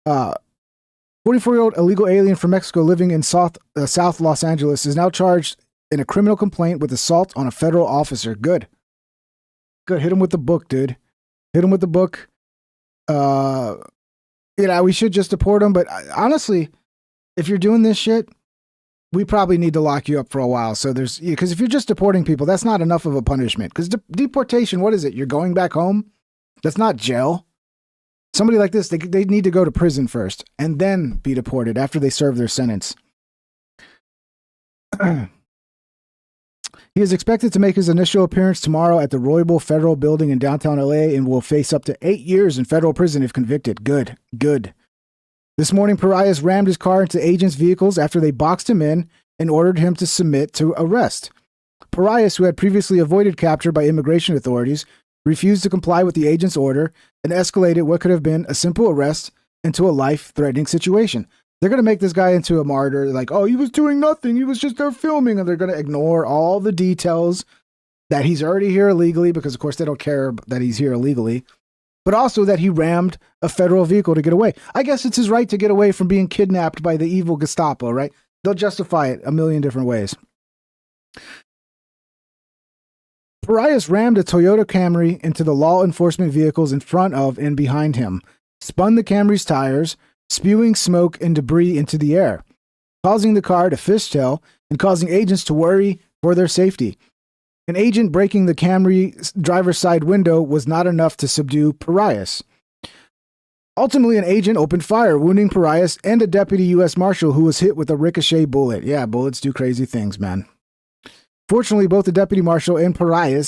S1: 44-year-old illegal alien from Mexico living in South Los Angeles is now charged in a criminal complaint with assault on a federal officer. Good. Hit him with the book, dude. Hit him with the book. We should just deport him. But honestly, if you're doing this shit, we probably need to lock you up for a while. So because if you're just deporting people, that's not enough of a punishment. Because deportation, what is it? You're going back home? That's not jail. Somebody like this, they need to go to prison first and then be deported after they serve their sentence. He is expected to make his initial appearance tomorrow at the Roybal Federal Building in downtown LA and will face up to 8 years in federal prison if convicted. Good. This morning, Parias rammed his car into agents' vehicles after they boxed him in ordered him to submit to arrest. Parias, who had previously avoided capture by immigration authorities, refused to comply with the agent's order and escalated what could have been a simple arrest into a life-threatening situation. They're going to make this guy into a martyr, like, oh, he was doing nothing, he was just there filming, and they're going to ignore all the details that he's already here illegally, because of course they don't care that he's here illegally, but also that he rammed a federal vehicle to get away. I guess it's his right to get away from being kidnapped by the evil Gestapo, right? They'll justify it a million different ways. Parias rammed a Toyota Camry into the law enforcement vehicles in front of and behind him, spun the Camry's tires, spewing smoke and debris into the air, causing the car to fishtail and causing agents to worry for their safety. An agent breaking the Camry driver's side window was not enough to subdue Parias. Ultimately, an agent opened fire, wounding Parias and a deputy U.S. Marshal who was hit with a ricochet bullet. Yeah, bullets do crazy things, man. Fortunately, both the deputy marshal and Pariah,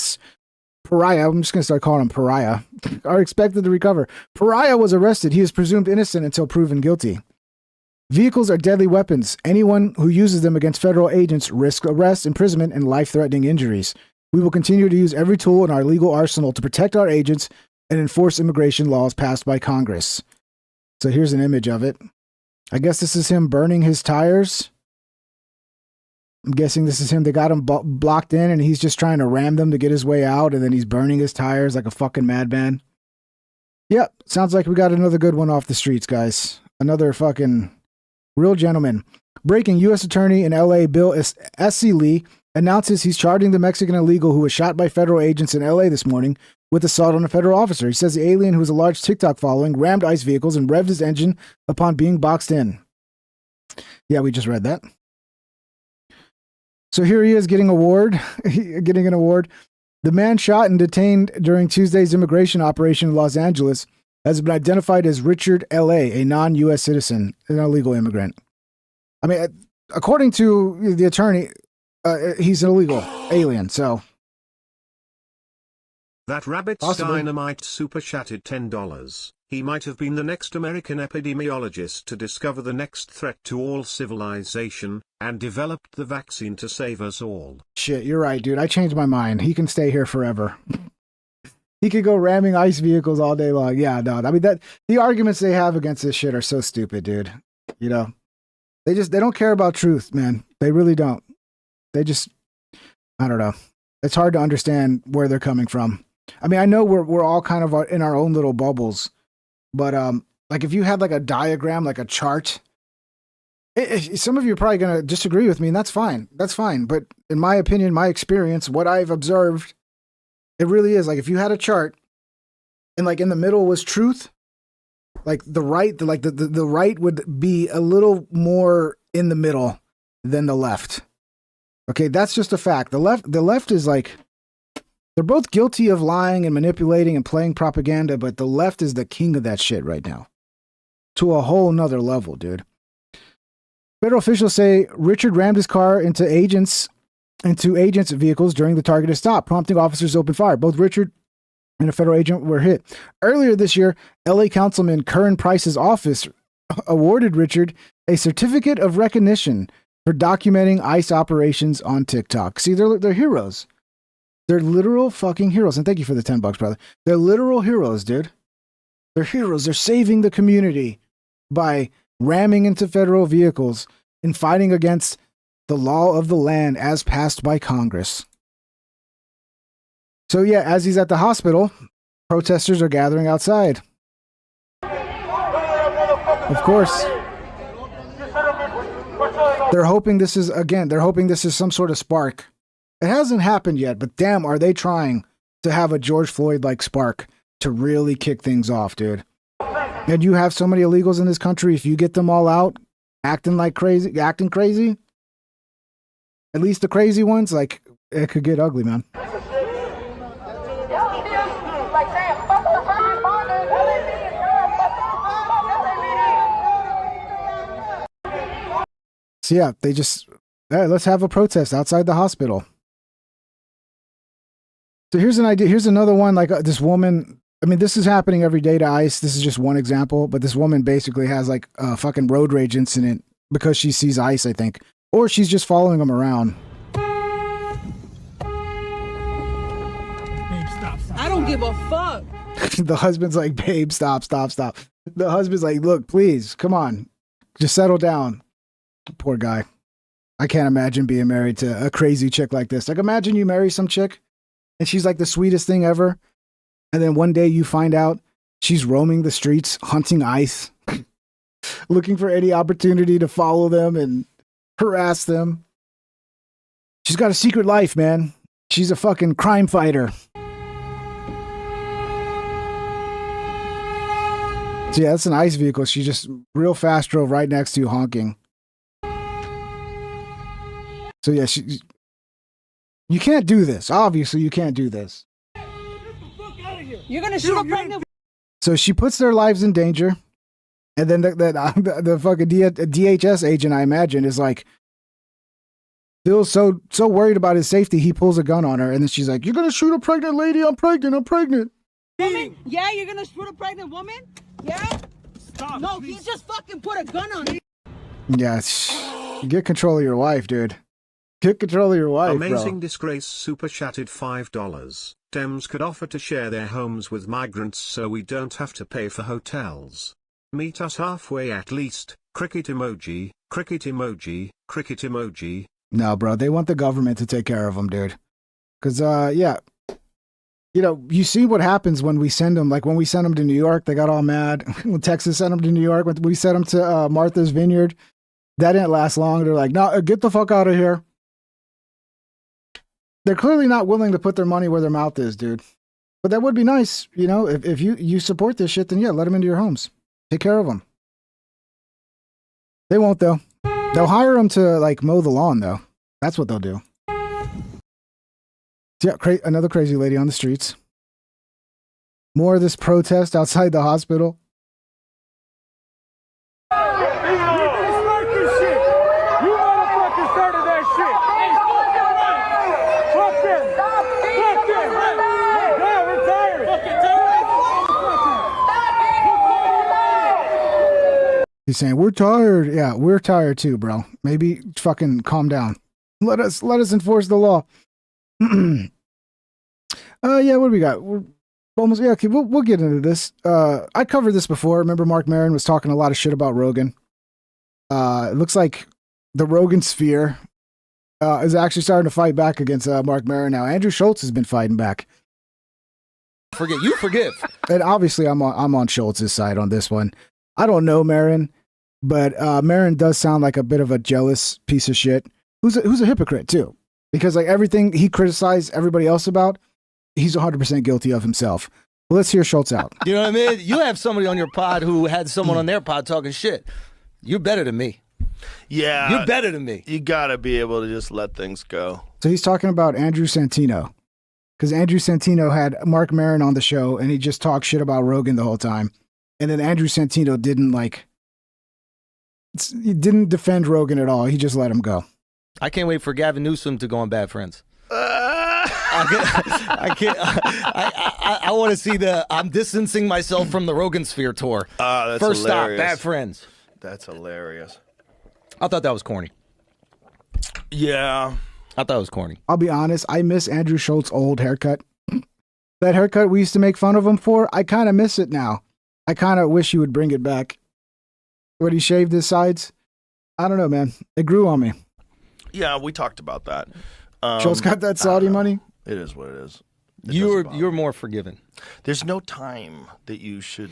S1: I'm just going to start calling him Pariah, are expected to recover. Pariah was arrested. He is presumed innocent until proven guilty. Vehicles are deadly weapons. Anyone who uses them against federal agents risks arrest, imprisonment, and life-threatening injuries. We will continue to use every tool in our legal arsenal to protect our agents and enforce immigration laws passed by Congress. So here's an image of it. I guess this is him burning his tires. I'm guessing this is him. They got him blocked in and he's just trying to ram them to get his way out, and then he's burning his tires like a fucking madman. Yep, sounds like we got another good one off the streets, guys. Another fucking real gentleman. Breaking, U.S. Attorney in L.A. Bill S.C. Lee announces he's charging the Mexican illegal who was shot by federal agents in L.A. this morning with assault on a federal officer. He says the alien, who has a large TikTok following, rammed ICE vehicles and revved his engine upon being boxed in. Yeah, we just read that. So here he is getting an award. The man shot and detained during Tuesday's immigration operation in Los Angeles has been identified as Richard L.A., a non-U.S. citizen, an illegal immigrant. I mean, according to the attorney, he's an illegal alien, so.
S7: That Rabbit's
S1: Possibly.
S7: Dynamite super chatted $10. He might have been the next American epidemiologist to discover the next threat to all civilization, and developed the vaccine to save us all.
S1: Shit, you're right, dude. I changed my mind. He can stay here forever. He could go ramming ICE vehicles all day long. Yeah, no. I mean, the arguments they have against this shit are so stupid, dude. You know? They don't care about truth, man. They really don't. They just, I don't know. It's hard to understand where they're coming from. I mean, I know we're all kind of in our own little bubbles, but like if you had like a diagram, like a chart, some of you are probably going to disagree with me, and that's fine. That's fine. But in my opinion, my experience, what I've observed, it really is like if you had a chart and like in the middle was truth, like the right, the right would be a little more in the middle than the left. Okay, that's just a fact. The left is like, they're both guilty of lying and manipulating and playing propaganda, but the left is the king of that shit right now. To a whole nother level, dude. Federal officials say Richard rammed his car into agents' vehicles during the targeted stop, prompting officers to open fire. Both Richard and a federal agent were hit. Earlier this year, LA Councilman Curran Price's office awarded Richard a certificate of recognition for documenting ICE operations on TikTok. See, they're heroes. They're literal fucking heroes. And thank you for the $10, brother. They're literal heroes, dude. They're heroes. They're saving the community by ramming into federal vehicles and fighting against the law of the land as passed by Congress. So yeah, as he's at the hospital, protesters are gathering outside. Of course. They're hoping this is some sort of spark. It hasn't happened yet, but damn, are they trying to have a George Floyd-like spark to really kick things off, dude. And you have so many illegals in this country, if you get them all out acting crazy, at least the crazy ones, like, it could get ugly, man. So yeah, let's have a protest outside the hospital. So here's an idea. Here's another one, like this woman. I mean, this is happening every day to ICE. This is just one example, but this woman basically has like a fucking road rage incident because she sees ICE, I think. Or she's just following them around.
S22: I don't give a fuck.
S1: The husband's like, babe, stop. The husband's like, look, please, come on. Just settle down. Poor guy. I can't imagine being married to a crazy chick like this. Like, imagine you marry some chick and she's like the sweetest thing ever. And then one day you find out she's roaming the streets, hunting ICE, looking for any opportunity to follow them and harass them. She's got a secret life, man. She's a fucking crime fighter. So yeah, that's an ICE vehicle. She just real fast drove right next to you, honking. So yeah, you can't do this. Obviously, you can't do this.
S22: You're gonna shoot a pregnant.
S1: So she puts their lives in danger, and then the fucking DHS agent, I imagine, is like, feels so worried about his safety, he pulls a gun on her, and then she's like, "You're gonna shoot a pregnant lady? I'm pregnant."
S22: Woman? Yeah, you're gonna shoot a pregnant woman? Yeah. Stop. No, please. He just fucking put a gun on her.
S1: Yeah, get control of your wife, dude. Get control of your wife,
S7: Amazing
S1: bro.
S7: Disgrace super chatted $5. Dems could offer to share their homes with migrants so we don't have to pay for hotels. Meet us halfway at least. Cricket emoji, cricket emoji, cricket emoji.
S1: No, bro, they want the government to take care of them, dude. Because, yeah. You know, you see what happens when we send them. Like, when we sent them to New York, they got all mad. When Texas sent them to New York, when we sent them to Martha's Vineyard, that didn't last long. They're like, no, get the fuck out of here. They're clearly not willing to put their money where their mouth is, dude. But that would be nice, you know, if you support this shit, then yeah, let them into your homes. Take care of them. They won't, though. They'll hire them to, like, mow the lawn, though. That's what they'll do. Yeah, another crazy lady on the streets. More of this protest outside the hospital. He's saying, we're tired. Yeah, we're tired too, bro. Maybe fucking calm down. Let us enforce the law. Yeah, what do we got? We're almost, yeah, okay, we'll get into this. I covered this before. Remember Mark Maron was talking a lot of shit about Rogan. It looks like the Rogan sphere is actually starting to fight back against Mark Maron now. Andrew Schultz has been fighting back.
S11: Forgive.
S1: And obviously I'm on Schultz's side on this one. I don't know Maron, but Maron does sound like a bit of a jealous piece of shit who's a hypocrite too, because like everything he criticized everybody else about, he's 100% guilty of himself. Well, let's hear Schultz out.
S11: You know what I mean? You have somebody on your pod who had someone on their pod talking shit. You're better than me.
S16: Yeah.
S11: You're better than me.
S16: You got to be able to just let things go.
S1: So he's talking about Andrew Santino, because Andrew Santino had Mark Maron on the show and he just talked shit about Rogan the whole time. And then Andrew Santino he didn't defend Rogan at all. He just let him go.
S11: I can't wait for Gavin Newsom to go on Bad Friends. I can't. I want to see I'm distancing myself from the Rogan Sphere tour.
S16: That's
S11: First
S16: hilarious.
S11: stop, Bad Friends.
S16: That's hilarious.
S11: I thought that was corny.
S16: Yeah.
S11: I thought it was corny.
S1: I'll be honest. I miss Andrew Schultz's old haircut. That haircut we used to make fun of him for, I kind of miss it now. I kind of wish he would bring it back. When he shaved his sides, I don't know, man. It grew on me.
S16: Yeah, we talked about that.
S1: Schultz got that Saudi money.
S16: It is what it is.
S11: You're more forgiving.
S16: There's no time that you should,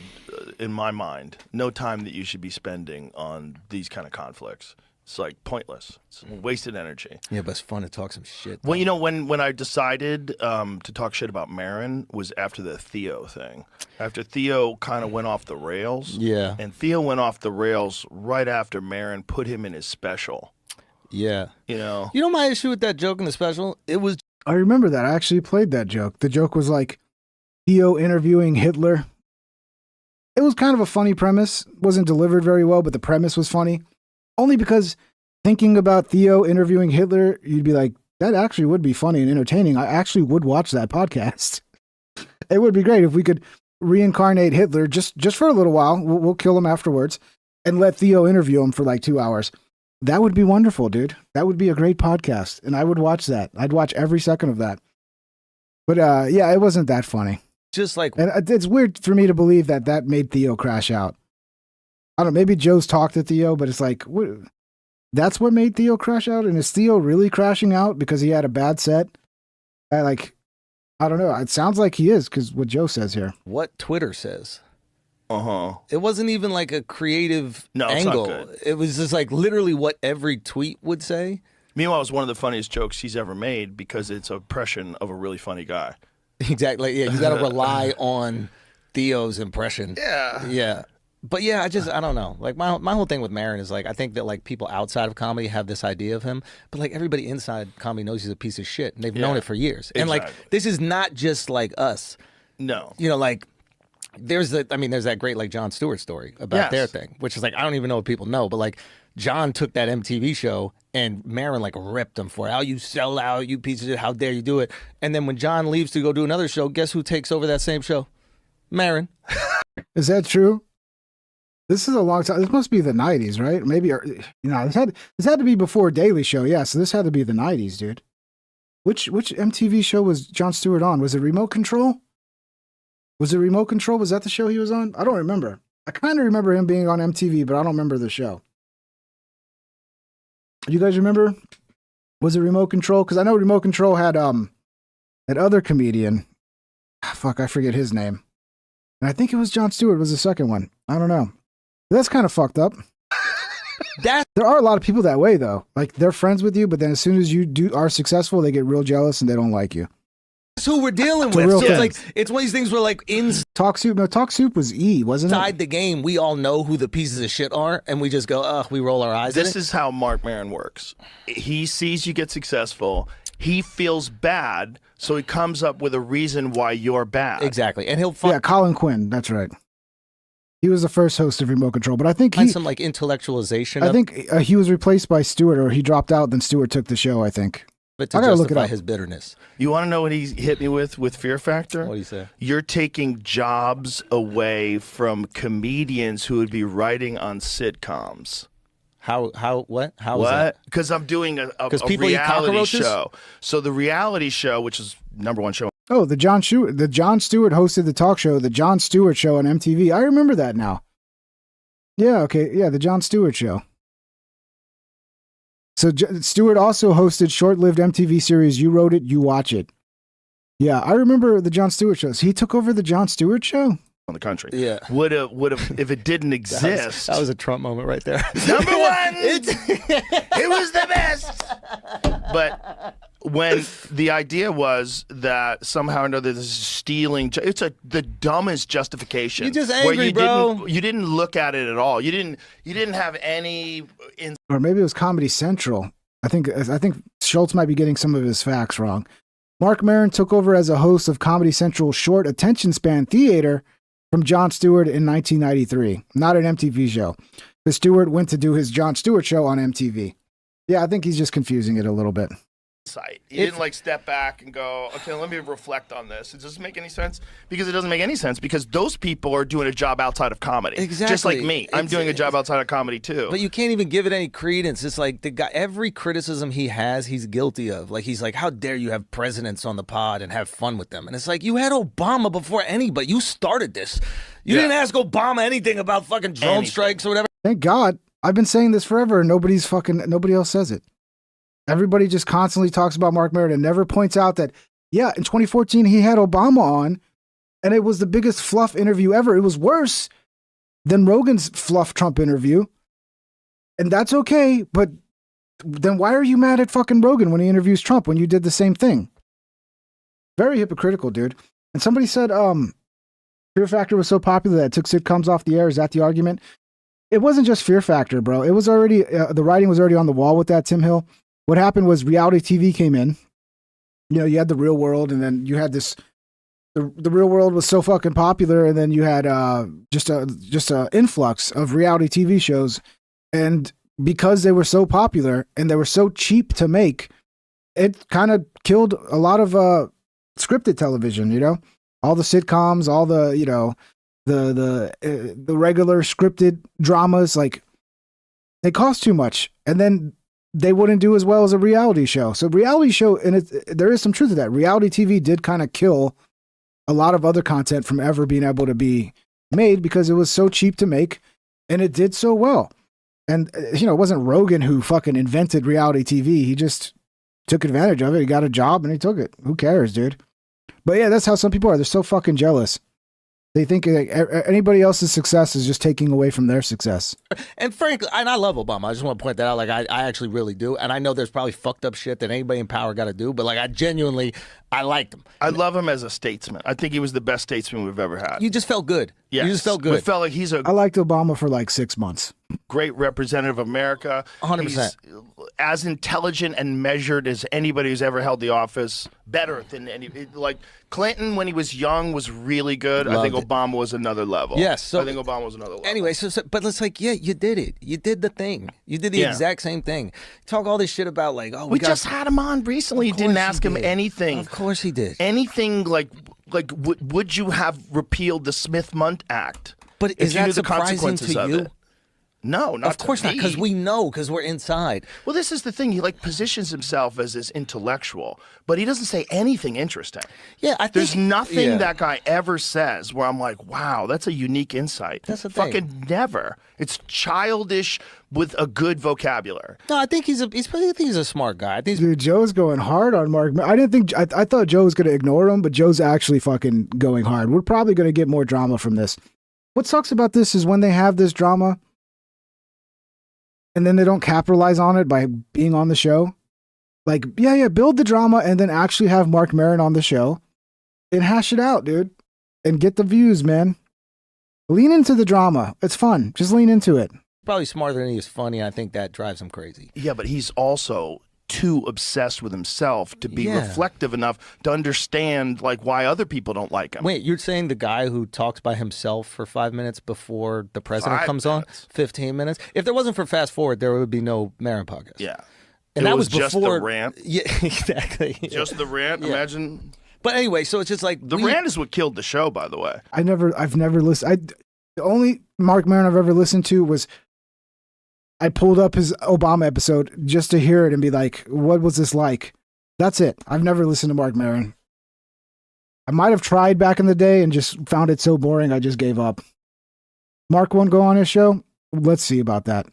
S16: in my mind, no time that you should be spending on these kind of conflicts. It's like pointless. It's wasted energy.
S11: Yeah, but it's fun to talk some shit.
S16: Well, you know, when I decided to talk shit about Maron was after the Theo thing. After Theo kind of went off the rails.
S11: Yeah.
S16: And Theo went off the rails right after Maron put him in his special.
S11: Yeah.
S16: You know?
S11: You know my issue with that joke in the special? It was...
S1: I remember that. I actually played that joke. The joke was like Theo interviewing Hitler. It was kind of a funny premise. Wasn't delivered very well, but the premise was funny. Only because thinking about Theo interviewing Hitler, you'd be like, that actually would be funny and entertaining. I actually would watch that podcast. It would be great if we could reincarnate Hitler just for a little while. We'll kill him afterwards and let Theo interview him for like 2 hours. That would be wonderful, dude. That would be a great podcast. And I would watch that. I'd watch every second of that. But yeah, it wasn't that funny.
S11: Just like...
S1: And it's weird for me to believe that made Theo crash out. I don't know, maybe Joe's talked to Theo, but it's like, that's what made Theo crash out? And is Theo really crashing out because he had a bad set? I don't know. It sounds like he is, because what Joe says here.
S11: What Twitter says.
S16: Uh-huh.
S11: It wasn't even like a creative
S16: No,
S11: angle.
S16: it's not good.
S11: It was just like literally what every tweet would say.
S16: Meanwhile, it's one of the funniest jokes he's ever made because it's an impression of a really funny guy.
S11: Exactly. Yeah, you got to rely on Theo's impression.
S16: Yeah.
S11: Yeah. But yeah, I don't know. Like my whole thing with Maron is like I think that like people outside of comedy have this idea of him, but like everybody inside comedy knows he's a piece of shit, and they've known it for years. And like this is not just like us.
S16: No.
S11: You know, like there's that great like Jon Stewart story about their thing, which is like I don't even know what people know, but like John took that MTV show and Maron like ripped him for it. How you sell out, you piece of shit, how dare you do it? And then when John leaves to go do another show, guess who takes over that same show? Maron.
S1: Is that true? This is a long time. This must be the 90s, right? Maybe, this had to be before Daily Show. Yeah, so this had to be the 90s, dude. Which MTV show was Jon Stewart on? Was it Remote Control? Was it Remote Control? Was that the show he was on? I don't remember. I kind of remember him being on MTV, but I don't remember the show. You guys remember? Was it Remote Control? Because I know Remote Control had that other comedian. Fuck, I forget his name. And I think it was Jon Stewart was the second one. I don't know. That's kind of fucked up. There are a lot of people that way, though. Like, they're friends with you, but then as soon as you are successful, they get real jealous and they don't like you.
S11: That's who we're dealing
S1: It's a
S11: with.
S1: real
S11: So
S1: thing.
S11: it's one of these things where like
S1: Talk Soup. No, Talk Soup was E, wasn't it?
S11: inside the game, we all know who the pieces of shit are, and we just go, we roll our eyes.
S16: This is how Mark Maron works. He sees you get successful. He feels bad, so he comes up with a reason why you're bad.
S11: Exactly. And he'll
S1: Yeah, Colin Quinn. That's right. He was the first host of Remote Control, but I think
S11: find some like intellectualization.
S1: I think he was replaced by Stewart, or he dropped out, then Stewart took the show, I think.
S11: But to
S1: I gotta look it
S11: justify
S1: up.
S11: his bitterness.
S16: You want to know what he hit me with Fear Factor?
S11: What do you say?
S16: You're taking jobs away from comedians who would be writing on sitcoms.
S11: What? How is that?
S16: What? Because I'm doing a
S11: people eat
S16: reality
S11: cockroaches?
S16: show. So the reality show, which is #1 show.
S1: Oh, the Jon Stewart hosted the talk show, the Jon Stewart Show on MTV. I remember that now. Yeah, okay, yeah, the Jon Stewart Show. So Stewart also hosted short-lived MTV series You Wrote It, You Watch It. Yeah, I remember the Jon Stewart shows. He took over the Jon Stewart Show
S16: on the country.
S11: Yeah,
S16: would have if it didn't exist.
S11: That was a Trump moment right there.
S16: #1, it was the best. But when the idea was that somehow or another this is stealing, it's the dumbest justification.
S11: You're just
S16: where
S11: angry,
S16: you
S11: bro.
S16: You didn't look at it at all. You didn't have any.
S1: or maybe it was Comedy Central. I think Schultz might be getting some of his facts wrong. Mark Maron took over as a host of Comedy Central's short attention span theater from Jon Stewart in 1993, not an MTV show. The Stewart went to do his Jon Stewart Show on MTV. Yeah, I think he's just confusing it a little bit.
S16: He didn't like step back and go, okay, let me reflect on this. It doesn't make any sense because it doesn't make any sense because those people are doing a job outside of comedy.
S11: Exactly.
S16: Just like me. I'm doing a job outside of comedy too.
S11: But you can't even give it any credence. It's like the guy, every criticism he has, he's guilty of. Like, he's like, how dare you have presidents on the pod and have fun with them? And it's like, you had Obama before anybody. You started this. You didn't ask Obama anything about fucking drone strikes or whatever.
S1: Thank God. I've been saying this forever and nobody else says it. Everybody just constantly talks about Mark Maron and never points out that, yeah, in 2014, he had Obama on and it was the biggest fluff interview ever. It was worse than Rogan's fluff Trump interview. And that's okay. But then why are you mad at fucking Rogan when he interviews Trump when you did the same thing? Very hypocritical, dude. And somebody said, Fear Factor was so popular that it took sitcoms off the air. Is that the argument? It wasn't just Fear Factor, bro. It was already, the writing was already on the wall with that, Tim Hill. What happened was reality TV came in. You know, you had The Real World, and then you had this. The Real World was so fucking popular, and then you had just a influx of reality TV shows, and because they were so popular and they were so cheap to make, it kind of killed a lot of scripted television. You know, all the sitcoms, all the the regular scripted dramas, like they cost too much, and then they wouldn't do as well as a reality show. So reality show, and there is some truth to that. Reality TV did kind of kill a lot of other content from ever being able to be made because it was so cheap to make and it did so well. And, you know, it wasn't Rogan who fucking invented reality TV. He just took advantage of it. He got a job and he took it. Who cares, dude? But yeah, that's how some people are. They're so fucking jealous. They think like anybody else's success is just taking away from their success.
S11: And frankly, and I love Obama. I just want to point that out. Like, I actually really do. And I know there's probably fucked up shit that anybody in power got to do, but like, I liked him.
S16: I love him as a statesman. I think he was the best statesman we've ever had.
S11: You just felt good.
S16: Yes.
S11: You just felt good.
S16: It felt like he's
S1: I liked Obama for like 6 months.
S16: Great representative of America.
S11: 100%.
S16: He's as intelligent and measured as anybody who's ever held the office. Better than any. Like Clinton, when he was young, was really good. I think Obama was another level.
S11: Yes. So,
S16: I think Obama was another level.
S11: Anyway, but it's like, yeah, you did it. You did the thing. You did the exact same thing. Talk all this shit about like, oh,
S16: we just had him on recently. Didn't ask him anything.
S11: Of course he did.
S16: Anything like would you have repealed the Smith-Mundt Act?
S11: But
S16: if
S11: is
S16: you knew
S11: that
S16: the
S11: surprising
S16: consequences
S11: to
S16: of
S11: you?
S16: it? No, not
S11: of course
S16: to
S11: not, because we know, because we're inside.
S16: Well, this is the thing. He like positions himself as this intellectual, but he doesn't say anything interesting.
S11: Yeah, I think
S16: there's nothing that guy ever says where I'm like, wow, that's a unique insight.
S11: That's the thing.
S16: Fucking never. It's childish with a good vocabulary.
S11: No, I think he's a smart guy. I think
S1: Dude, Joe's going hard on Mark. I thought Joe was going to ignore him, but Joe's actually fucking going hard. We're probably going to get more drama from this. What sucks about this is when they have this drama and then they don't capitalize on it by being on the show. Like, yeah, build the drama and then actually have Mark Maron on the show and hash it out, dude. And get the views, man. Lean into the drama. It's fun. Just lean into it.
S11: Probably smarter than he is funny. I think that drives him crazy.
S16: Yeah, but he's also too obsessed with himself to be reflective enough to understand like why other people don't like him.
S11: Wait, you're saying the guy who talks by himself for 5 minutes before the president comes on? 15 minutes? If there wasn't for Fast Forward, there would be no Maron podcast.
S16: Yeah.
S11: And
S16: it
S11: that
S16: was
S11: was
S16: just
S11: before
S16: the rant.
S11: Yeah, exactly.
S16: Just the rant.
S11: Yeah.
S16: Imagine.
S11: But anyway, so it's just like
S16: The rant is what killed the show, by the way.
S1: I've never listened. The only Mark Maron I've ever listened to was I pulled up his Obama episode just to hear it and be like, what was this like? That's it. I've never listened to Mark Maron. I might have tried back in the day and just found it so boring I just gave up. Mark won't go on his show? Let's see about that.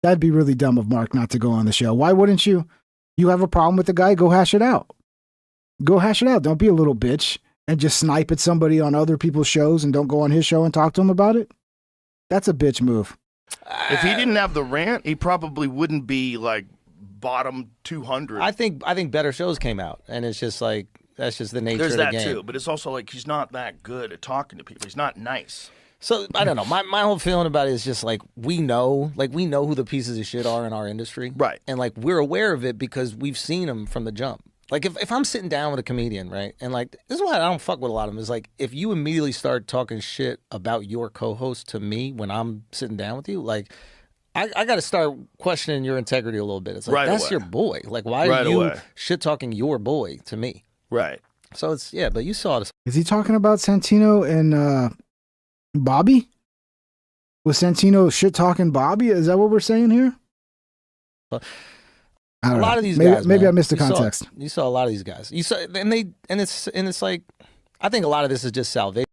S1: That'd be really dumb of Mark not to go on the show. Why wouldn't you? You have a problem with the guy? Go hash it out. Go hash it out. Don't be a little bitch and just snipe at somebody on other people's shows and don't go on his show and talk to him about it. That's a bitch move.
S16: If he didn't have the rant, he probably wouldn't be like bottom 200.
S11: I think better shows came out, and it's just like that's just the nature
S16: There's
S11: of the
S16: that
S11: game.
S16: too, but it's also like he's not that good at talking to people. He's not nice.
S11: So I don't know. My whole feeling about it is just like we know who the pieces of shit are in our industry,
S16: right?
S11: And like we're aware of it because we've seen them from the jump. Like if I'm sitting down with a comedian, right, and like this is why I don't fuck with a lot of them is like if you immediately start talking shit about your co-host to me when I'm sitting down with you, like I got to start questioning your integrity a little bit. It's like
S16: Right
S11: that's
S16: away.
S11: your boy. Like why
S16: Right
S11: are you
S16: away.
S11: shit talking your boy to me?
S16: Right.
S11: So it's but you saw this.
S1: Is he talking about Santino and Bobby? Was Santino shit talking Bobby? Is that what we're saying here? I
S11: A
S1: don't
S11: lot
S1: know.
S11: of these
S1: maybe,
S11: guys.
S1: Maybe
S11: man.
S1: I missed the
S11: You saw-
S1: context.
S11: You saw a lot of these guys. You saw, and it's like I think a lot of this is just salvation.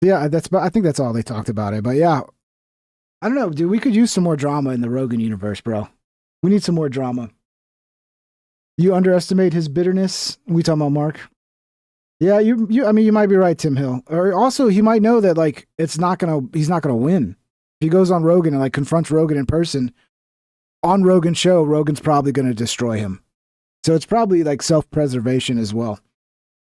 S1: Yeah, I think that's all they talked about it. But yeah, I don't know, dude. We could use some more drama in the Rogan universe, bro. We need some more drama. You underestimate his bitterness. We talking about Mark? Yeah, I mean, you might be right, Tim Hill. Or also, he might know that like he's not gonna win. If he goes on Rogan and like confronts Rogan in person on Rogan's show, Rogan's probably gonna destroy him. So it's probably like self-preservation as well,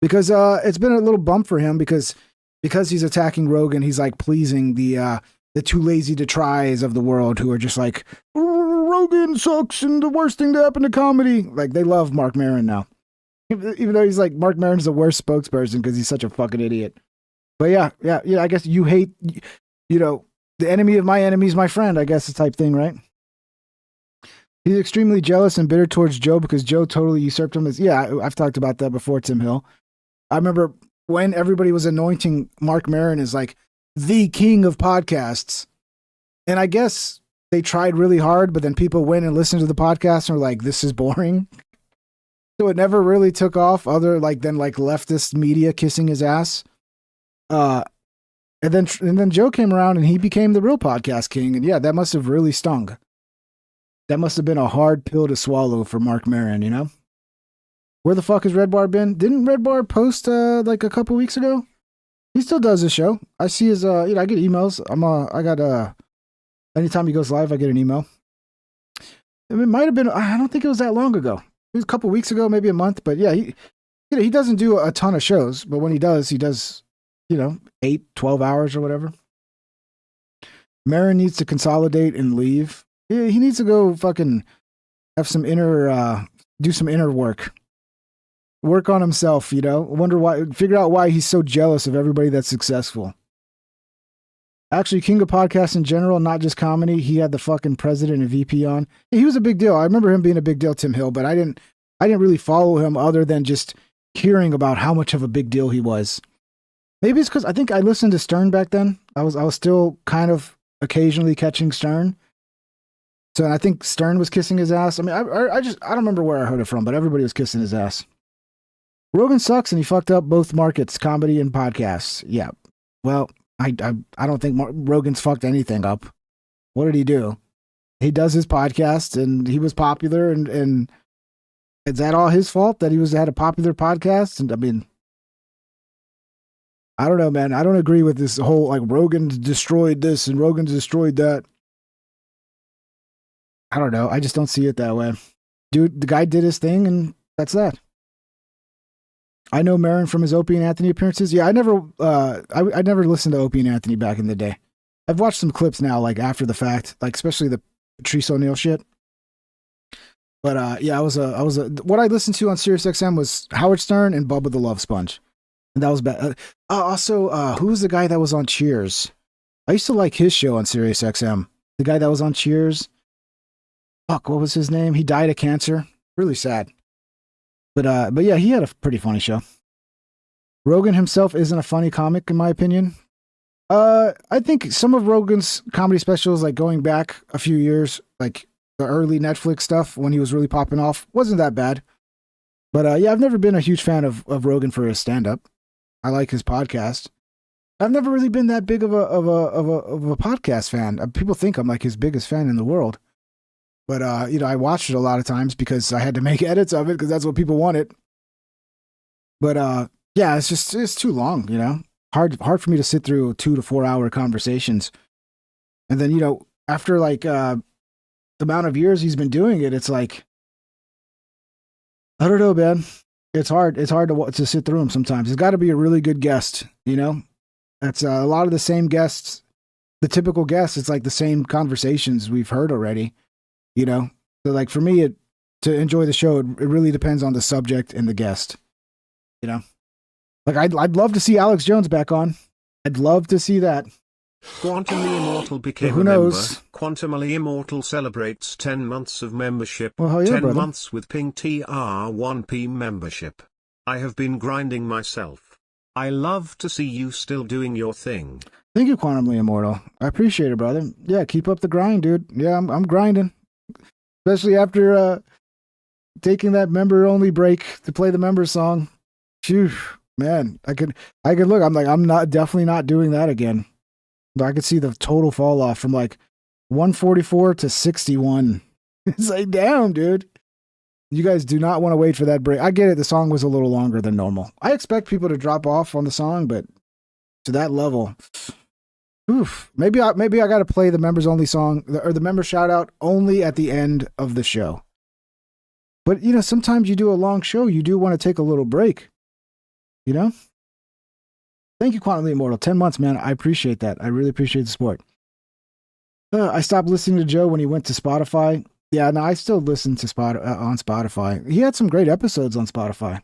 S1: because it's been a little bump for him because he's attacking Rogan. He's like pleasing the too lazy to tries of the world who are just like, Rogan sucks and the worst thing to happen to comedy. Like they love Mark Maron now. Even though he's like, Mark Maron's the worst spokesperson because he's such a fucking idiot. But yeah, I guess you hate, the enemy of my enemy is my friend, I guess the type thing, right? He's extremely jealous and bitter towards Joe because Joe totally usurped him. I've talked about that before, Tim Hill. I remember when everybody was anointing Mark Maron as like the king of podcasts. And I guess they tried really hard, but then people went and listened to the podcast and were like, this is boring. So it never really took off other than leftist media kissing his ass. And then Joe came around and he became the real podcast king. And yeah, that must have really stung. That must have been a hard pill to swallow for Mark Maron, Where the fuck has Red Bar been? Didn't Red Bar post like a couple weeks ago? He still does his show. I see his I get emails. Anytime he goes live, I get an email. It might have been, I don't think it was that long ago. It was a couple weeks ago, maybe a month, but yeah, he doesn't do a ton of shows, but when he does, 8, 12 hours or whatever. Maron needs to consolidate and leave. He needs to go fucking have some do some inner work. Work on himself, figure out why he's so jealous of everybody that's successful. Actually, king of podcasts in general, not just comedy. He had the fucking president and VP on. He was a big deal. I remember him being a big deal, Tim Hill, but I didn't really follow him other than just hearing about how much of a big deal he was. Maybe it's because I think I listened to Stern back then. I was still kind of occasionally catching Stern. So and I think Stern was kissing his ass. I mean, I don't remember where I heard it from, but everybody was kissing his ass. Rogan sucks and he fucked up both markets, comedy and podcasts. Yeah. Well, I don't think Rogan's fucked anything up. What did he do? He does his podcast and he was popular and is that all his fault that he had a popular podcast? And I mean, I don't know, man. I don't agree with this whole like Rogan destroyed this and Rogan destroyed that. I don't know. I just don't see it that way. Dude, the guy did his thing and that's that. I know Maron from his Opie and Anthony appearances. Yeah, I never listened to Opie and Anthony back in the day. I've watched some clips now, like after the fact, like especially the Patrice O'Neal shit. But yeah, what I listened to on SiriusXM was Howard Stern and Bubba the Love Sponge, and that was bad. Also, who was the guy that was on Cheers? I used to like his show on SiriusXM. The guy that was on Cheers. Fuck, what was his name? He died of cancer. Really sad. But yeah, he had a pretty funny show. Rogan himself isn't a funny comic, in my opinion. I think some of Rogan's comedy specials, like going back a few years, like the early Netflix stuff when he was really popping off, wasn't that bad. But yeah, I've never been a huge fan of Rogan for his stand-up. I like his podcast. I've never really been that big of a podcast fan. People think I'm like his biggest fan in the world. But I watched it a lot of times because I had to make edits of it because that's what people wanted. But yeah, it's too long, Hard for me to sit through 2 to 4 hour conversations. And then, after like the amount of years he's been doing it, it's like, I don't know, man. It's hard to sit through them sometimes. It's got to be a really good guest, That's a lot of the same guests, the typical guests. It's like the same conversations we've heard already, So like for me, to enjoy the show, it really depends on the subject and the guest, Like I'd love to see Alex Jones back on. I'd love to see that.
S7: Quantum the Immortal became
S1: who
S7: a member.
S1: knows?
S7: Quantumally Immortal celebrates 10 months of membership.
S1: Well, hell yeah,
S7: 10
S1: brother.
S7: months with Ping TR1P membership. I have been grinding myself. I love to see you still doing your thing.
S1: Thank you, Quantumly Immortal. I appreciate it, brother. Yeah, keep up the grind, dude. Yeah, I'm grinding. Especially after taking that member-only break to play the member song. Phew, man, I could look. I'm definitely not doing that again. But I could see the total fall off from like 144 to 61. It's like, damn, dude. You guys do not want to wait for that break. I get it. The song was a little longer than normal. I expect people to drop off on the song, but to that level, oof. Maybe I got to play the members only song or the member shout out only at the end of the show. But sometimes you do a long show, you do want to take a little break. Thank you, Quantumly Immortal. 10 months, man. I appreciate that. I really appreciate the support. I stopped listening to Joe when he went to Spotify. Yeah, no, I still listen to on Spotify. He had some great episodes on Spotify.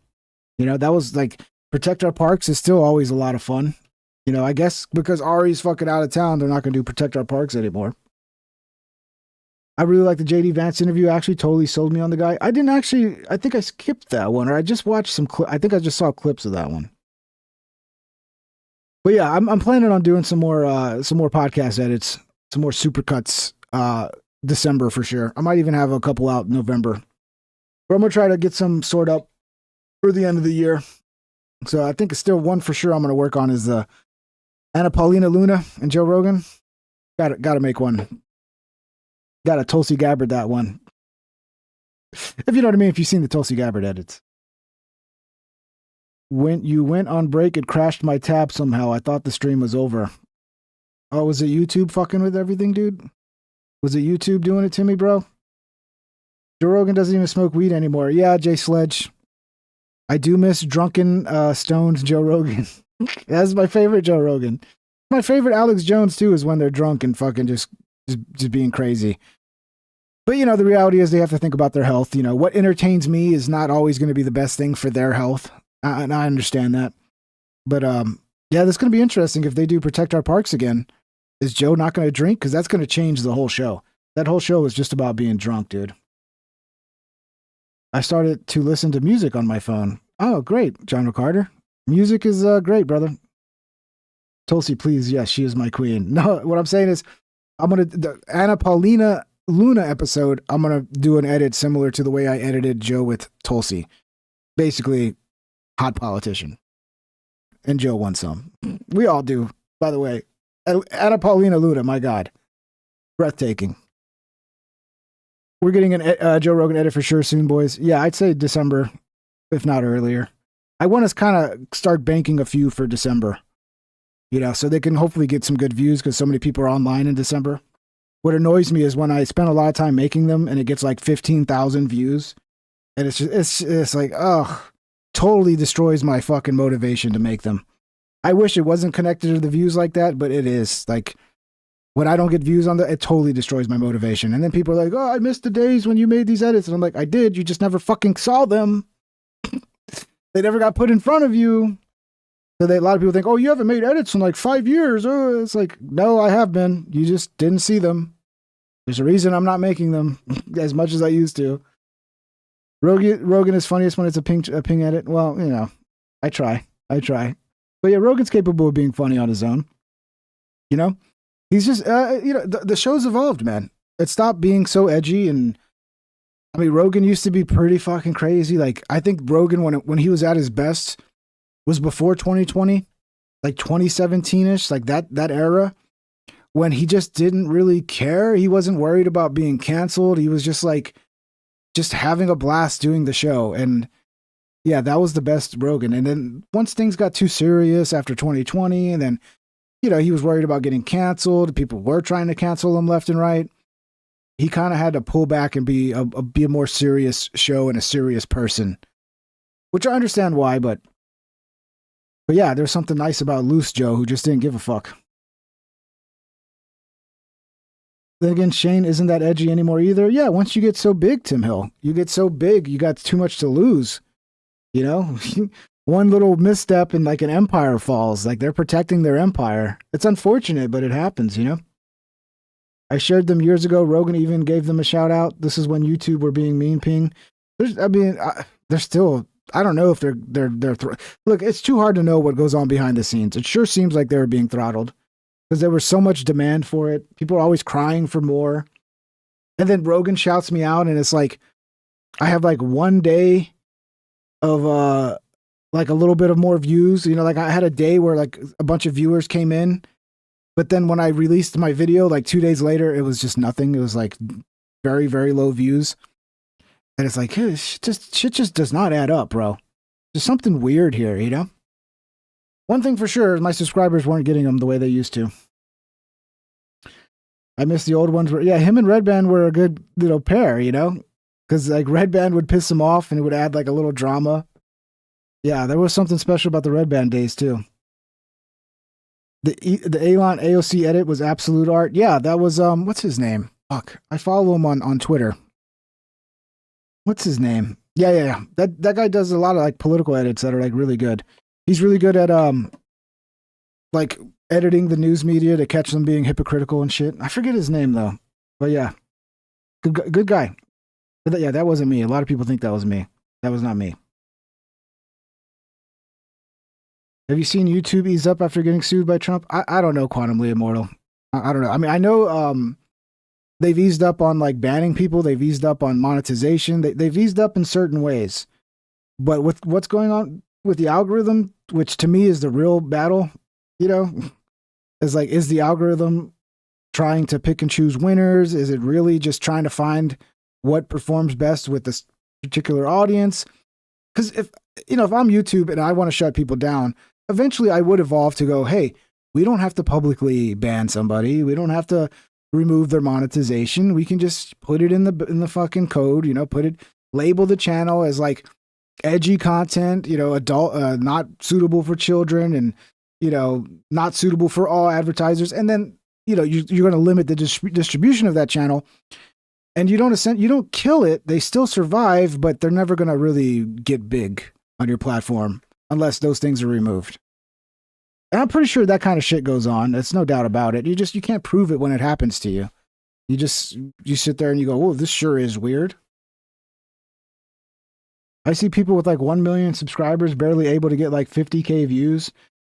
S1: That was like Protect Our Parks is still always a lot of fun. I guess because Ari's fucking out of town, they're not going to do Protect Our Parks anymore. I really like the JD Vance interview. Actually, totally sold me on the guy. I think I skipped that one, or I just watched some I think I just saw clips of that one. But yeah, I'm planning on doing some more podcast edits, some more supercuts, December for sure. I might even have a couple out in November. But I'm gonna try to get some sort up for the end of the year. So I think it's still one for sure I'm gonna work on is the Anna Paulina Luna and Joe Rogan. Gotta make one. Gotta Tulsi Gabbard that one. If you know what I mean, if you've seen the Tulsi Gabbard edits. When you went on break, it crashed my tab somehow. I thought the stream was over. Oh, was it YouTube fucking with everything, dude? Was it YouTube doing it to me, bro? Joe Rogan doesn't even smoke weed anymore. Yeah, Jay Sledge. I do miss drunken, stoned Joe Rogan. That's my favorite Joe Rogan. My favorite Alex Jones, too, is when they're drunk and fucking just being crazy. But, the reality is they have to think about their health. What entertains me is not always going to be the best thing for their health. And I understand that. But, yeah, that's going to be interesting if they do Protect Our Parks again. Is Joe not going to drink? Because that's going to change the whole show. That whole show is just about being drunk, dude. I started to listen to music on my phone. Oh, great, John Carter. Music is great, brother. Tulsi, please, yes, she is my queen. No, what I'm saying is, the Anna Paulina Luna episode, I'm going to do an edit similar to the way I edited Joe with Tulsi. Basically, hot politician. And Joe won some. We all do, by the way. Anna Paulina Luna, my God. Breathtaking. We're getting a Joe Rogan edit for sure soon, boys. Yeah, I'd say December, if not earlier. I want to kind of start banking a few for December. So they can hopefully get some good views because so many people are online in December. What annoys me is when I spend a lot of time making them and it gets like 15,000 views. And it's like, totally destroys my fucking motivation to make them. I wish it wasn't connected to the views like that, but it is. Like, when I don't get views on it totally destroys my motivation. And then people are like, oh, I missed the days when you made these edits. And I'm like, I did. You just never fucking saw them. They never got put in front of you. So a lot of people think, oh, you haven't made edits in like 5 years. Oh, it's like, no, I have been. You just didn't see them. There's a reason I'm not making them as much as I used to. Rogan is funniest when it's a ping edit. Well, you know, I try. But yeah, Rogan's capable of being funny on his own. You know, he's just, you know, the show's evolved, man. It stopped being so edgy. And I mean, Rogan used to be pretty fucking crazy. Like, I think Rogan, when he was at his best, was before 2020, like 2017-ish, like that era, when he just didn't really care. He wasn't worried about being canceled. He was just like, just having a blast doing the show. And yeah, that was the best Rogan. And then once things got too serious after 2020, and then, you know, he was worried about getting canceled. People were trying to cancel him left and right. He kind of had to pull back and be a more serious show and a serious person, which I understand why, but yeah, there's something nice about Loose Joe, who just didn't give a fuck. Then again, Shane isn't that edgy anymore either. Yeah, once you get so big, Tim Hill, you get so big, you got too much to lose. You know, one little misstep and like an empire falls. Like, they're protecting their empire. It's unfortunate, but it happens, you know? I shared them years ago. Rogan even gave them a shout out. This is when YouTube were being mean ping. They're still, I don't know if they're look, it's too hard to know what goes on behind the scenes. It sure seems like they were being throttled because there was so much demand for it. People are always crying for more. And then Rogan shouts me out, and it's like, I have like one day of like a little bit of more views. You know, like I had a day where like a bunch of viewers came in, but then when I released my video, like 2 days later, it was just nothing. It was like very, very low views. And it's like, hey, shit just does not add up, bro. There's something weird here, you know? One thing for sure, my subscribers weren't getting them the way they used to. I miss the old ones. Yeah, him and Red Band were a good little pair, you know? Because like Red Band would piss him off and it would add like a little drama. Yeah, there was something special about the Red Band days too. The Elon AOC edit was absolute art. Yeah, that was what's his name? Fuck, I follow him on Twitter. What's his name? Yeah. That guy does a lot of like political edits that are like really good. He's really good at like editing the news media to catch them being hypocritical and shit. I forget his name though, but yeah, good guy. But yeah, that wasn't me. A lot of people think that was me. That was not me. Have you seen YouTube ease up after getting sued by Trump? I don't know, Quantumly Immortal. I don't know. I mean, I know they've eased up on like banning people. They've eased up on monetization. They've eased up in certain ways. But with what's going on with the algorithm, which to me is the real battle, you know, is like, is the algorithm trying to pick and choose winners? Is it really just trying to find what performs best with this particular audience? Because if I'm YouTube and I want to shut people down, eventually I would evolve to go, hey, we don't have to publicly ban somebody. We don't have to remove their monetization. We can just put it in the fucking code, you know, label the channel as like edgy content, you know, adult, not suitable for children, and, you know, not suitable for all advertisers. And then, you know, you're going to limit the distribution of that channel. And you don't kill it. They still survive, but they're never going to really get big on your platform unless those things are removed. And I'm pretty sure that kind of shit goes on. There's no doubt about it. You can't prove it when it happens to you. You sit there and you go, "Whoa, this sure is weird." I see people with like 1 million subscribers barely able to get like 50K views.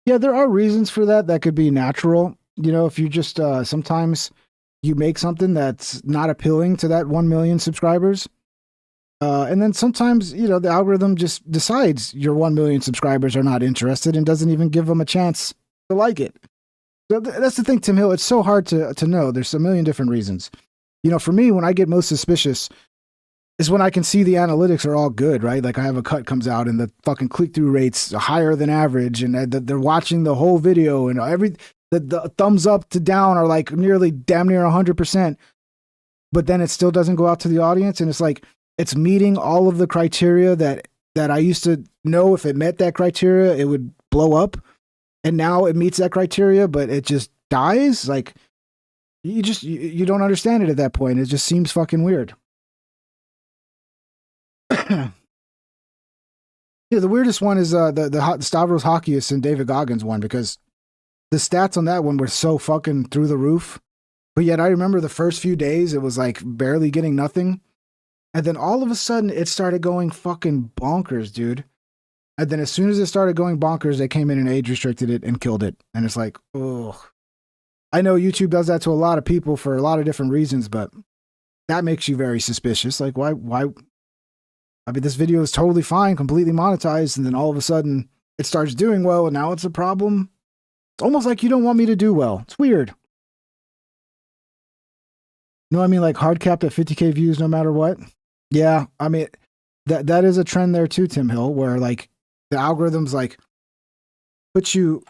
S1: Yeah, there are reasons for that. That could be natural. You know, if you just sometimes you make something that's not appealing to that 1 million subscribers. And then sometimes, you know, the algorithm just decides your 1 million subscribers are not interested and doesn't even give them a chance to like it. So that's the thing, Tim Hill. It's so hard to know. There's a million different reasons. You know, for me, when I get most suspicious is when I can see the analytics are all good, right? Like I have a cut comes out and the fucking click-through rates are higher than average, and they're watching the whole video, and the thumbs up to down are like nearly damn near 100%. But then it still doesn't go out to the audience, and it's like, it's meeting all of the criteria that I used to know if it met that criteria, it would blow up. And now it meets that criteria, but it just dies. Like you don't understand it at that point. It just seems fucking weird. Yeah, the weirdest one is the Stavros Hockeyus and David Goggins one, because the stats on that one were so fucking through the roof But yet I remember the first few days, it was like barely getting nothing. And then all of a sudden it started going fucking bonkers, dude. And then as soon as it started going bonkers, they came in and age restricted it and killed it. And it's like, oh, I know YouTube does that to a lot of people for a lot of different reasons, but that makes you very suspicious. Like, why? I mean, this video is totally fine, completely monetized. And then all of a sudden it starts doing well. And now it's a problem. It's almost like you don't want me to do well. It's weird. No, I mean, like hard capped at 50K views no matter what. Yeah, I mean, that is a trend there too, Tim Hill, where like the algorithms like put you.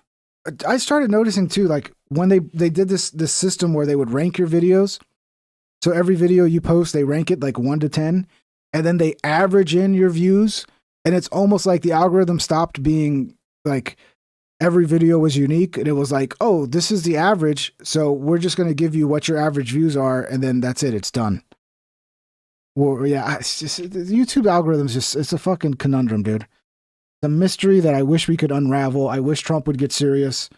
S1: I started noticing too, like when they did this system where they would rank your videos. So every video you post, they rank it like 1 to 10, and then they average in your views, and it's almost like the algorithm stopped being like every video was unique, and it was like, oh, this is the average, so we're just going to give you what your average views are, and then that's it, it's done. Well, yeah, it's just, the YouTube algorithm's just, it's a fucking conundrum, dude. The mystery that I wish we could unravel. I wish Trump would get serious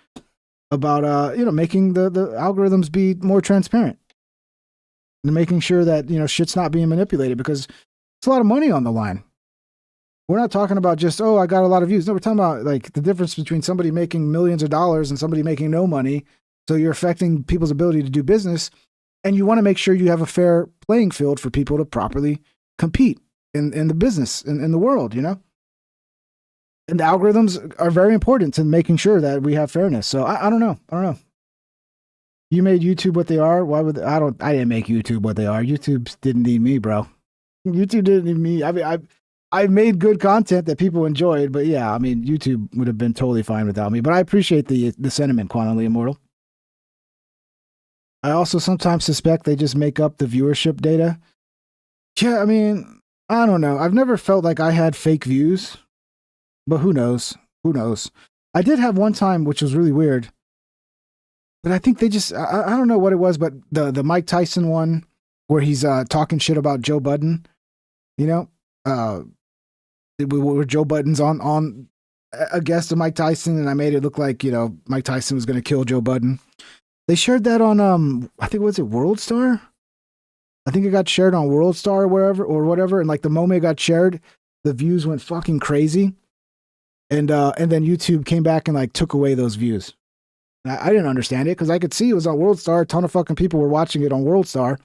S1: about, making the algorithms be more transparent and making sure that, shit's not being manipulated, because it's a lot of money on the line. We're not talking about just, oh, I got a lot of views. No, we're talking about like the difference between somebody making millions of dollars and somebody making no money. So you're affecting people's ability to do business. And you want to make sure you have a fair playing field for people to properly compete in the business, in the world, And the algorithms are very important in making sure that we have fairness. So I don't know. You made YouTube what they are. Why would I didn't make YouTube what they are. YouTube didn't need me, bro. YouTube didn't need me. I mean, I made good content that people enjoyed, but yeah, I mean, YouTube would have been totally fine without me. But I appreciate the sentiment, Quantumly Immortal. I also sometimes suspect they just make up the viewership data. Yeah, I mean, I don't know. I've never felt like I had fake views, but who knows? Who knows? I did have one time, which was really weird, but I think they just, I don't know what it was, but the Mike Tyson one where he's talking shit about Joe Budden, where Joe Budden's on a guest of Mike Tyson, and I made it look like, Mike Tyson was going to kill Joe Budden. They shared that on, I think, was it WorldStar? I think it got shared on WorldStar or whatever. And like the moment it got shared, the views went fucking crazy. And then YouTube came back and like took away those views. I didn't understand it because I could see it was on WorldStar. A ton of fucking people were watching it on WorldStar.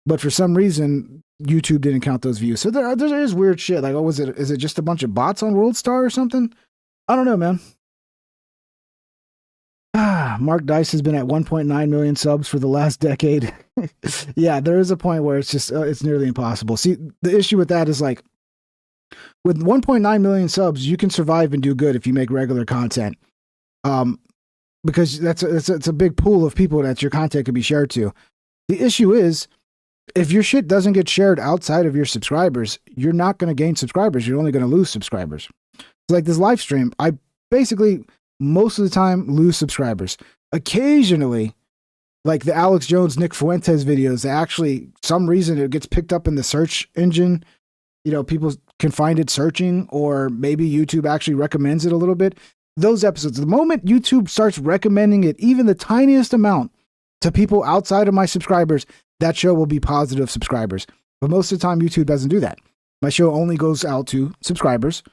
S1: But for some reason, YouTube didn't count those views. So there is weird shit. Like, is it just a bunch of bots on WorldStar or something? I don't know, man. Mark Dice has been at 1.9 million subs for the last decade. Yeah, there is a point where it's just, it's nearly impossible. See, the issue with that is like, with 1.9 million subs, you can survive and do good if you make regular content. Because it's a big pool of people that your content could be shared to. The issue is, if your shit doesn't get shared outside of your subscribers, you're not going to gain subscribers. You're only going to lose subscribers. It's like this live stream. I basically, most of the time, lose subscribers. Occasionally, like the Alex Jones, Nick Fuentes videos, actually, some reason it gets picked up in the search engine. People can find it searching, or maybe YouTube actually recommends it a little bit. Those episodes, the moment YouTube starts recommending it, even the tiniest amount, to people outside of my subscribers, that show will be positive subscribers. But most of the time, YouTube doesn't do that. My show only goes out to subscribers.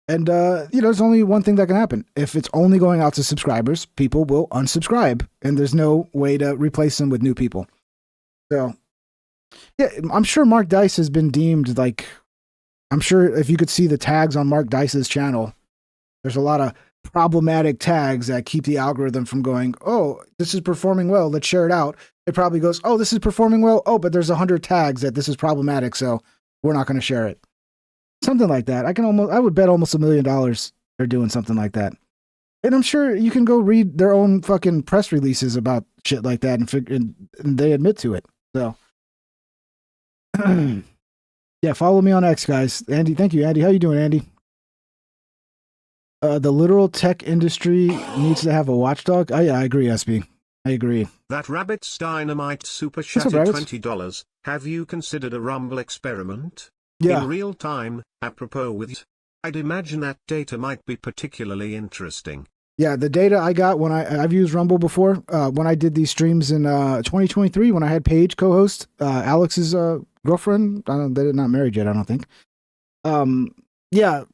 S1: And, there's only one thing that can happen. If it's only going out to subscribers, people will unsubscribe, and there's no way to replace them with new people. So, yeah, I'm sure Mark Dice has been deemed like, I'm sure if you could see the tags on Mark Dice's channel, there's a lot of problematic tags that keep the algorithm from going, oh, this is performing well, let's share it out. It probably goes, oh, this is performing well. Oh, but there's 100 tags that this is problematic, so we're not going to share it. Something like that. I would bet almost $1 million they're doing something like that. And I'm sure you can go read their own fucking press releases about shit like that, and they admit to it. So, yeah, follow me on X, guys. Andy, thank you, Andy. How you doing, Andy? The literal tech industry needs to have a watchdog. Oh, yeah, I agree, SB. I agree.
S7: That Rabbit's Dynamite super chatted $20. Have you considered a Rumble experiment?
S1: Yeah.
S7: In real time, apropos with it? I'd imagine that data might be particularly interesting.
S1: Yeah, the data I got when I've used Rumble before, when I did these streams in 2023, when I had Paige co-host, Alex's girlfriend. They're not married yet, I don't think. Yeah,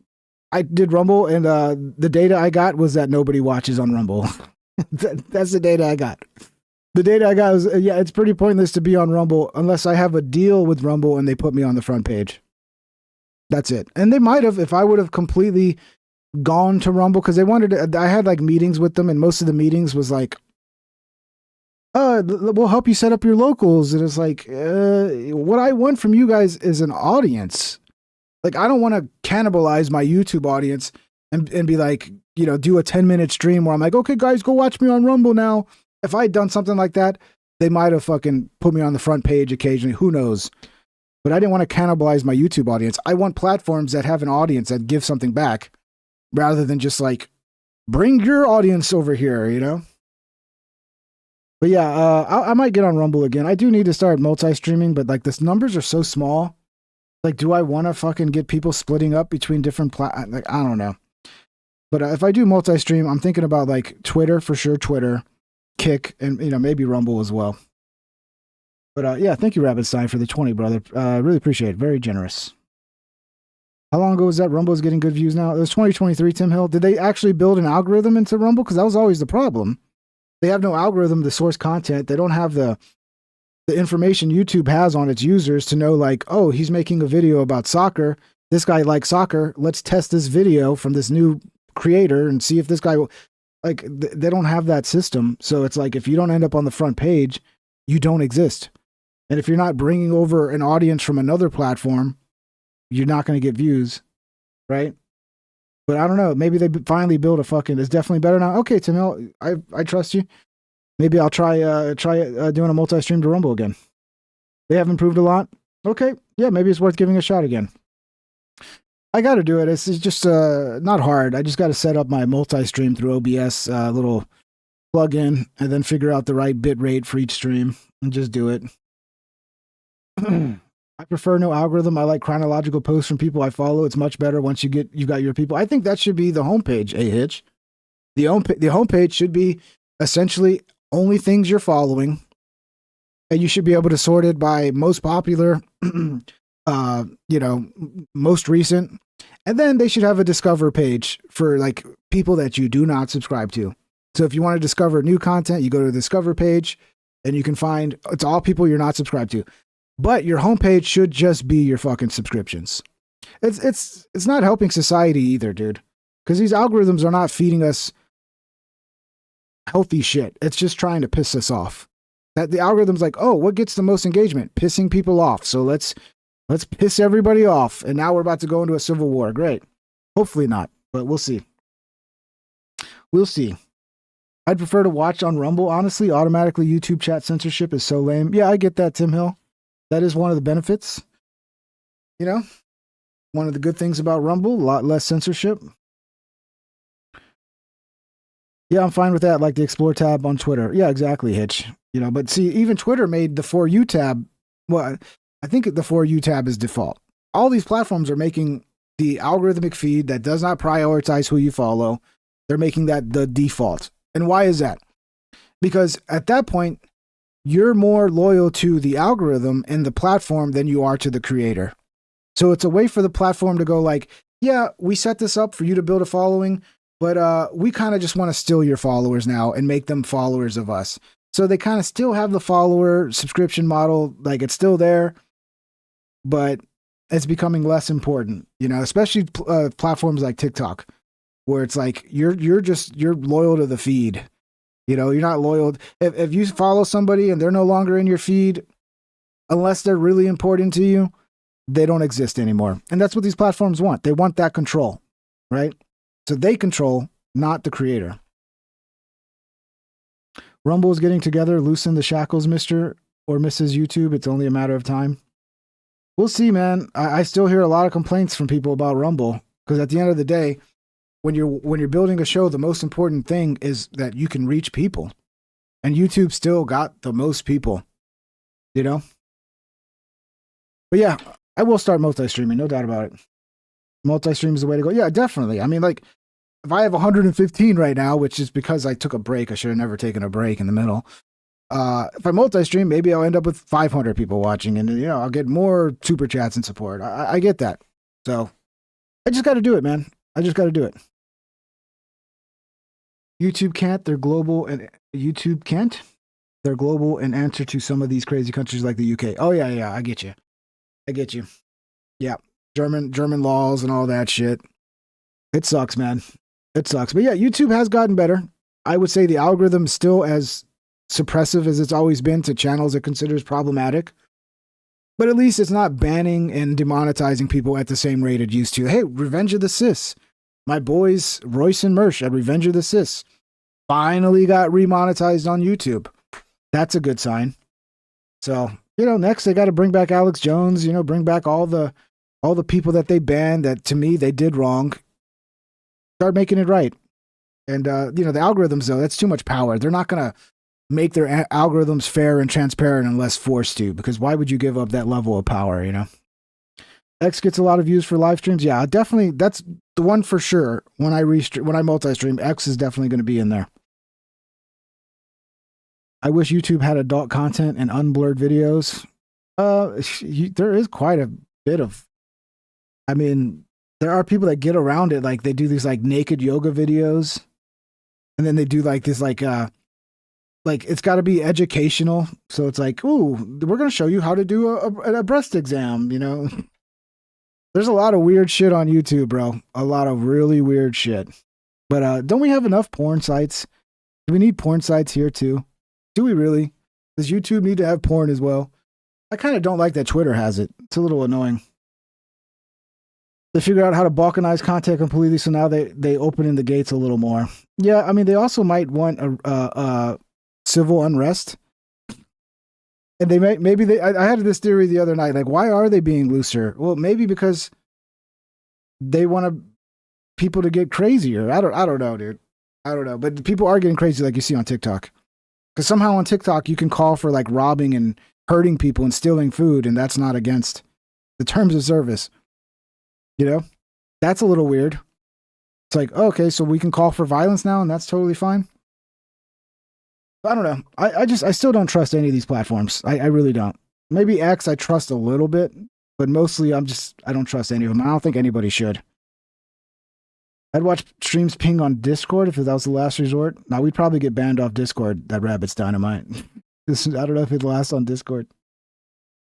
S1: I did Rumble, and the data I got was that nobody watches on Rumble. That's the data I got. The data I got was, yeah, it's pretty pointless to be on Rumble unless I have a deal with Rumble and they put me on the front page. That's it. And they might have, if I would have completely gone to Rumble, because they wanted to, I had like meetings with them, and most of the meetings was like, we'll help you set up your locals. And it's like, what I want from you guys is an audience. Like, I don't want to cannibalize my YouTube audience and be like, you know, do a 10-minute stream where I'm like, okay, guys, go watch me on Rumble now. If I had done something like that, they might have fucking put me on the front page occasionally. Who knows? But I didn't want to cannibalize my YouTube audience. I want platforms that have an audience that give something back rather than just like, bring your audience over here, you know? But yeah, I might get on Rumble again. I do need to start multi-streaming, but like, the numbers are so small. Like, do I want to fucking get people splitting up between different like, I don't know. But if I do multi-stream, I'm thinking about like Twitter for sure, Twitter, Kick, and, you know, maybe Rumble as well. But yeah, thank you, Rabbit Stein, for the 20, brother. Really appreciate it. Very generous. How long ago was that? Rumble is getting good views now. It was 2023, Tim Hill. Did they actually build an algorithm into Rumble? Because that was always the problem. They have no algorithm to source content. They don't have the information YouTube has on its users to know, like, oh, he's making a video about soccer. This guy likes soccer. Let's test this video from this new creator and see if this guy will. Like, they don't have that system. So it's like, if you don't end up on the front page, you don't exist. And if you're not bringing over an audience from another platform, you're not going to get views, right? But I don't know. Maybe they finally build a fucking. It's definitely better now. Okay, Tim Hill, I trust you. Maybe I'll try doing a multi-stream to Rumble again. They have improved a lot. Okay, yeah, maybe it's worth giving a shot again. I got to do it. It's just not hard. I just got to set up my multi-stream through OBS little plugin, and then figure out the right bit rate for each stream and just do it. I prefer no algorithm. I like chronological posts from people I follow. It's much better once you've got your people. I think that should be the homepage, Hitch. The homepage should be essentially only things you're following, and you should be able to sort it by most popular, you know, most recent, and then they should have a discover page for like people that you do not subscribe to. So if you want to discover new content, you go to the discover page, and you can find it's all people you're not subscribed to. But your homepage should just be your fucking subscriptions. It's not helping society either, dude, because these algorithms are not feeding us healthy shit. It's just trying to piss us off. That the algorithm's like, oh, what gets the most engagement? Pissing people off. So let's piss everybody off. And now we're about to go into a civil war. Great. Hopefully not, but we'll see. We'll see. I'd prefer to watch on Rumble. Honestly, automatically YouTube chat censorship is so lame. Yeah, I get that, Tim Hill. That is one of the benefits. You know, one of the good things about Rumble, a lot less censorship. Yeah, I'm fine with that, like the Explore tab on Twitter. Yeah, exactly, Hitch. You know, but see, even Twitter made the For You tab. Well, I think the For You tab is default. All these platforms are making the algorithmic feed that does not prioritize who you follow. They're making that the default. And why is that? Because at that point, you're more loyal to the algorithm and the platform than you are to the creator. So it's a way for the platform to go like, yeah, we set this up for you to build a following, but we kind of just want to steal your followers now and make them followers of us. So they kind of still have the follower subscription model, like it's still there, but it's becoming less important, you know, especially platforms like TikTok, where it's like you're loyal to the feed. You know, you're not loyal. If you follow somebody and they're no longer in your feed, unless they're really important to you, they don't exist anymore. And that's what these platforms want. They want that control, right? So they control, not the creator. Rumble is getting together. Loosen the shackles, Mr. or Mrs. YouTube. It's only a matter of time. We'll see, man. I still hear a lot of complaints from people about Rumble, because at the end of the day, when you're building a show, the most important thing is that you can reach people. And YouTube still got the most people, you know? But yeah, I will start multi-streaming, no doubt about it. Multi-stream is the way to go. Yeah, definitely. I mean, like, if I have 115 right now, which is because I took a break, I should have never taken a break in the middle. If I multi-stream, maybe I'll end up with 500 people watching, and I'll get more super chats and support. I get that. So I just got to do it, man. I just got to do it. YouTube can't. They're global, and YouTube can't. They're global in answer to some of these crazy countries like the UK. Oh yeah, I get you. Yeah, German laws and all that shit. It sucks, man. It sucks. But yeah, YouTube has gotten better. I would say the algorithm is still as suppressive as it's always been to channels it considers problematic. But at least it's not banning and demonetizing people at the same rate it used to. Hey, Revenge of the Sis. My boys, Royce and Mersh at Revenge of the Sis, finally got remonetized on YouTube. That's a good sign. So, next they got to bring back Alex Jones, bring back all the people that they banned that to me they did wrong. Start making it right. And, the algorithms, though, that's too much power. They're not going to make their algorithms fair and transparent unless forced to, because why would you give up that level of power, X gets a lot of views for live streams. Yeah, definitely. That's the one for sure. When I multi-stream, X is definitely going to be in there. I wish YouTube had adult content and unblurred videos. There is quite a bit of, there are people that get around it. Like they do these like naked yoga videos, and then they do like this like it's got to be educational. So it's like, ooh, we're going to show you how to do a breast exam. There's a lot of weird shit on YouTube, bro. A lot of really weird shit. But don't we have enough porn sites? Do we need porn sites here too? Do we really? Does YouTube need to have porn as well? I kind of don't like that Twitter has it. It's a little annoying. They figured out how to balkanize content completely, so now they open in the gates a little more. Yeah, they also might want a civil unrest. And they maybe I had this theory the other night, like, why are they being looser? Well, maybe because they want people to get crazier. I don't know, dude. I don't know. But people are getting crazy like you see on TikTok. Because somehow on TikTok, you can call for like robbing and hurting people and stealing food, and that's not against the terms of service. That's a little weird. It's like, okay, so we can call for violence now, and that's totally fine. I don't know. I still don't trust any of these platforms. I really don't. Maybe X I trust a little bit, but mostly I don't trust any of them. I don't think anybody should. I'd watch streams ping on Discord if that was the last resort. Now we'd probably get banned off Discord. That Rabbit's Dynamite. I don't know if it lasts on Discord.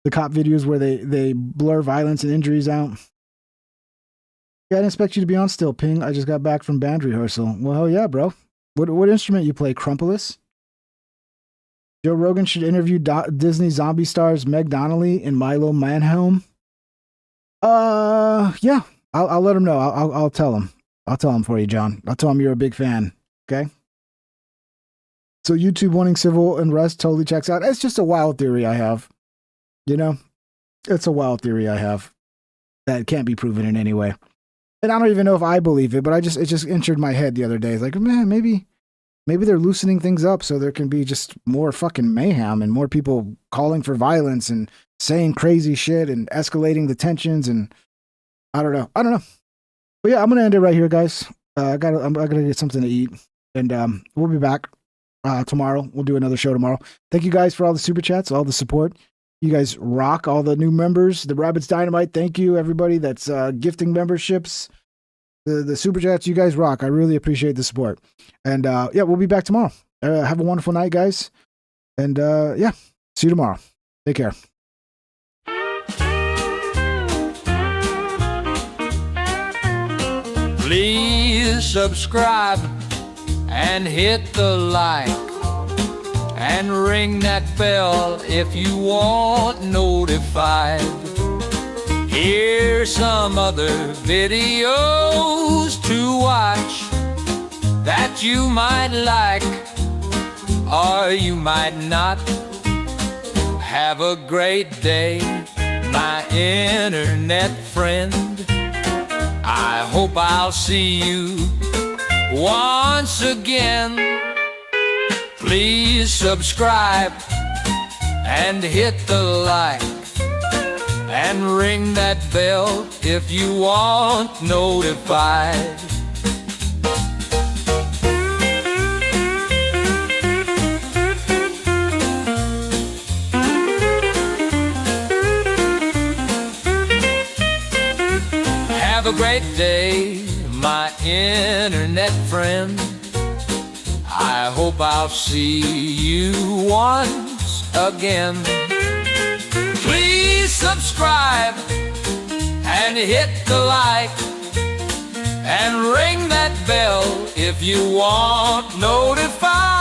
S1: The cop videos where they blur violence and injuries out. Yeah, I didn't expect you to be on still, Ping. I just got back from band rehearsal. Well, hell yeah, bro. What instrument you play? Crumpulus? Joe Rogan should interview Disney zombie stars Meg Donnelly and Milo Manhelm. Yeah, I'll let him know. I'll tell him. I'll tell him for you, John. I'll tell him you're a big fan. Okay. So YouTube wanting civil unrest totally checks out. It's just a wild theory I have. It's a wild theory I have that can't be proven in any way. And I don't even know if I believe it, but it just entered my head the other day. It's like, man, maybe they're loosening things up so there can be just more fucking mayhem and more people calling for violence and saying crazy shit and escalating the tensions. And I don't know. But yeah, I'm gonna end it right here, guys. I'm gonna get something to eat, and we'll be back tomorrow. We'll do another show tomorrow. Thank you guys for all the super chats, all the support. You guys rock. All the new members, the Rabbit's Dynamite. Thank you, everybody that's gifting memberships. The super chats, you guys rock. I really appreciate the support. And yeah, we'll be back tomorrow. Have a wonderful night, guys. And yeah, see you tomorrow. Take care.
S3: Please subscribe and hit the like and ring that bell if you want notified. Here's some other videos to watch that you might like or you might not. Have a great day, my internet friend. I hope I'll see you once again. Please subscribe and hit the like and ring that bell if you want notified. great day, my internet friend. I hope I'll see you once again. Please subscribe and hit the like and ring that bell if you want notified.